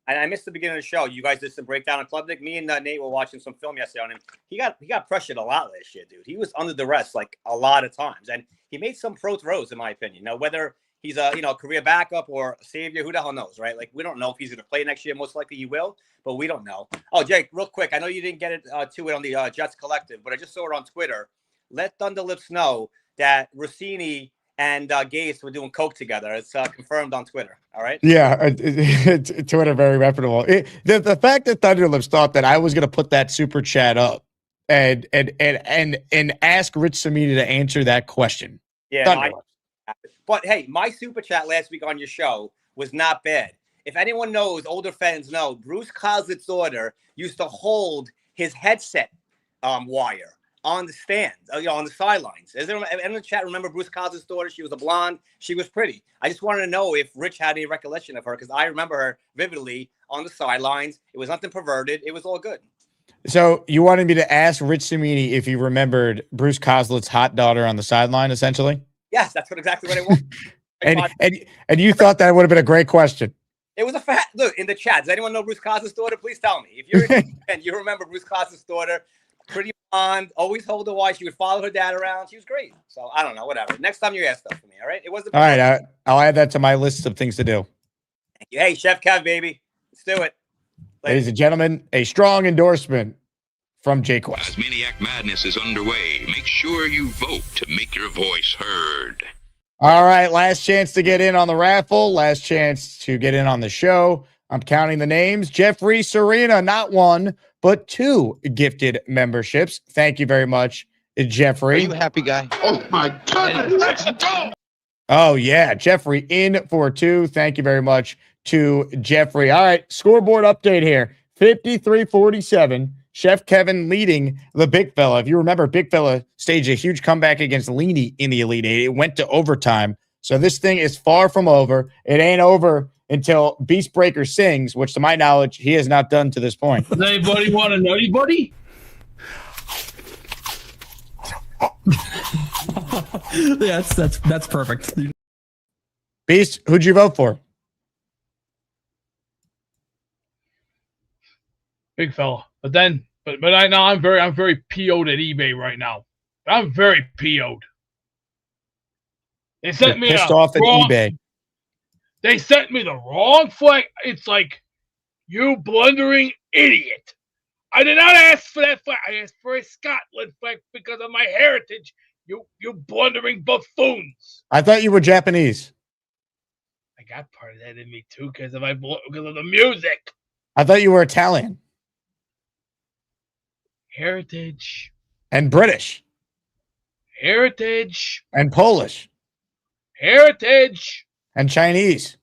And I missed the beginning of the show. You guys did some breakdown on Klubnik. Me and Nate were watching some film yesterday on him. He got pressured a lot last year, dude. He was under duress like a lot of times, and he made some pro throws, in my opinion. Now, whether he's a career backup or a savior, who the hell knows, right? Like, we don't know if he's going to play next year. Most likely he will, but we don't know. Oh, Jake, real quick, I know you didn't get it to it on the Jets Collective, but I just saw it on Twitter. Let Thunderlips know that Rossini and Gase were doing coke together. It's confirmed on Twitter. All right. Yeah, Twitter very reputable. The fact that Thunderlips thought that I was going to put that super chat up and ask Rich Samini to answer that question. Yeah, but hey, my super chat last week on your show was not bad. If anyone knows, older fans know, Bruce Coslett's daughter used to hold his headset wire on the stand, on the sidelines. Is there anyone in the chat remember Bruce Coslett's daughter? She was a blonde. She was pretty. I just wanted to know if Rich had any recollection of her, because I remember her vividly on the sidelines. It was nothing perverted. It was all good. So you wanted me to ask Rich Samini if he remembered Bruce Coslett's hot daughter on the sideline, essentially? Yes, that's exactly what I wanted. and you thought that would have been a great question. It was a fact. Look, in the chat, does anyone know Bruce Coslett's daughter? Please tell me. If you're and you remember Bruce Coslett's daughter, pretty blonde, always hold the wife. She would follow her dad around. She was great. So I don't know, whatever. Next time you ask stuff for me, all right? It wasn't. All right, I'll add that to my list of things to do. Thank you. Hey, Chef Kev, baby, let's do it. Ladies and gentlemen, a strong endorsement from Jake West. Asmaniac Madness is underway. Make sure you vote to make your voice heard. All right, last chance to get in on the raffle. Last chance to get in on the show. I'm counting the names. Jeffrey Serena, not 1, but 2 gifted memberships. Thank you very much, Jeffrey. Are you a happy guy? Oh my goodness, let's go! Oh, yeah, Jeffrey in for 2. Thank you very much to Jeffrey. All right, scoreboard update here. 53-47. Chef Kevin leading the big fella. If you remember, big fella staged a huge comeback against Leany in the Elite Eight. It went to overtime. So this thing is far from over. It ain't over until Beast Breaker sings, which to my knowledge, he has not done to this point. Does anybody want a nutty buddy? Yeah, that's perfect. Beast, who'd you vote for? Big fella. But I know I'm very PO'd at eBay right now. I'm very PO'd. They sent me pissed off at eBay. They sent me the wrong flag. It's like, you blundering idiot. I did not ask for that flag. I asked for a Scotland flag because of my heritage. You blundering buffoons. I thought you were Japanese. I got part of that in me too because of the music. I thought you were Italian. Heritage. And British. Heritage. And Polish. Heritage. And Chinese.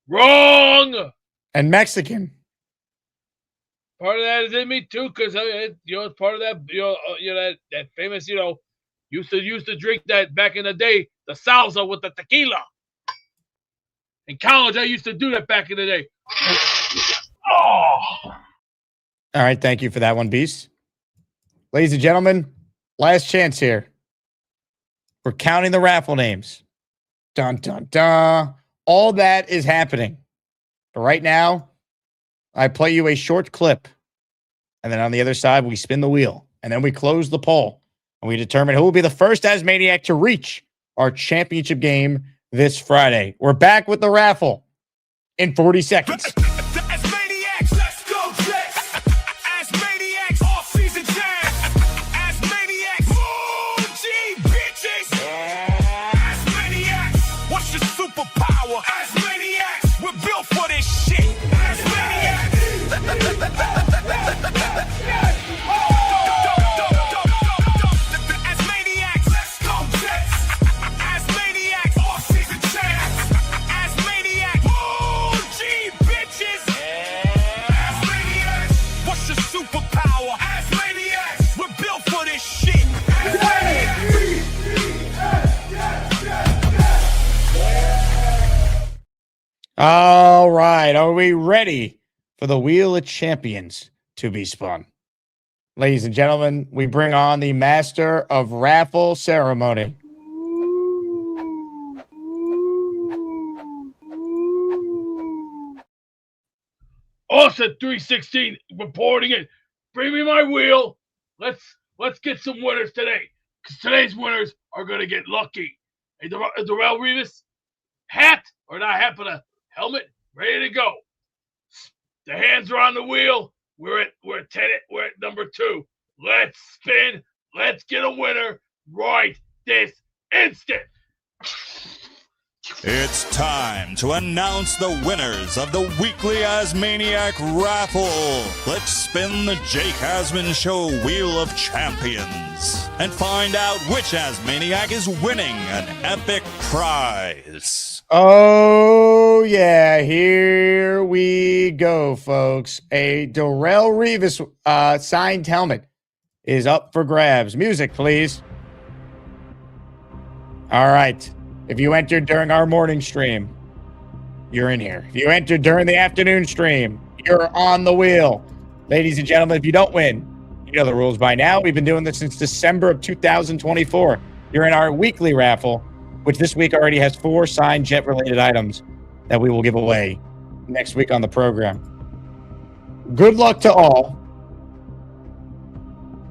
Wrong. And Mexican. Part of that is in me too, because it's part of that. That famous. Used to drink that back in the day, the salsa with the tequila. In college, I used to do that back in the day. Oh. All right, thank you for that one, Beast. Ladies and gentlemen, last chance here. We're counting the raffle names. Dun, dun, dun. All that is happening. But right now, I play you a short clip. And then on the other side, we spin the wheel. And then we close the poll. And we determine who will be the first Asmaniac to reach our championship game this Friday. We're back with the raffle in 40 seconds. All right. Are we ready for the Wheel of Champions to be spun? Ladies and gentlemen, we bring on the master of raffle ceremony. Austin 316 reporting it. Bring me my wheel. Let's get some winners today. Because today's winners are going to get lucky. Hey, Darrell Revis, hat or not hat, but a helmet, ready to go. The hands are on the wheel. We're at number 2. Let's spin. Let's get a winner right this instant. It's time to announce the winners of the weekly Asmaniac raffle. Let's spin the Jake Asman Show Wheel of Champions and find out which Asmaniac is winning an epic prize. Oh, yeah. Here we go, folks. A Darrell Revis signed helmet is up for grabs. Music, please. All right. If you entered during our morning stream, you're in here. If you entered during the afternoon stream, you're on the wheel. Ladies and gentlemen, if you don't win, you know the rules by now. We've been doing this since December of 2024. You're in our weekly raffle, which this week already has 4 signed Jet-related items that we will give away next week on the program. Good luck to all.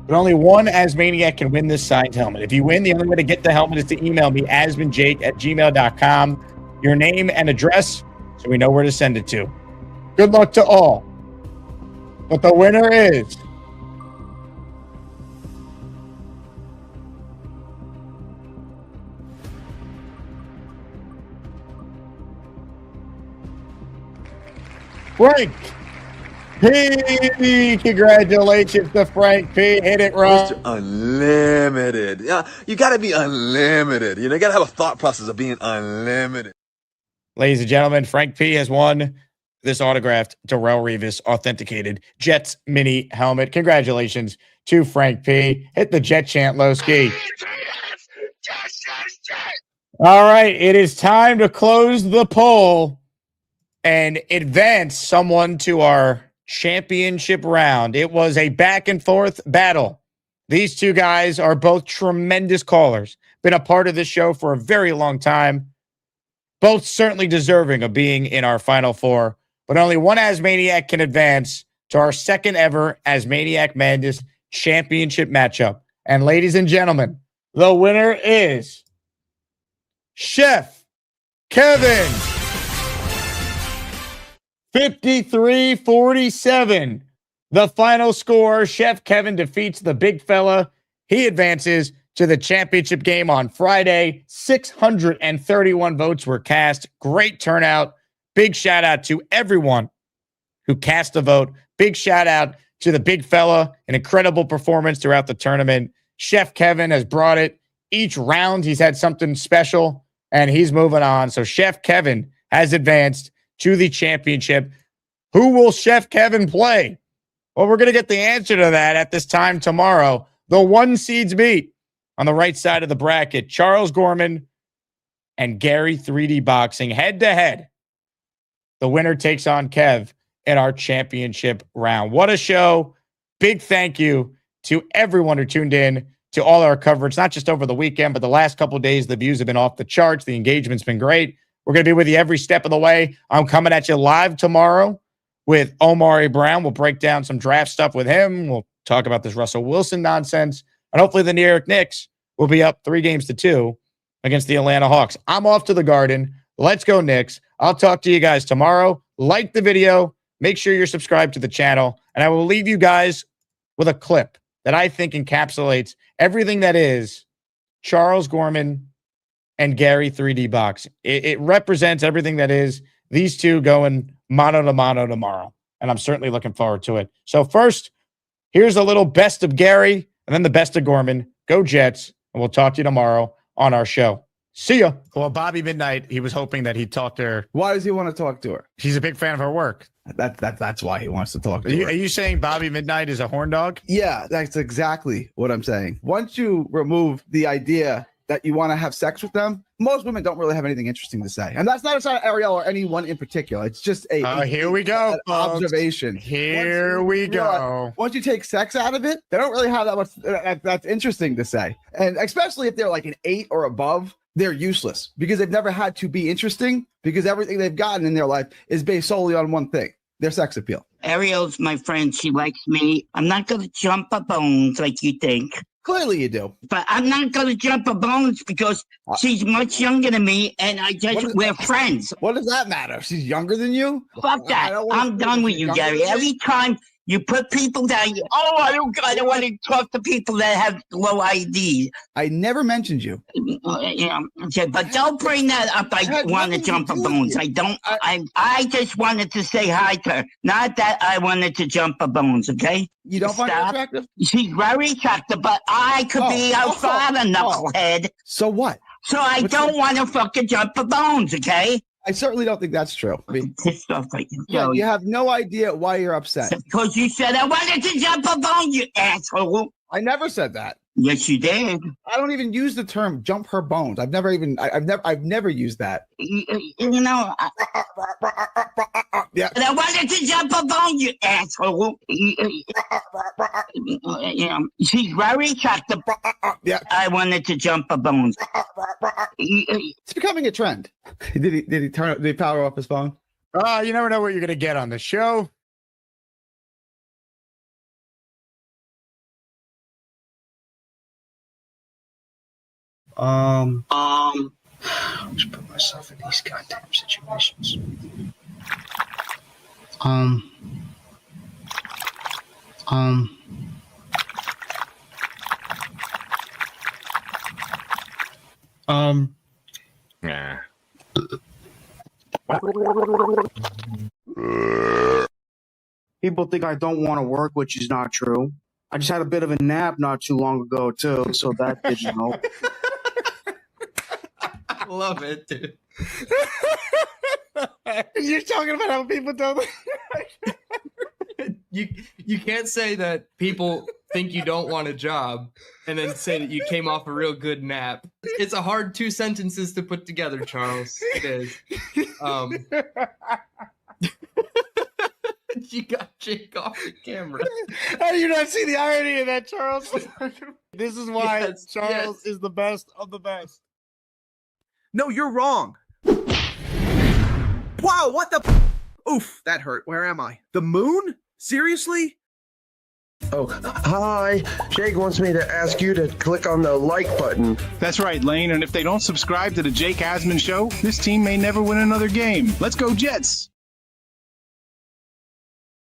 But only one Asmaniac can win this signed helmet. If you win, the only way to get the helmet is to email me, asmanjake@gmail.com, your name and address so we know where to send it to. Good luck to all. But the winner is... Frank P. Congratulations to Frank P. Hit it right. Mr. Unlimited. Yeah, you got to be unlimited. You got to have a thought process of being unlimited. Ladies and gentlemen, Frank P. has won this autographed Darrell Revis authenticated Jets mini helmet. Congratulations to Frank P. Hit the Jet chant, Lowski. All right, it is time to close the poll and advance someone to our championship round. It was a back and forth battle. These two guys are both tremendous callers, been a part of this show for a very long time. Both certainly deserving of being in our Final Four, but only one Asmaniac can advance to our second ever Asmaniac Madness championship matchup. And ladies and gentlemen, the winner is Chef Kevin. 53-47. The final score, Chef Kevin defeats the big fella. He advances to the championship game on Friday. 631 votes were cast. Great turnout. Big shout out to everyone who cast a vote. Big shout out to the big fella. An incredible performance throughout the tournament. Chef Kevin has brought it. Each round, he's had something special, and he's moving on. So Chef Kevin has advanced to the championship. Who will Chef Kevin play? Well, we're going to get the answer to that at this time tomorrow. The 1 seeds meet on the right side of the bracket. Charles Gorman and Gary 3D Boxing head to head. The winner takes on Kev in our championship round. What a show. Big thank you to everyone who tuned in to all our coverage, not just over the weekend, but the last couple of days. The views have been off the charts. The engagement's been great. We're going to be with you every step of the way. I'm coming at you live tomorrow with Omari Brown. We'll break down some draft stuff with him. We'll talk about this Russell Wilson nonsense. And hopefully the New York Knicks will be up 3-2 against the Atlanta Hawks. I'm off to the Garden. Let's go, Knicks. I'll talk to you guys tomorrow. Like the video. Make sure you're subscribed to the channel. And I will leave you guys with a clip that I think encapsulates everything that is Charles Gorman and Gary 3D Box. It represents everything that is these two going mano to mano tomorrow. And I'm certainly looking forward to it. So first, here's a little best of Gary and then the best of Gorman. Go Jets. And we'll talk to you tomorrow on our show. See ya. Well, Bobby Midnight, he was hoping that he'd talk to her. Why does he want to talk to her? He's a big fan of her work. That's why he wants to talk to her. Are you saying Bobby Midnight is a horn dog? Yeah, that's exactly what I'm saying. Once you remove the idea that you want to have sex with them, most women don't really have anything interesting to say. And that's not a shot at Ariel or anyone in particular. It's just here we go, observation. Here we go. Once you take sex out of it, they don't really have that much that's interesting to say. And especially if they're like an 8 or above, they're useless because they've never had to be interesting because everything they've gotten in their life is based solely on one thing, their sex appeal. Ariel's my friend. She likes me. I'm not going to jump a bones like you think. Clearly you do. But I'm not going to jump a bones because she's much younger than me and we're friends. What does that matter? She's younger than you? Fuck that. I'm done with you, Gary. Every time you put people down, I don't want to talk to people that have low ID. I never mentioned you. Okay, but don't bring that up. I want to jump a bones. I don't. I just wanted to say hi to her. Not that I wanted to jump a bones, okay? You don't find her attractive? She's very attractive, but I could be her father, knucklehead. So what? So I don't want to fucking jump a bones, okay? I certainly don't think that's true. I mean, pissed off right now. Yeah, you have no idea why you're upset. Because you said I wanted to jump a bone, you asshole. I never said that. Yes, you did. I don't even use the term "jump her bones." I've never used that. You know. Yeah. And I wanted to jump a bone, you asshole. She's very attractive. Yeah. I wanted to jump a bone. It's becoming a trend. Did he power off his phone? You never know what you're gonna get on the show. Just put myself in these goddamn situations. Nah. People think I don't want to work, which is not true. I just had a bit of a nap not too long ago, too, so that didn't help. I love it, dude. You're talking about how people don't. You can't say that people think you don't want a job and then say that you came off a real good nap. It's a hard 2 sentences to put together, Charles. It is. You got Jake off the camera. How do you not see the irony of that, Charles? This is why Charles is the best of the best. No, you're wrong. Wow, what the? Oof, that hurt. Where am I? The moon? Seriously? Oh, hi. Jake wants me to ask you to click on the like button. That's right, Lane. And if they don't subscribe to the Jake Asman Show, this team may never win another game. Let's go, Jets.